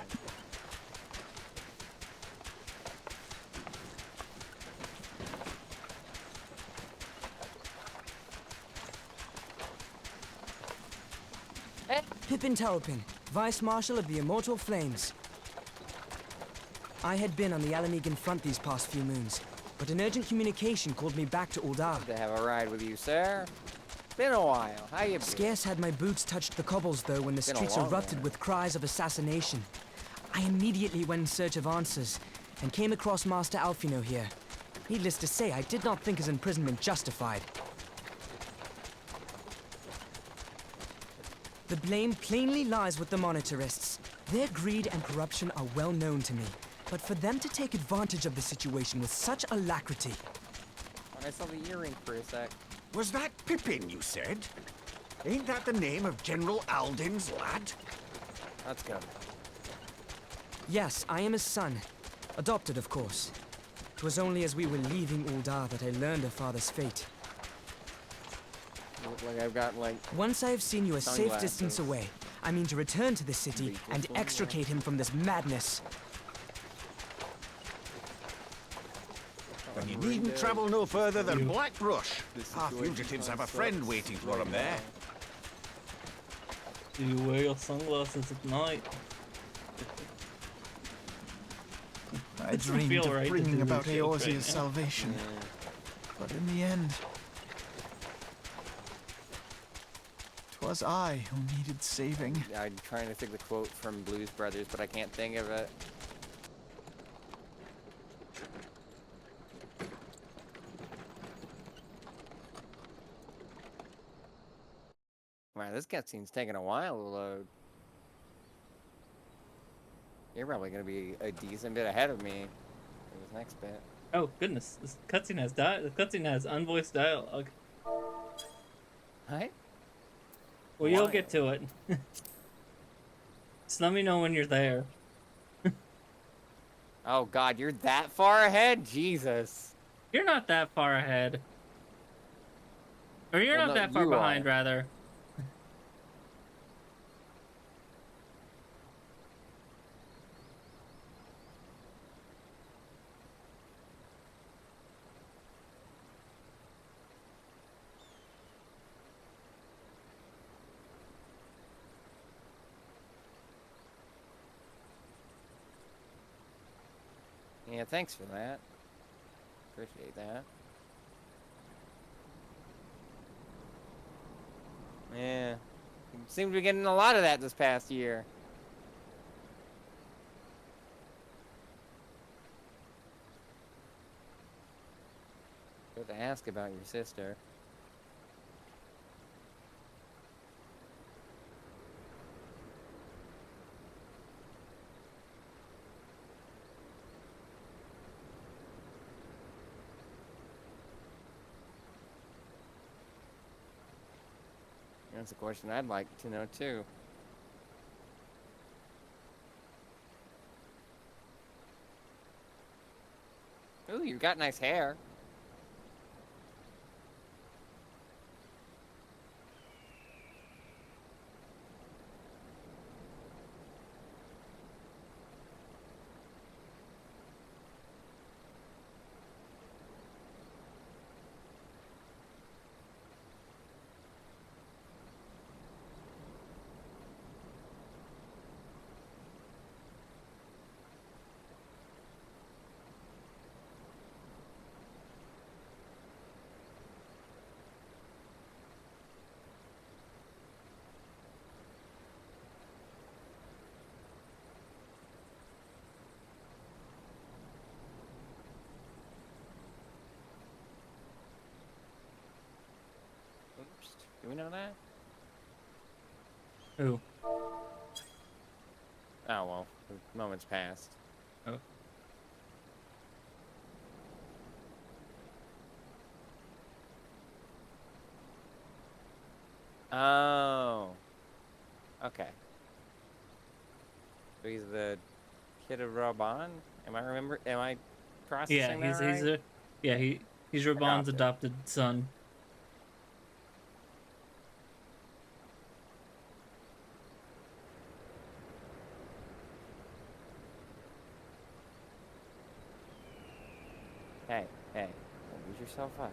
Pippin Taupin, Vice Marshal of the Immortal Flames. I had been on the Alamegan front these past few moons, but an urgent communication called me back to Ul'dah. To have a ride with you, sir. Been a while. How you been? Scarce had my boots touched the cobbles, though, when the Been a streets long erupted one. with cries of assassination. I immediately went in search of answers, and came across Master Alfino here. Needless to say, I did not think his imprisonment justified. The blame plainly lies with the Monitarists. Their greed and corruption are well known to me, but for them to take advantage of the situation with such alacrity... I saw the earring for a sec. Was that Pippin, you said? Ain't that the name of General Alden's lad? Let's go. Yes, I am his son. Adopted, of course. 'Twas only as we were leaving Ul'dah that I learned of father's fate. Look like I've got, like... Once I have seen you a safe sunglasses. distance away, I mean to return to the city and extricate him from this madness. Then you needn't travel no further than Blackbrush. Our fugitives have a friend waiting for them there. Do you wear your sunglasses at night? I Doesn't dreamed feel of right to bringing do about this joke right Eorzea's now. salvation. But in the end, was I who needed saving. I'm trying to think the quote from Blues Brothers, but I can't think of it. Wow, this cutscene's taking a while to load. You're probably gonna be a decent bit ahead of me for this next bit. Oh goodness, this cutscene has the cutscene has unvoiced dialogue. Right? Well, you'll get to it. Just let me know when you're there. Oh God, you're that far ahead? Jesus. You're not that far ahead. Or you're Well, not no, that far you behind, are. rather. Yeah, thanks for that. Appreciate that. Yeah. Seem to be getting a lot of that this past year. Good to ask about your sister. That's a question I'd like to know too. Ooh, you've got nice hair. Oops. Do we know that? Who? Oh well, the moment's passed. Oh. Oh. Okay. So he's the kid of Raban? Am I processing Yeah, that right? he's Raban's adopted son. Hey, don't beat yourself up.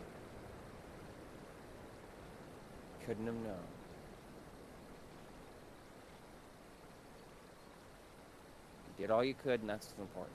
Couldn't have known. You did all you could, and that's what's important.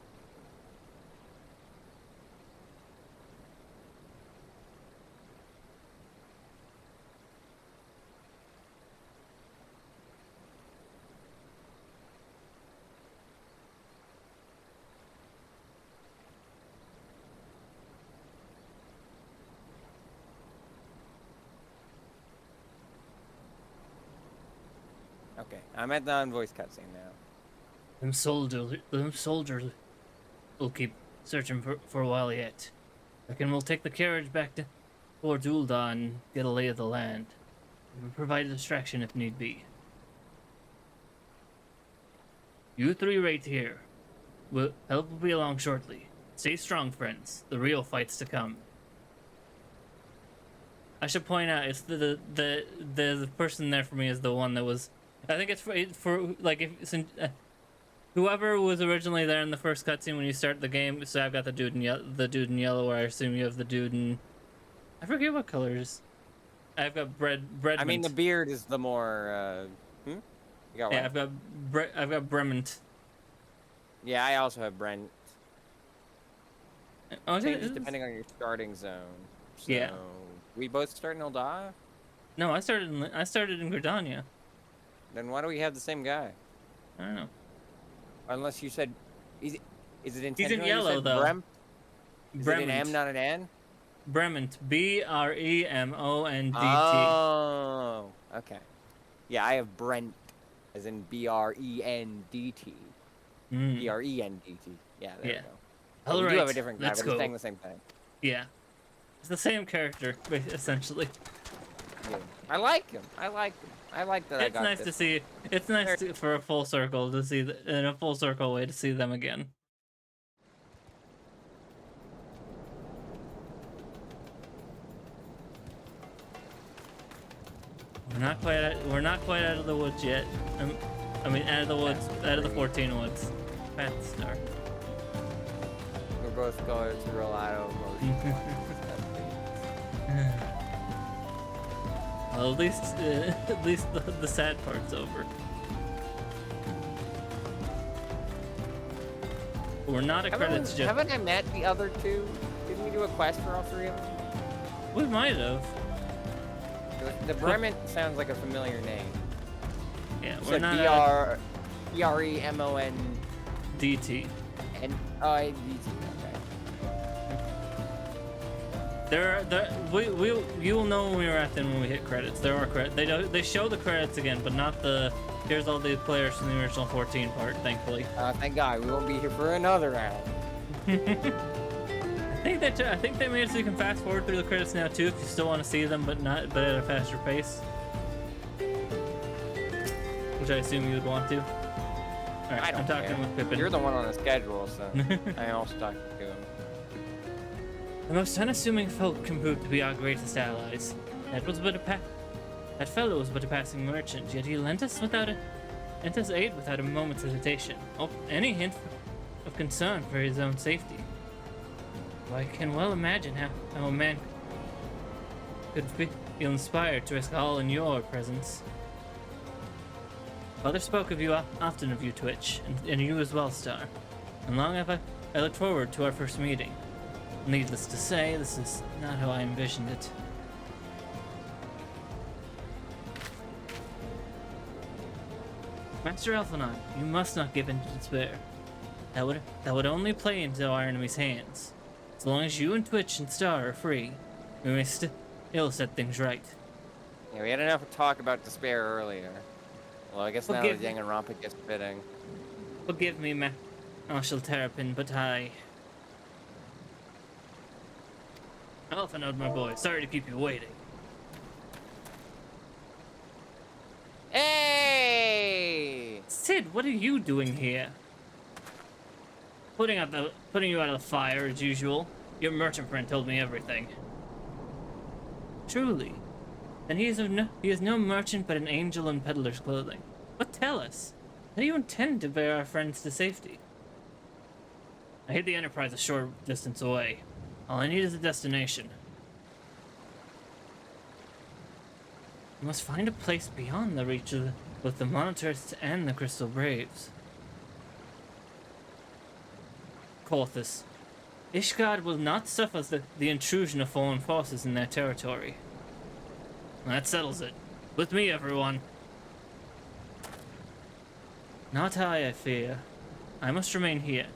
Okay, I'm at the unvoiced cutscene now. Them soldiers will keep searching for a while yet. Reckon we'll take the carriage back to Fort Ul'dah and get a lay of the land. We'll provide a distraction if need be. You three right here. Help will be along shortly. Stay strong, friends. The real fight's to come. I should point out, it's the person there for me is the one that was. I think it's for like whoever was originally there in the first cutscene when you start the game. So I've got the dude in yellow, or I assume you have the dude in. I forget what colors. I've got bread. I mean, the beard is the more. You got what? Yeah, I've got Brement. Yeah, I also have Brent. Oh, changes depending on your starting zone. So yeah. We both start in Ul'dah? No, I started in Gridania. Then why do we have the same guy? I don't know. Unless you said, is it He's intentional? in yellow though. Brem? Is it an M, not an N? Bremont. BREMONDT. Oh, okay. Yeah, I have Brent, as in BRENDT. BRENDT. Yeah, there we go. All we right, do have a different guy, let's but he's go. saying the same thing. Yeah. It's the same character, essentially. Yeah. I like him. I like that I It's got nice this. to see. It's nice for a full circle to see, in a full circle way to see them again. We're not quite out of the woods yet. I mean, out of the woods, out of the 14 woods. Path Star. We're both going through a lot of emotions. Well, at least the sad part's over. We're not at credits just. Haven't I met the other two? Didn't we do a quest for all three of them? We might have. The Bremont sounds like a familiar name. Yeah, You we're said not. BREMONDT. And DT. You'll know when we were at them when we hit credits. There are credits. They show the credits again, but not the. Here's all the players from the original 14 part. Thankfully. Thank God, we won't be here for another round. I think they made it so you can fast forward through the credits now too, if you still want to see them, but at a faster pace. Which I assume you would want to. All right, I'm talking with Pippin. You're the one on the schedule, so I also talked to him. The most unassuming folk can prove to be our greatest allies. That fellow was but a passing merchant, yet he lent us aid without a moment's hesitation. Oh, any hint of concern for his own safety. I can well imagine how a man could feel inspired to risk all in your presence. Father spoke of you often of you, Twitch, and you as well, Star. And long have I looked forward to our first meeting. Needless to say, this is not how I envisioned it. Master Elfenot, you must not give in to despair. That would only play into our enemy's hands. As long as you and Twitch and Star are free, we may still set things right. Yeah, we had enough talk about despair earlier. Well, I guess now Forgive the Danganronpa gets fitting. Forgive me, Marshal Terrapin, but Elfenot, my boy, sorry to keep you waiting. Hey! Sid, what are you doing here? Putting you out of the fire as usual. Your merchant friend told me everything. Truly. Then he is no merchant but an angel in peddler's clothing. But tell us, how do you intend to bear our friends to safety? I hid the Enterprise a short distance away. All I need is a destination. We must find a place beyond the reach of both the Monitarists and the Crystal Braves. Corthus. Ishgard will not suffer the intrusion of foreign forces in their territory. That settles it. With me, everyone. Not I fear. I must remain here.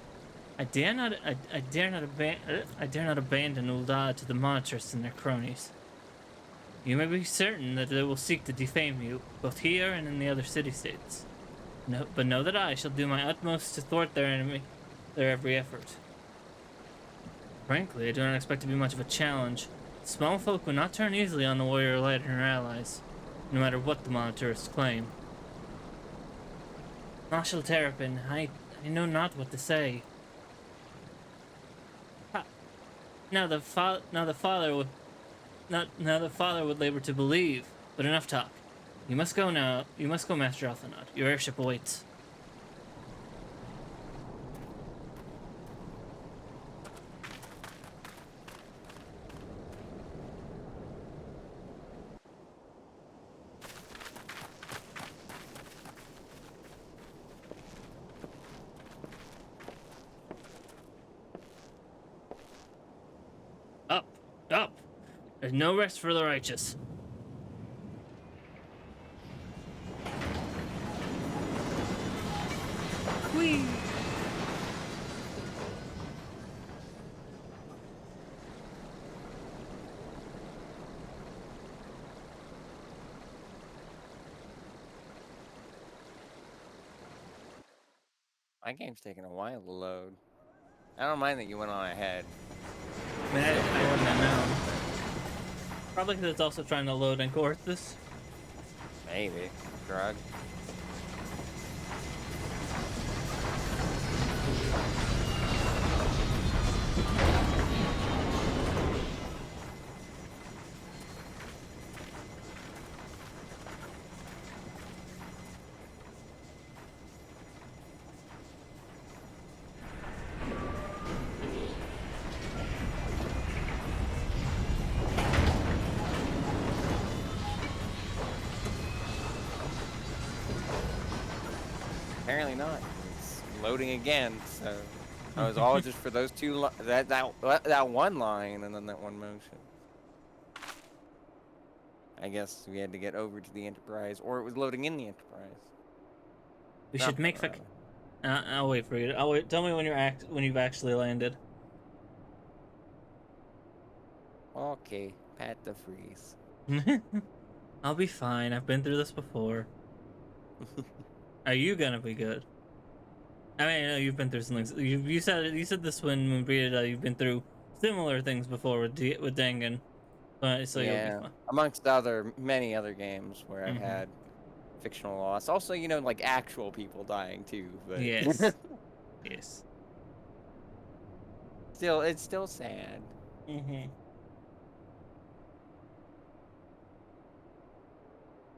I dare not abandon Uldar to the Monitarists and their cronies. You may be certain that they will seek to defame you, both here and in the other city-states. But know that I shall do my utmost to thwart their every effort. Frankly, I do not expect to be much of a challenge. Small folk will not turn easily on the warrior light and her allies, no matter what the Monitarists claim. Marshal Terrapin, I know not what to say. Now the father would labor to believe, but enough talk. You must go now. You must go, Master Elfenot. Your airship awaits. Up! There's no rest for the righteous. Whee! My game's taking a while to load. I don't mind that you went on ahead. I mean, I wouldn't have known. Probably because it's also trying to load in Corthus. Maybe. Drug. Apparently not. It's loading again, so it was all just for those two that one line and then that one motion. I guess we had to get over to the Enterprise, or it was loading in the Enterprise. We should make I'll wait for you. I'll wait. Tell me when you've actually landed. Okay, pat the freeze. I'll be fine. I've been through this before. Are you gonna be good? I mean, I know you've been through some things. You said this when Moonbreed, you've been through similar things before with Dangan. So yeah, you'll be fine. Amongst many other games where I've had fictional loss. Also, you know, like actual people dying too. But yes, yes. It's still sad.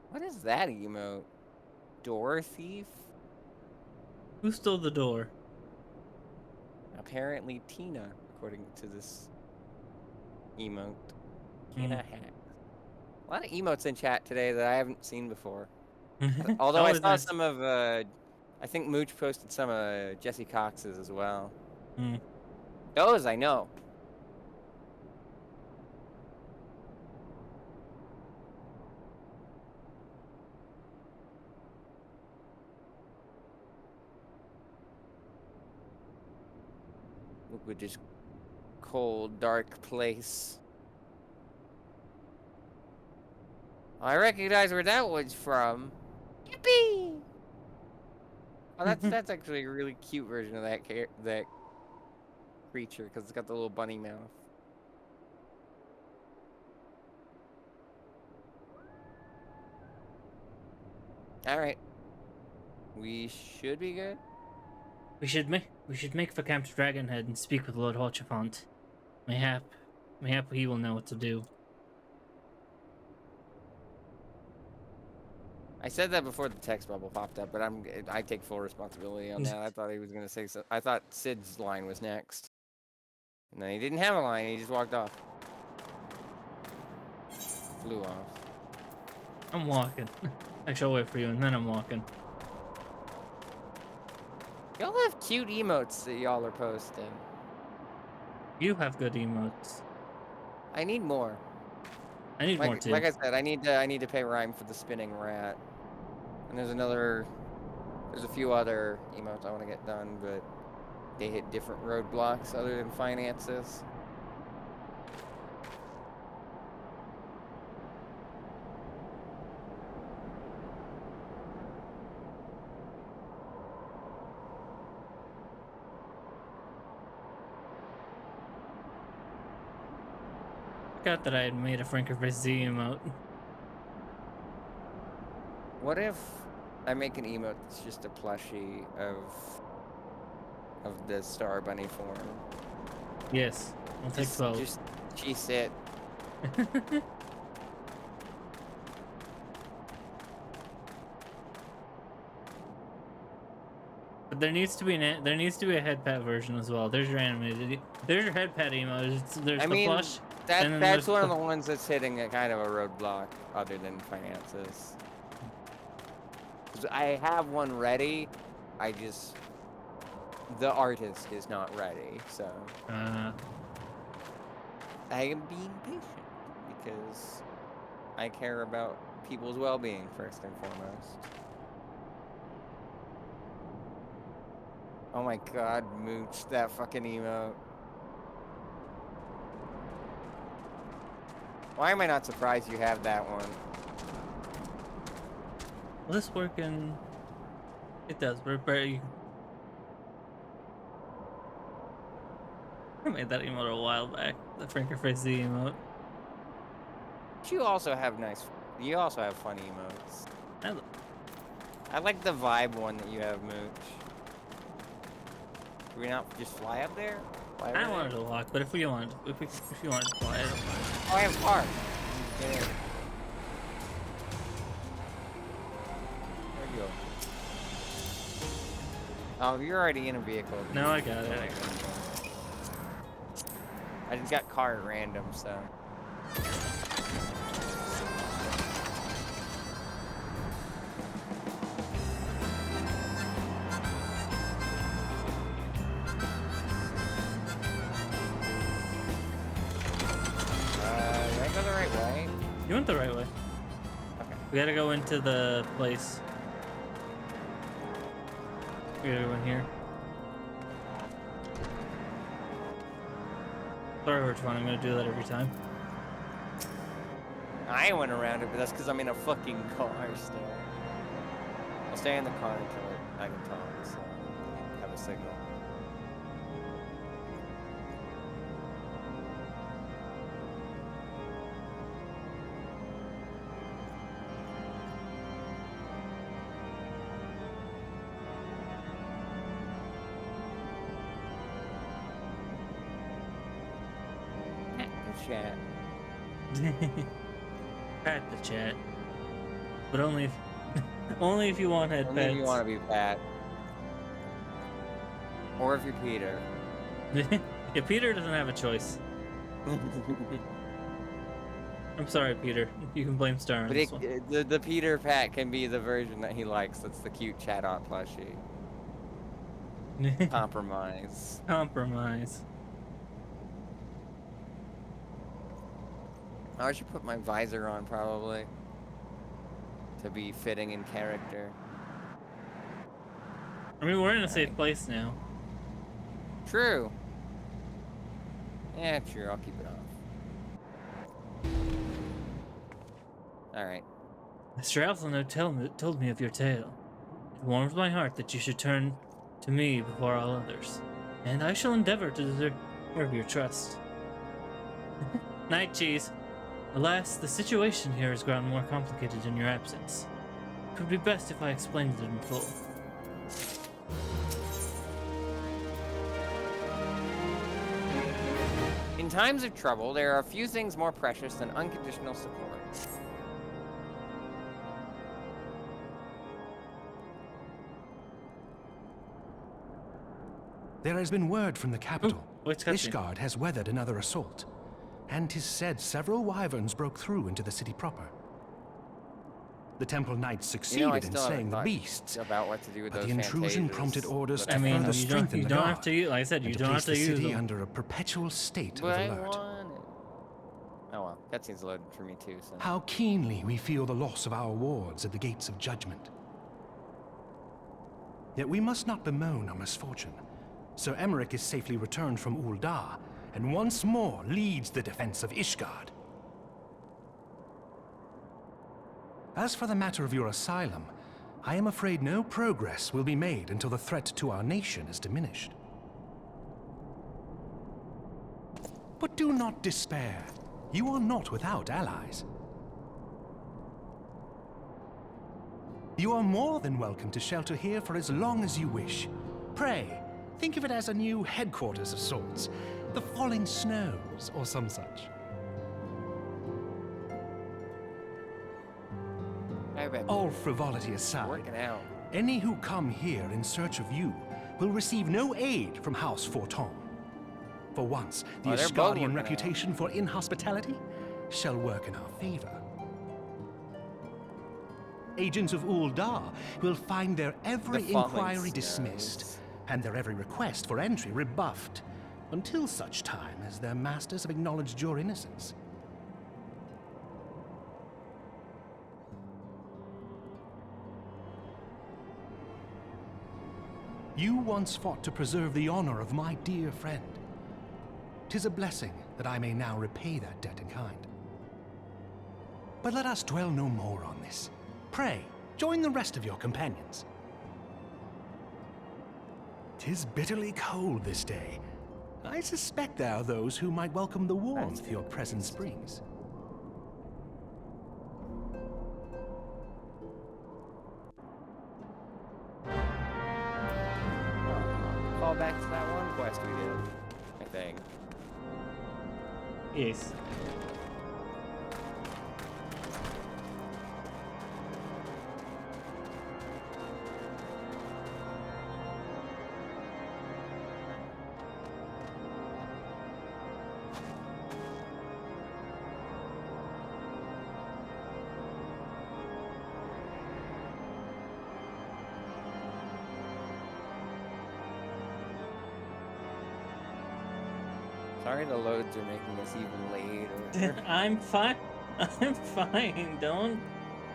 What is that emote? Door thief? Who stole the door? Apparently Tina, according to this emote. Tina hack. A lot of emotes in chat today that I haven't seen before. Although I saw some of, I think Mooch posted some of Jesse Cox's as well. Those I know. With this cold, dark place. I recognize where that one's from. Yippee! Oh, that's actually a really cute version of that creature because it's got the little bunny mouth. All right, we should be good. We should make for Camp Dragonhead and speak with Lord Horchefant. Mayhap he will know what to do. I said that before the text bubble popped up, but I take full responsibility on that. I thought he was gonna say so. I thought Sid's line was next, and then he didn't have a line. He just walked off. Flew off. I'm walking. Actually, I'll wait for you, and then I'm walking. Y'all have cute emotes that y'all are posting. You have good emotes. I need more. I need more too. Like I said, I need to pay Rhyme for the spinning rat. And there's a few other emotes I want to get done, but they hit different roadblocks other than finances. Forgot that I had made a Franker Z emote. What if I make an emote that's just a plushie of the Star Bunny form? Yes, I'll take 12. Just she sit. But there needs to be a head pat version as well. There's your animated. There's your head pat emote. There's the plush. That's one of the ones that's hitting a kind of a roadblock other than finances. I have one ready. The artist is not ready, so I am being patient because I care about people's well-being first and foremost. Oh my god, Mooch, that fucking emote. Why am I not surprised you have that one? Will this work in... It does, but you... I made that emote a while back. The Franker Face Z emote. You also have nice... You also have funny emotes. I like the vibe one that you have, Mooch. Can we not just fly up there? Fly I wanted to walk, but if you wanted to fly, I don't mind. Oh, I have a car. Get in. Where'd you go? Oh, you're already in a vehicle. No, I got it. I just got car at random, so. Did I go the right way? You went the right way. Okay. We gotta go into the place. We gotta go in here. Sorry, Hortron, I'm gonna do that every time. I went around it, but that's because I'm in a fucking car still. I'll stay in the car until I can talk, so I have a signal. Chat. Pat the chat, but only if only if you want head Only pets. if you want to be Pat, or if you're Peter. Yeah, Peter doesn't have a choice. I'm sorry, Peter. You can blame Star on But this one. the Peter Pat can be the version that he likes. That's the cute chat-on plushie. Compromise. Compromise. I should put my visor on, probably, to be fitting in character. I mean, we're in a safe place now. True. Yeah, true. I'll keep it off. Alright. Mr. Alphino told me of your tale. It warms my heart that you should turn to me before all others, and I shall endeavor to deserve your trust. Night, Cheese. Alas, the situation here has grown more complicated in your absence. It would be best if I explained it in full. In times of trouble, there are a few things more precious than unconditional support. There has been word from the capital. Ishgard Ishgard has weathered another assault, and 'tis said several wyverns broke through into the city proper. The temple knights succeeded in slaying the beasts, about what to do with but those the intrusion fantasias, prompted orders but to further strengthen you the don't guard, have to use, like I said, you and to don't place have to the use city them. under a perpetual state But of I alert. want it. Oh well, cutscene's loaded for me too, so. How keenly we feel the loss of our wards at the gates of judgment. Yet we must not bemoan our misfortune. Sir Emmerich is safely returned from Ul'dah, and once more leads the defense of Ishgard. As for the matter of your asylum, I am afraid no progress will be made until the threat to our nation is diminished. But do not despair. You are not without allies. You are more than welcome to shelter here for as long as you wish. Pray, think of it as a new headquarters of sorts. The Falling Snows, or some such. All frivolity aside, Working out. any who come here in search of you will receive no aid from House Forton. For once, the they're both working Ishgardian out. reputation for inhospitality shall work in our favor. Agents of Ul'dah will find their every The Falling inquiry Snows. dismissed, and their every request for entry rebuffed, until such time as their masters have acknowledged your innocence. You once fought to preserve the honor of my dear friend. 'Tis a blessing that I may now repay that debt in kind. But let us dwell no more on this. Pray, join the rest of your companions. 'Tis bitterly cold this day. I suspect there are those who might welcome the warmth your presence brings. Call back to that one quest we did, I think. Yes. Sorry the loads are making us even later. I'm fine. I'm fine. Don't.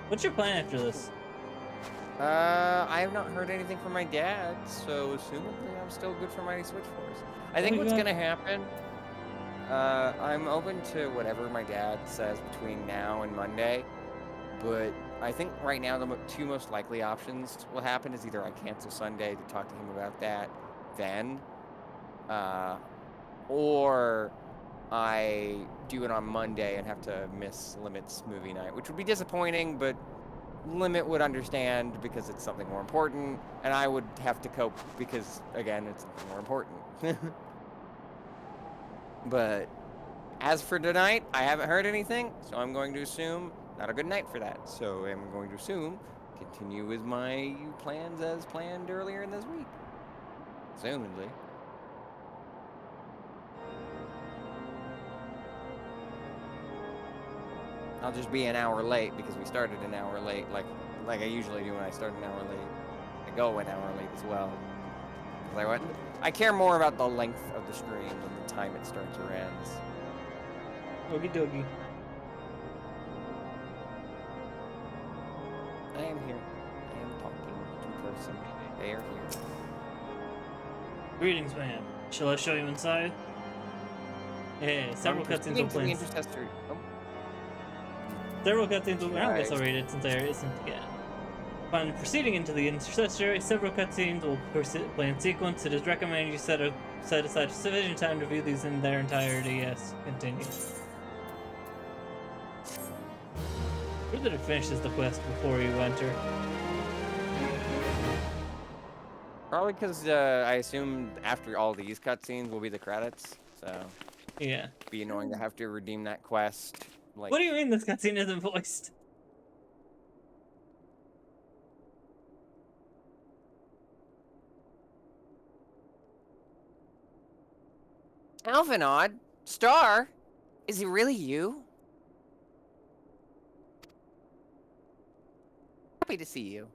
What's your plan after this? I have not heard anything from my dad, so assumedly I'm still good for Mighty Switch Force. I think what's gonna happen, I'm open to whatever my dad says between now and Monday, but I think right now the two most likely options will happen is either I cancel Sunday to talk to him about that, then, or I do it on Monday and have to miss Limit's movie night, which would be disappointing, but Limit would understand because it's something more important, and I would have to cope because, again, it's something more important. But as for tonight, I haven't heard anything, so I'm going to assume not a good night for that. So I'm going to assume continue with my plans as planned earlier in this week. Assumedly. I'll just be an hour late because we started an hour late, like I usually do when I start an hour late. I go an hour late as well. I care more about the length of the stream than the time it starts or ends. Okie dokie. I am here. I am talking to person. They are here. Greetings, ma'am. Shall I show you inside? Yeah, several cutscenes will play. Several cutscenes will. I guess I'll read it since there isn't again. Upon proceeding into the intercessory, several cutscenes will play in sequence. It is recommended you set aside sufficient time to view these in their entirety. Yes, continue. Who did it finishes the quest before you enter? Probably because I assume after all these cutscenes will be the credits. So yeah, it'd be annoying to have to redeem that quest. Like, what do you mean this cutscene isn't voiced? Alvinod? Star? Is it really you? Happy to see you.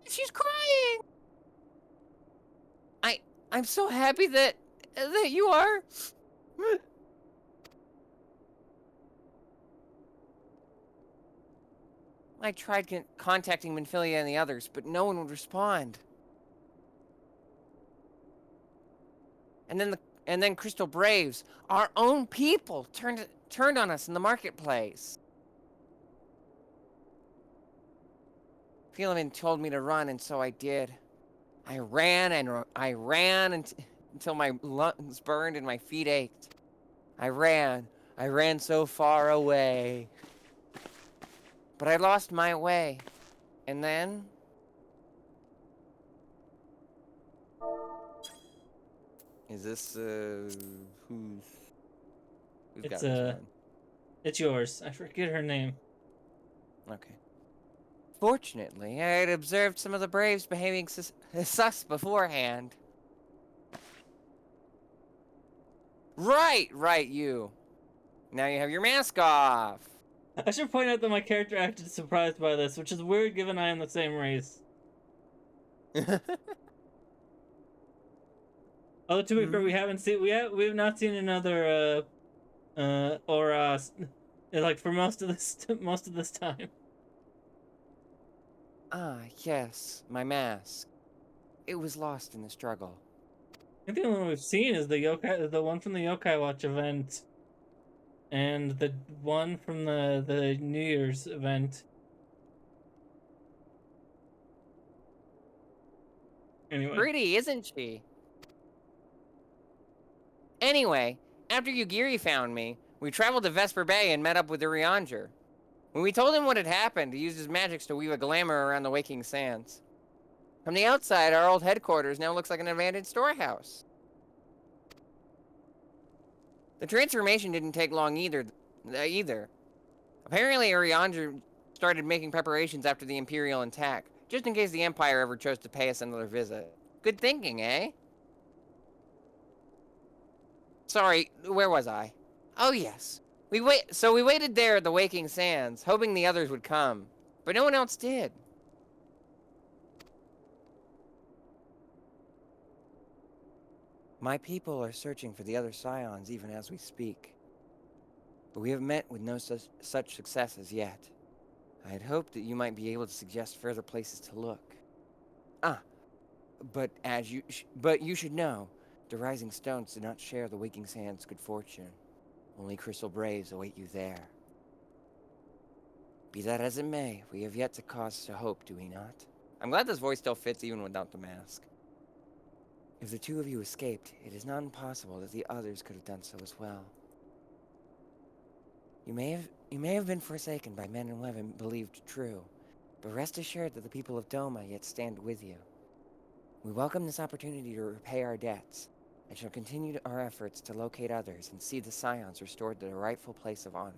She's crying! I'm so happy that you are. I tried contacting Minfilia and the others, but no one would respond. And then Crystal Braves, our own people, turned on us in the marketplace. Philemon told me to run, and so I did. I ran until my lungs burned and my feet ached. I ran so far away. But I lost my way. And then... Is this, who's got this one? It's yours. I forget her name. Okay. Fortunately, I had observed some of the Braves behaving sus beforehand. Right, you. Now you have your mask off. I should point out that my character acted surprised by this, which is weird given I am the same race. Oh, to be fair, we have not seen another like for most of this time. Ah, yes, my mask. it was lost in the struggle. I think the only one we've seen is the one from the Yokai Watch event, and the one from the New Year's event. Anyway. Pretty, isn't she? Anyway, after Yugiri found me, we traveled to Vesper Bay and met up with Urianger. When we told him what had happened, he used his magics to weave a glamour around the Waking Sands. From the outside, our old headquarters now looks like an abandoned storehouse. The transformation didn't take long either. Apparently, Urianger started making preparations after the Imperial attack, just in case the Empire ever chose to pay us another visit. Good thinking, eh? Sorry, where was I? Oh yes. We waited there at the Waking Sands, hoping the others would come, but no one else did. My people are searching for the other Scions even as we speak, but we have met with no such success as yet. I had hoped that you might be able to suggest further places to look. But you should know, the Rising Stones do not share the Waking Sands' good fortune. Only Crystal Braves await you there. Be that as it may, we have yet to cause to hope, do we not? I'm glad this voice still fits even without the mask. If the two of you escaped, it is not impossible that the others could have done so as well. You may have been forsaken by men who haven't believed true, but rest assured that the people of Doma yet stand with you. We welcome this opportunity to repay our debts, and shall continue our efforts to locate others and see the Scions restored to their rightful place of honor.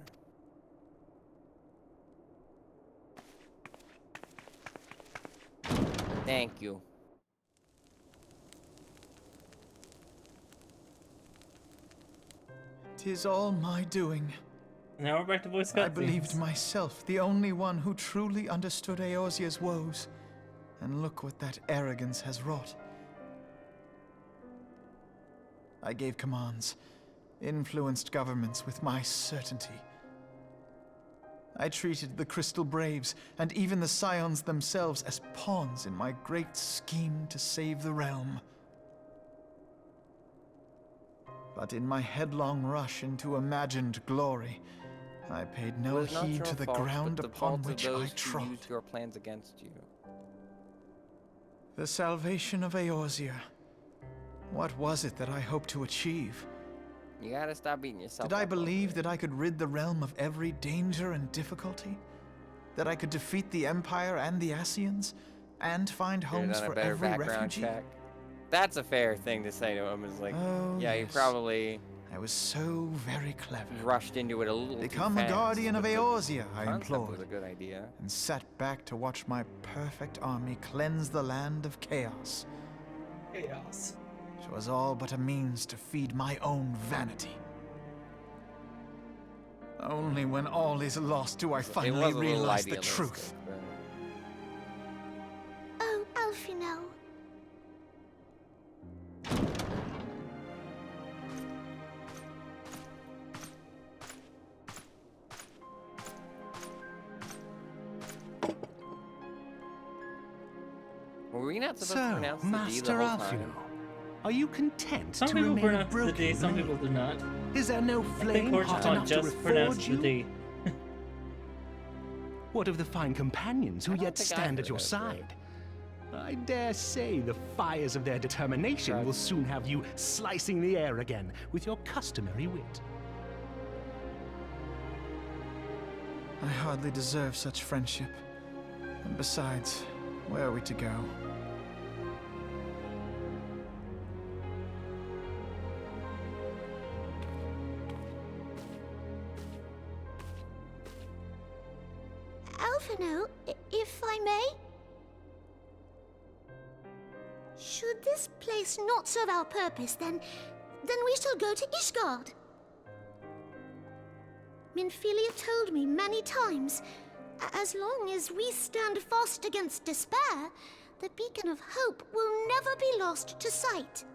Thank you. 'Tis all my doing. Now we're back to voice cutscenes. I believed myself the only one who truly understood Eorzea's woes. And look what that arrogance has wrought. I gave commands, influenced governments with my certainty. I treated the Crystal Braves and even the Scions themselves as pawns in my great scheme to save the realm. But in my headlong rush into imagined glory, I paid no heed to the ground upon which I trod. Used your plans against you. The salvation of Eorzea. What was it that I hoped to achieve? You gotta stop beating yourself up. Did I believe that I could rid the realm of every danger and difficulty? That I could defeat the Empire and the Ascians? And find homes for every refugee? Check. That's a fair thing to say to him, is like, oh, yeah, yes. You probably... I was so very clever. Rushed into it a little Become too a fast, guardian of Eorzea, I implored. Was a good idea. And sat back to watch my perfect army cleanse the land of chaos. Chaos. It was all but a means to feed my own vanity. Only when all is lost do I finally realize the truth. Oh, Alphino. Were we not supposed to pronounce the D the whole time? Are you content some to people remain pronounce broken the D, some people do not. Is there no flame hot enough to reforge you? The D. What of the fine companions who yet stand at your side? I dare say the fires of their determination will soon have you slicing the air again with your customary wit. I hardly deserve such friendship. And besides, where are we to go? Alphino, if I may? Should this place not serve our purpose, then we shall go to Ishgard. Minfilia told me many times, as long as we stand fast against despair, the beacon of hope will never be lost to sight.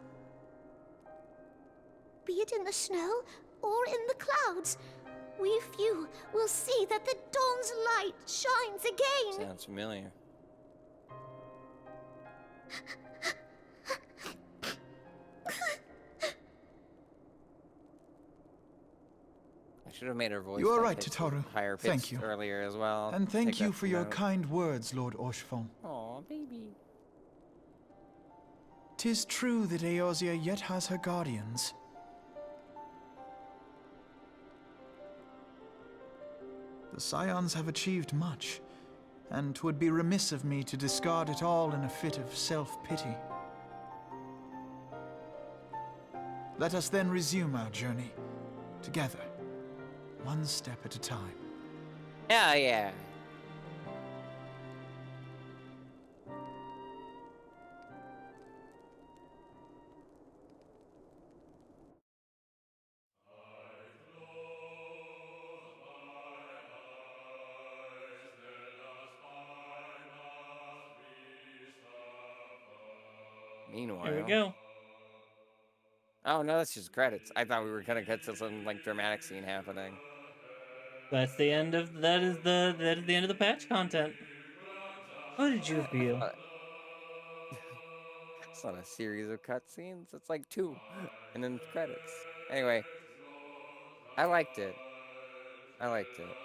Be it in the snow or in the clouds, we few will see that the dawn's light shines again. Sounds familiar. should have made her voice. You are like, right, pitched Tataru. Higher Thank pitched you. earlier as well. And thank Take you that for your note. kind words, Lord Orchefon. Aw, baby. 'Tis true that Eorzea yet has her guardians. The Scions have achieved much, and 'twould be remiss of me to discard it all in a fit of self-pity. Let us then resume our journey, together, one step at a time. Yeah, yeah. Meanwhile. Here we go. Oh no, that's just credits. I thought we were gonna get to some like dramatic scene happening. That's the end of that is the end of the patch content. How did you feel? It's not a series of cutscenes. It's like 2, and then credits. Anyway, I liked it. I liked it.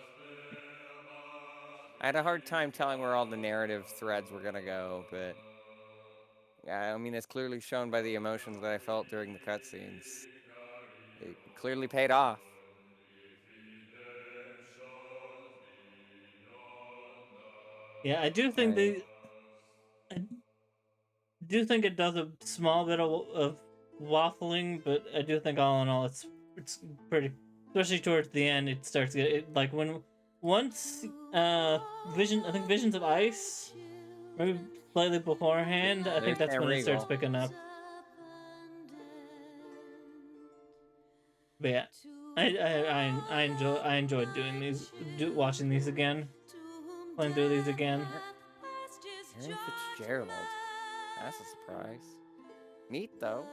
I had a hard time telling where all the narrative threads were gonna go, but yeah, I mean, it's clearly shown by the emotions that I felt during the cutscenes. It clearly paid off. Yeah, I do think I do think it does a small bit of waffling, but I do think all in all it's pretty. Especially towards the end, it starts to get it, like once Visions of Ice, maybe slightly beforehand. I think that's when it starts picking up. But yeah, I enjoyed doing these, watching these again, playing through these again. Aaron Fitzgerald. That's a surprise. Neat though.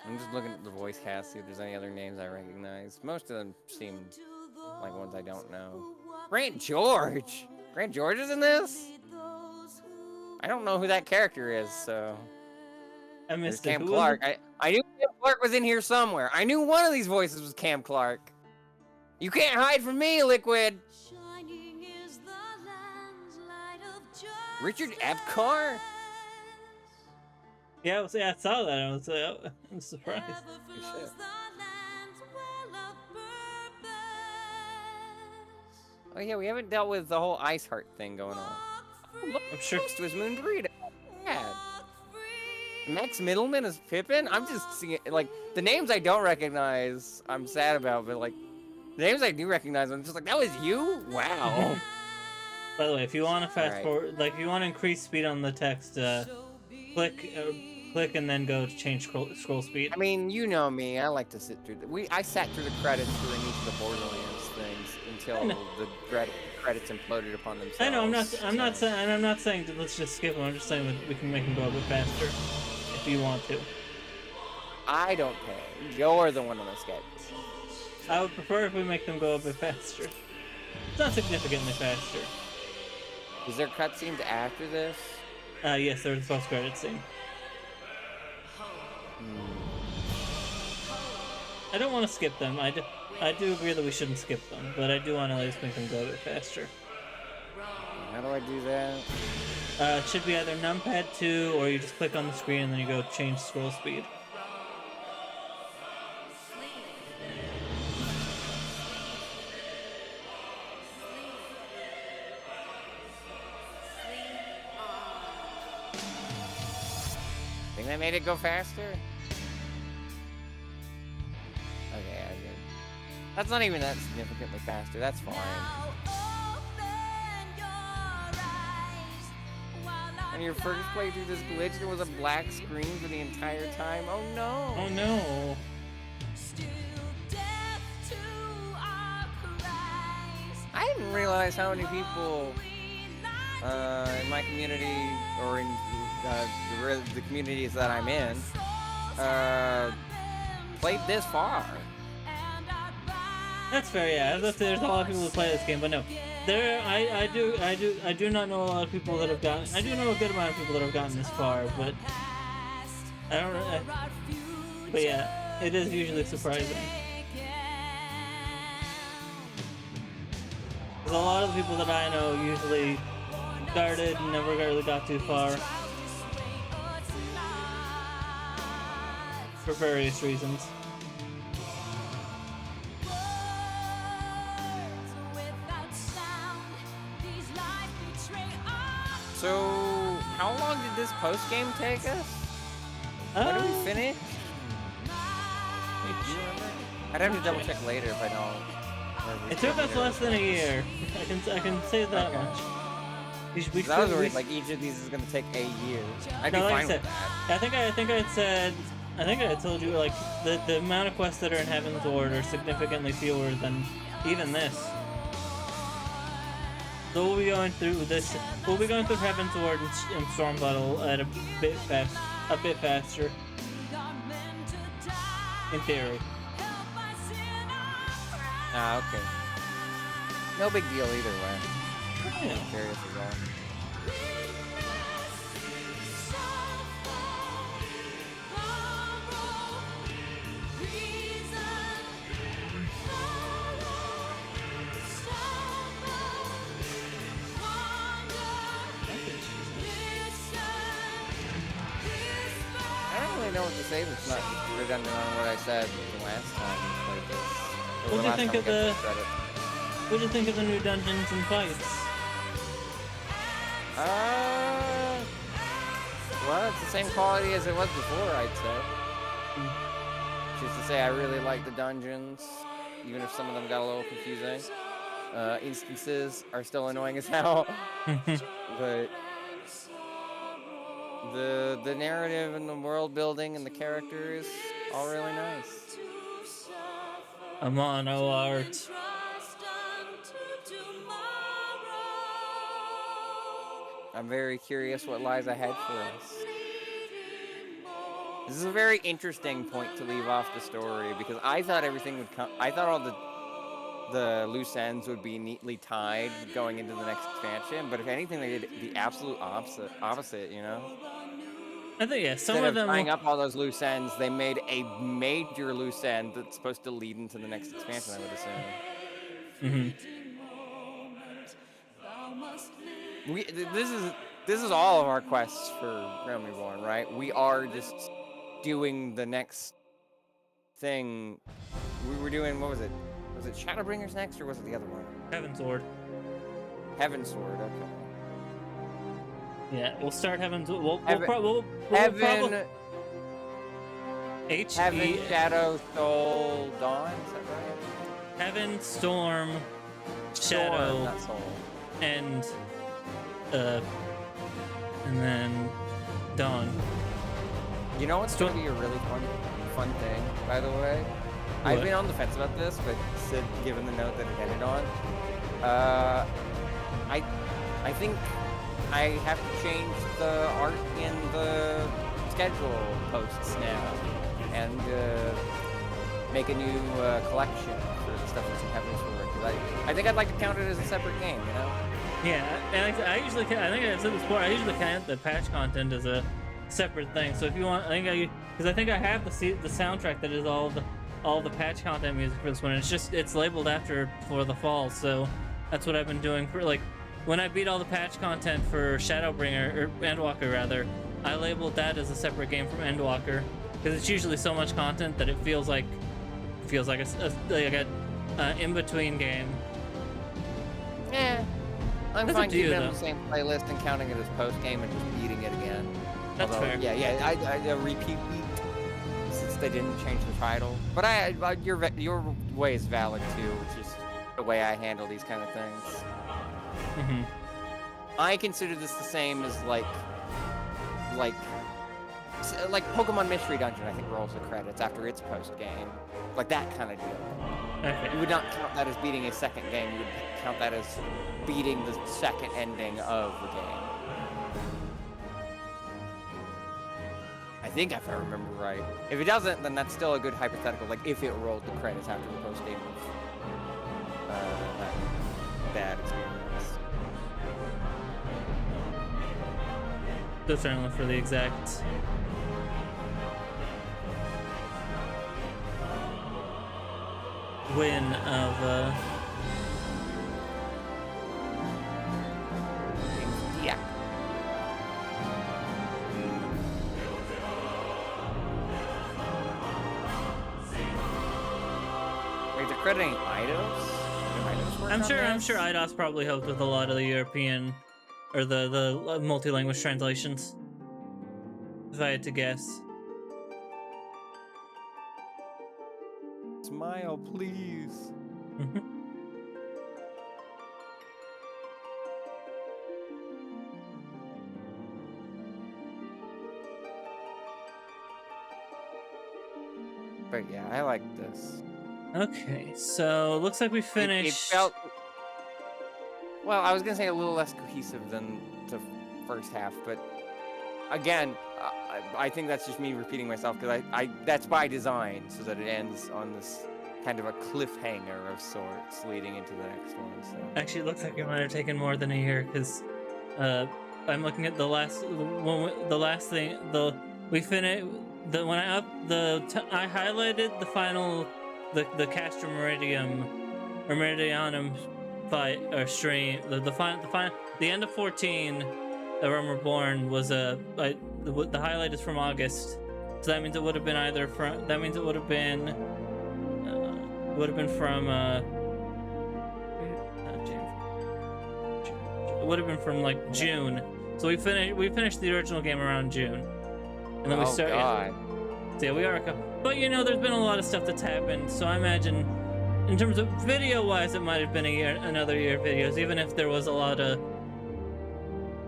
I'm just looking at the voice cast, see if there's any other names I recognize. Most of them seem like ones I don't know. Grant George! Grant George is in this? I don't know who that character is, so... I missed Cam Clark. I knew Cam Clark was in here somewhere. I knew one of these voices was Cam Clark. You can't hide from me, Liquid! Richard Epcar? Yeah, I saw that. I was surprised. Oh yeah, we haven't dealt with the whole Ice Heart thing going on. Oh, look, I'm sure to his Moon Burrito. Yeah. Max Middleman is Pippin? I'm just seeing like the names I don't recognize. I'm sad about, but like the names I do recognize, I'm just like, that was you? Wow. By the way, if you want to fast forward, like if you want to increase speed on the text, click and then go to change scroll speed. I mean, you know me. I like to sit through I sat through the credits during each of the Borderlands things until the credits imploded upon themselves. I know. I'm not saying that let's just skip them. I'm just saying that we can make them go a bit faster if you want to. I don't care. You're the one on the sketch. I would prefer if we make them go a bit faster. It's not significantly faster. Is there cutscenes after this? Yes, there's the post-credit scene. I don't want to skip them. I do agree that we shouldn't skip them, but I do want to at least make them go a bit faster. How do I do that? It should be either numpad 2 or you just click on the screen and then you go change scroll speed. Think that made it go faster? Okay, I did. That's not even that significantly faster. That's fine. On your first playthrough, this glitch, there was a black screen for the entire time. Oh no! Oh no! I didn't realize how many people in my community or in the communities that I'm in played this far. That's fair, yeah. There's a lot of people who play this game, but no. I do not know a lot of people that have gotten. I do know a good amount of people that have gotten this far, but I don't know. But yeah, it is usually surprising. Because a lot of the people that I know usually started and never really got too far. For various reasons. So, how long did this post game take us? When did we finish? I'd have to double check later if I don't. It took us less than a year. I can say that much. I was worried like each of these is gonna take a year. I'd be fine with that. I think I had told you like the amount of quests that are in Heaven's Ward are significantly fewer than even this. So we'll be going through this. We'll be going through Heaven's Ward and Storm Battle at a bit faster. In theory. Ah, okay. No big deal either way. Yeah. I'm curious as well. I don't really know what to say that's not redundant on what I said the last time we played this. What'd you think of the? What'd you think of the new dungeons and fights? Well, it's the same quality as it was before, I'd say. Just to say, I really like the dungeons, even if some of them got a little confusing. Instances are still annoying as hell, but the narrative and the world building and the characters all really nice. Amano art. I'm very curious what lies ahead for us. This is a very interesting point to leave off the story because I thought everything would come. I thought all the loose ends would be neatly tied going into the next expansion, but if anything, they did the absolute opposite. You know. I think yeah. Some Instead of them tying up all those loose ends, they made a major loose end that's supposed to lead into the next expansion. I would assume. This is all of our quests for Realm Reborn, right? We are just doing the next thing. We were doing, what was it? Was it Shadowbringers next, or was it the other one? Heaven's Ward. Heaven's Ward, okay. Yeah, we'll start Heaven's. We'll Heaven, probably. Heaven, Shadow, Soul, Dawn. Is that right? Heaven, Storm, Shadow, not Soul. and then Dawn. You know what's going to be a really fun thing, by the way? What? I've been on the fence about this, but Sid, given the note that it ended on, I think I have to change the art in the schedule posts now and make a new collection for the stuff that's in Heaven's Ward. Because I think I'd like to count it as a separate game, you know? Yeah, and I usually, I think I've said this before, I usually count the patch content as a separate thing. So if you want, I think I have the soundtrack that is all the patch content music for this one. It's labeled for the fall. So that's what I've been doing for like when I beat all the patch content for Shadowbringer or Endwalker rather. I labeled that as a separate game from Endwalker because it's usually so much content that it feels like a in between game. Yeah. I'm That's fine keeping it though. in the same playlist and counting it as post-game and just beating it again. That's fair. Yeah, I repeat since they didn't change the title. But your way is valid too, which is the way I handle these kind of things. Mm-hmm. I consider this the same as like Pokemon Mystery Dungeon. I think rolls the credits after its post-game, like that kind of deal. Okay. You would not count that as beating a second game. You would count that as beating the second ending of the game. I think if I remember right. If it doesn't, then that's still a good hypothetical. Like if it rolled the credits after the post game of that bad experience. Just trying to look for the exact win of Yeah. Wait, they're crediting Eidos? I'm sure Eidos probably helped with a lot of the European or the multi-language translations. If I had to guess. Smile, please. But yeah, I like this. Okay, so looks like we finished. It felt. Well, I was gonna say a little less cohesive than the first half, but again, I think that's just me repeating myself because I that's by design, so that it ends on this kind of a cliffhanger of sorts, leading into the next one. So. Actually, it looks like it might have taken more than a year because I'm looking at the last one. The last thing, we finished. When I I highlighted the final, the Castor Meridianum fight or stream. The end of 14, The Realm Reborn was the highlight is from August, so that means it would have been either from. That means it would have been from. It would have been from like June. So we finished the original game around June. And then we started. God. So yeah, we are. But you know, there's been a lot of stuff that's happened. So I imagine, in terms of video-wise, it might have been another year of videos, even if there was a lot of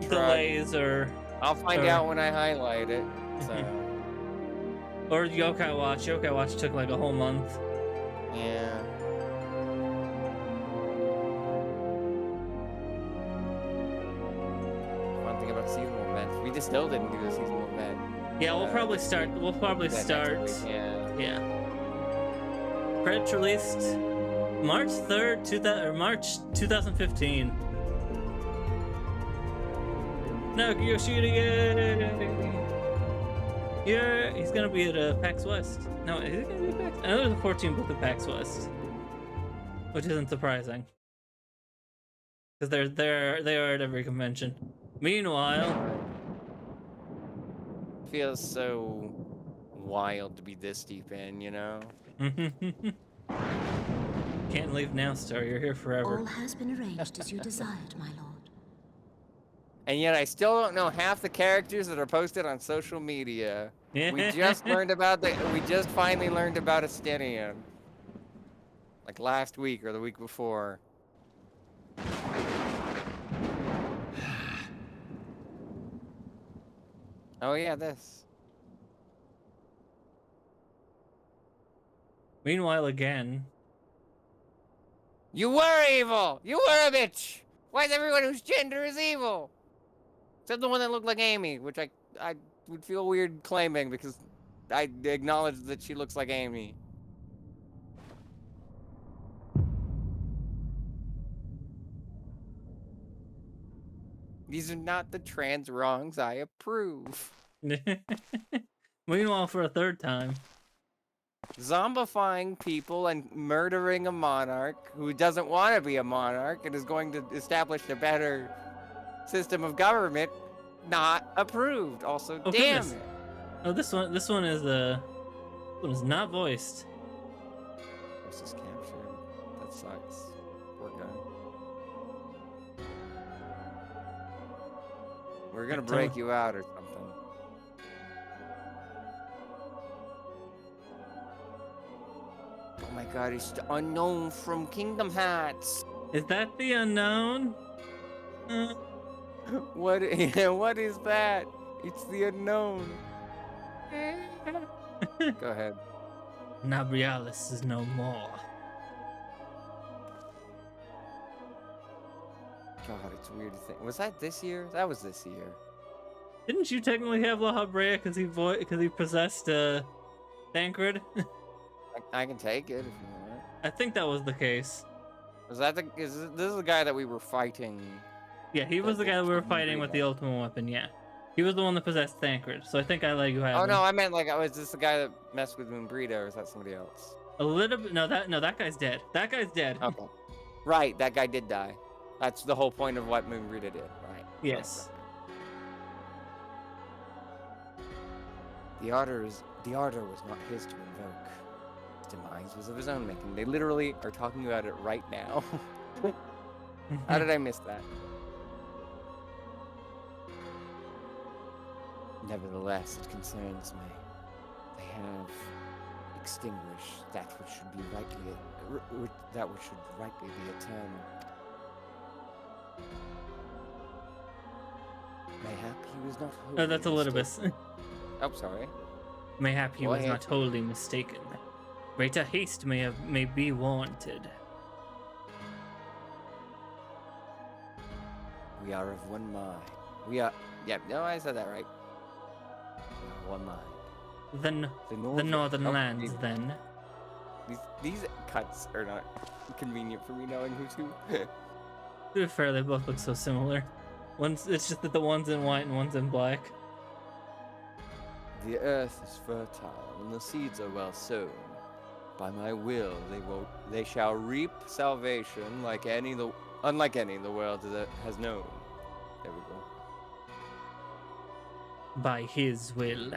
delays or. I'll find out when I highlight it. So. Or Yokai Watch. Yokai Watch took like a whole month. Yeah. One thing about seasonal events, we just still didn't do the seasonal event. Yeah, we'll probably start. Yeah. Credits released March 3rd, March 2015. No, Yoshida, yeah, he's gonna be at PAX West. No, is he gonna be at PAX? I know there's a 14 booth at PAX West, which isn't surprising because they are at every convention. Meanwhile. Feels so wild to be this deep in, you know? Can't leave now, Star. You're here forever. All has been arranged as you desired, my lord. And yet I still don't know half the characters that are posted on social media. Yeah. We just finally learned about Astenian. Like last week or the week before. Oh yeah, this. Meanwhile, again. You were evil! You were a bitch! Why is everyone whose gender is evil? Except the one that looked like Amy, which I would feel weird claiming because I acknowledge that she looks like Amy. These are not the trans wrongs I approve. Meanwhile, for a third time. Zombifying people and murdering a monarch who doesn't want to be a monarch and is going to establish a better system of government, not approved. Also, oh, damn goodness. it. Oh, this one is not voiced. This is captured. That sucks. Poor guy. We're gonna break you out or something. Oh my god, he's the unknown from Kingdom Hearts. Is that the unknown? What is that? It's the unknown. Go ahead. Nabrialis is no more. God, it's weird to think. Was that this year? That was this year. Didn't you technically have La Habrea because he possessed Thancred? I can take it if you want. I think that was the case. Was that this is the guy that we were fighting? Yeah, he was the guy that we were fighting with the ultimate weapon. Yeah, he was the one that possessed Thancred. So I think I let you have. Oh him. no, I meant like, was this the guy that messed with Moonbrita, or is that somebody else? A little bit. No, that guy's dead. That guy's dead. Okay. Right, that guy did die. That's the whole point of what Moonrita did, right? Yes. Right. The Ardor was not his to invoke. His demise was of his own making. They literally are talking about it right now. How did I miss that? Nevertheless, it concerns me. They have extinguished that which should be rightly be eternal. Mayhap he was not wholly That's a little bit. Oh, sorry. Mayhap he was not wholly mistaken. Greater haste may be warranted. We are of one mind. We are. Yep. No, I said that right. One mind. The northern lands, then. These cuts are not convenient for me knowing who's who. To be fair, they both look so similar. It's just that the one's in white and one's in black. The earth is fertile, and the seeds are well sown. By my will, they shall reap salvation unlike any the world has known. There we go. By his will.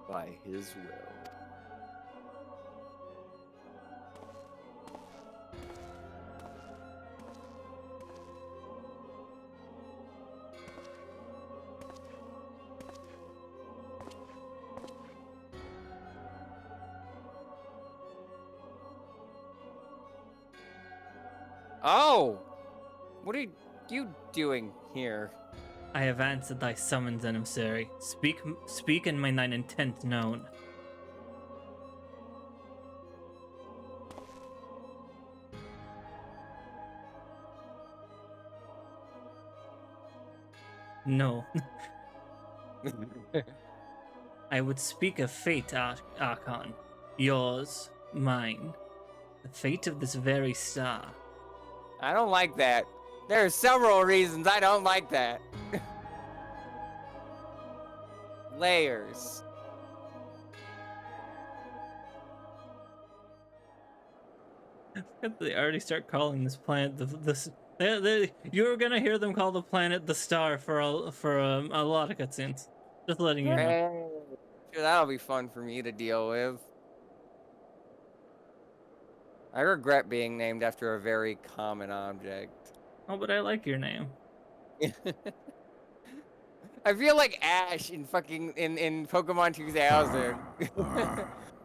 By his will. Oh! What are you doing here? I have answered thy summons, emissary. Speak and make thine intent known. No. I would speak of fate, Archon. Yours, mine. The fate of this very star. I don't like that. There are several reasons I don't like that. Layers. They already start calling this planet you're gonna hear them call the planet the star for a lot of cutscenes. Just letting you know. Sure, that'll be fun for me to deal with. I regret being named after a very common object. Oh, but I like your name. I feel like Ash in Pokemon 2000.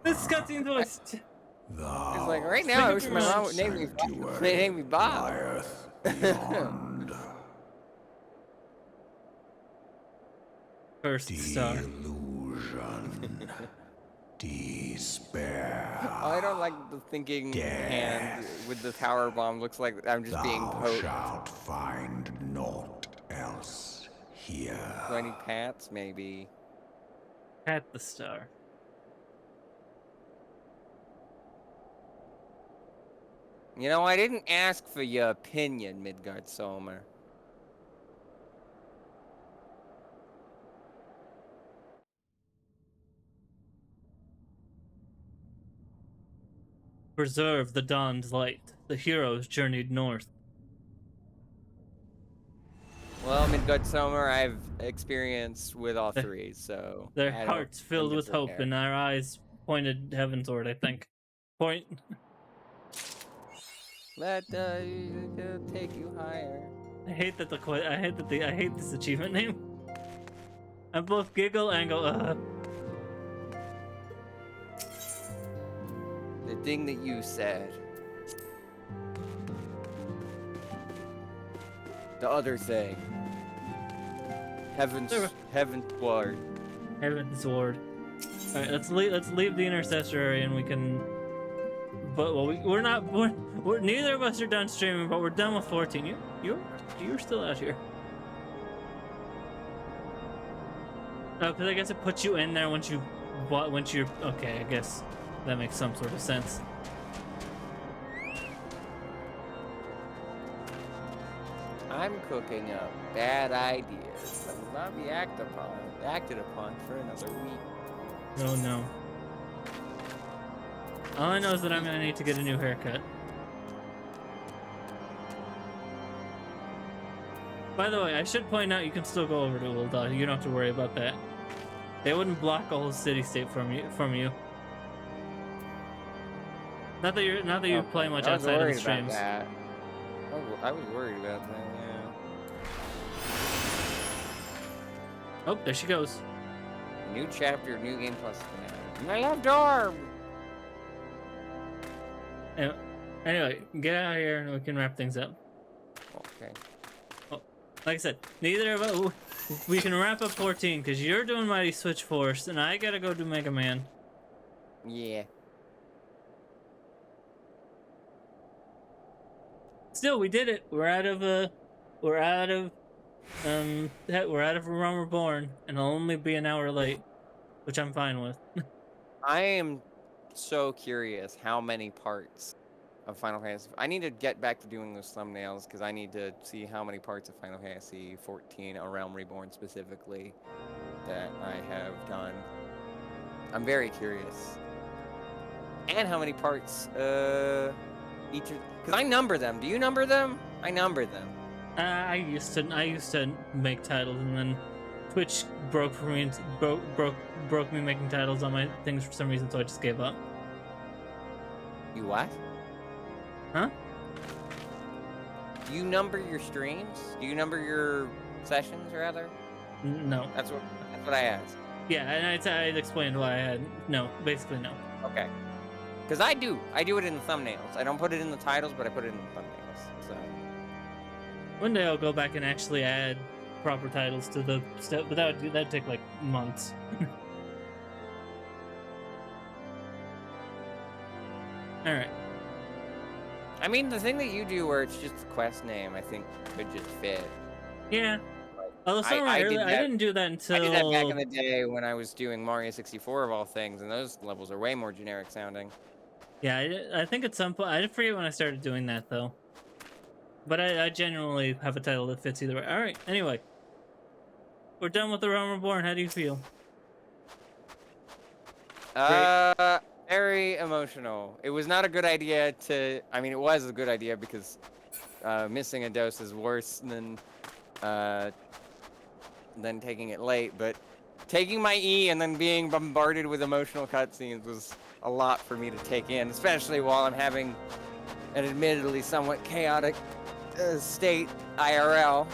This cutscene's voice. It's like right now I wish my mom would name me Bob. First star. Illusion. Despair. I don't like the thinking hand with the power bomb. Looks like I'm just being poked. Thou shalt find naught else here. So I need Pats, maybe. Pat the star. You know, I didn't ask for your opinion, Midgard Sommer. Preserve the dawn's light. The heroes journeyed north. Well, Midgard Sommer, I've experienced with all three, so... Their hearts filled with hope and our eyes pointed heavensward, I think. Point... Let take you higher. I hate this achievement name. I both giggle and go, The thing that you said. The other thing. Heavensward. Heavensward. Alright, let's leave the intercessor area and we can... But we're neither of us are done streaming, but we're done with 14. You're still out here. Oh, because I guess it puts you in there once you're okay. I guess that makes some sort of sense. I'm cooking up bad ideas that will not be acted upon for another week. Oh no. All I know is that I'm gonna need to get a new haircut. By the way, I should point out you can still go over to Ul'dah. You don't have to worry about that. They wouldn't block a whole city-state from you. Not that you play much outside of the streams. I was worried about that. Yeah. Oh, there she goes. New chapter, new game plus. I love Dorm. Anyway, get out of here and we can wrap things up. Okay. Well, like I said, neither of us. We can wrap up 14 because you're doing Mighty Switch Force and I gotta go do Mega Man. Yeah. Still, we did it. We're out of Realm Reborn, and I'll only be an hour late, which I'm fine with. I am so curious how many parts of Final Fantasy. I need to get back to doing those thumbnails because I need to see how many parts of Final Fantasy 14, A Realm Reborn specifically, that I have done. I'm very curious. And how many parts each, because I number them. Do you number them? I number them. I used to make titles, and then Twitch broke for me and broke me making titles on my things for some reason, so I just gave up. You what? Huh? Do you number your streams? Do you number your sessions, rather? No. That's what I asked. Yeah, and I'd explained why I had no. Basically, no. Okay. Because I do it in the thumbnails. I don't put it in the titles, but I put it in the thumbnails. So one day I'll go back and actually add proper titles to the stuff, but that'd take like months. All right. I mean, the thing that you do where it's just a quest name, I think could just fit. Yeah. Although I didn't do that until... I did that back in the day when I was doing Mario 64 of all things, and those levels are way more generic sounding. Yeah, I think at some point... I forget when I started doing that, though. But I genuinely have a title that fits either way. Alright, anyway. We're done with The Realm Reborn. How do you feel? Very emotional. It was not a good idea to... I mean, it was a good idea because missing a dose is worse than taking it late, but taking my E and then being bombarded with emotional cutscenes was a lot for me to take in, especially while I'm having an admittedly somewhat chaotic state IRL,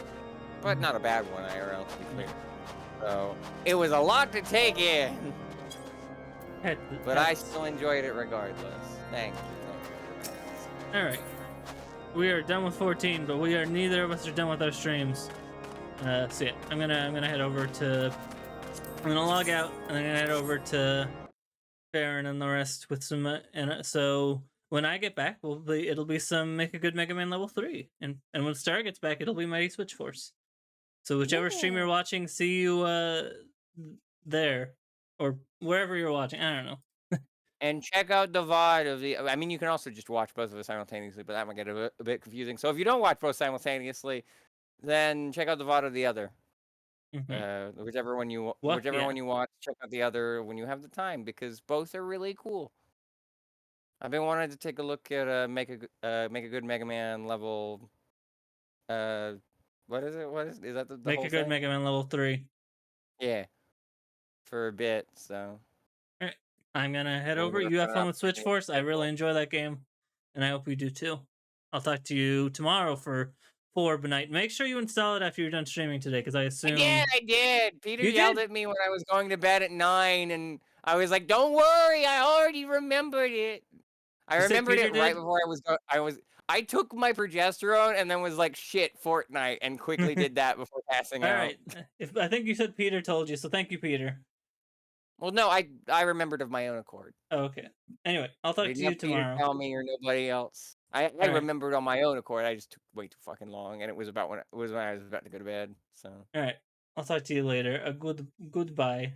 but not a bad one IRL, to be clear. So it was a lot to take in, but I still enjoyed it regardless. Thank you. All right, we are done with 14, but neither of us are done with our streams. So yeah, I'm gonna head over to. I'm gonna log out, and I'm gonna head over to Farron and the rest with some. So when I get back, it'll be some Make a Good Mega Man level 3, and when Star gets back, it'll be Mighty Switch Force. So whichever stream you're watching, see you there, or wherever you're watching. I don't know. And check out the VOD of the. I mean, you can also just watch both of us simultaneously, but that might get a bit confusing. So if you don't watch both simultaneously, then check out the VOD of the other. Whichever one you watch, check out the other when you have the time, because both are really cool. I've been wanting to take a look at make a good Mega Man level. What is it? Is that the Make whole a Good thing? Mega Man level 3? Yeah, for a bit. So. All right, I'm gonna head over. You have fun with Switch Force. I really enjoy that game, and I hope you do too. I'll talk to you tomorrow for Orb Night. Make sure you install it after you're done streaming today, because I assume... I did. Peter yelled at me when I was going to bed at 9, and I was like, "Don't worry, I already remembered it." I remembered it right before I took my progesterone and then was like, "Shit, Fortnite," and quickly did that before passing out. All right. I think you said Peter told you, so thank you, Peter. Well, no, I remembered of my own accord. Oh, okay. Anyway, I'll talk to you tomorrow. Peter tell me or nobody else. I remembered on my own accord. I just took way too fucking long, and it was when I was about to go to bed. So. All right. I'll talk to you later. Goodbye.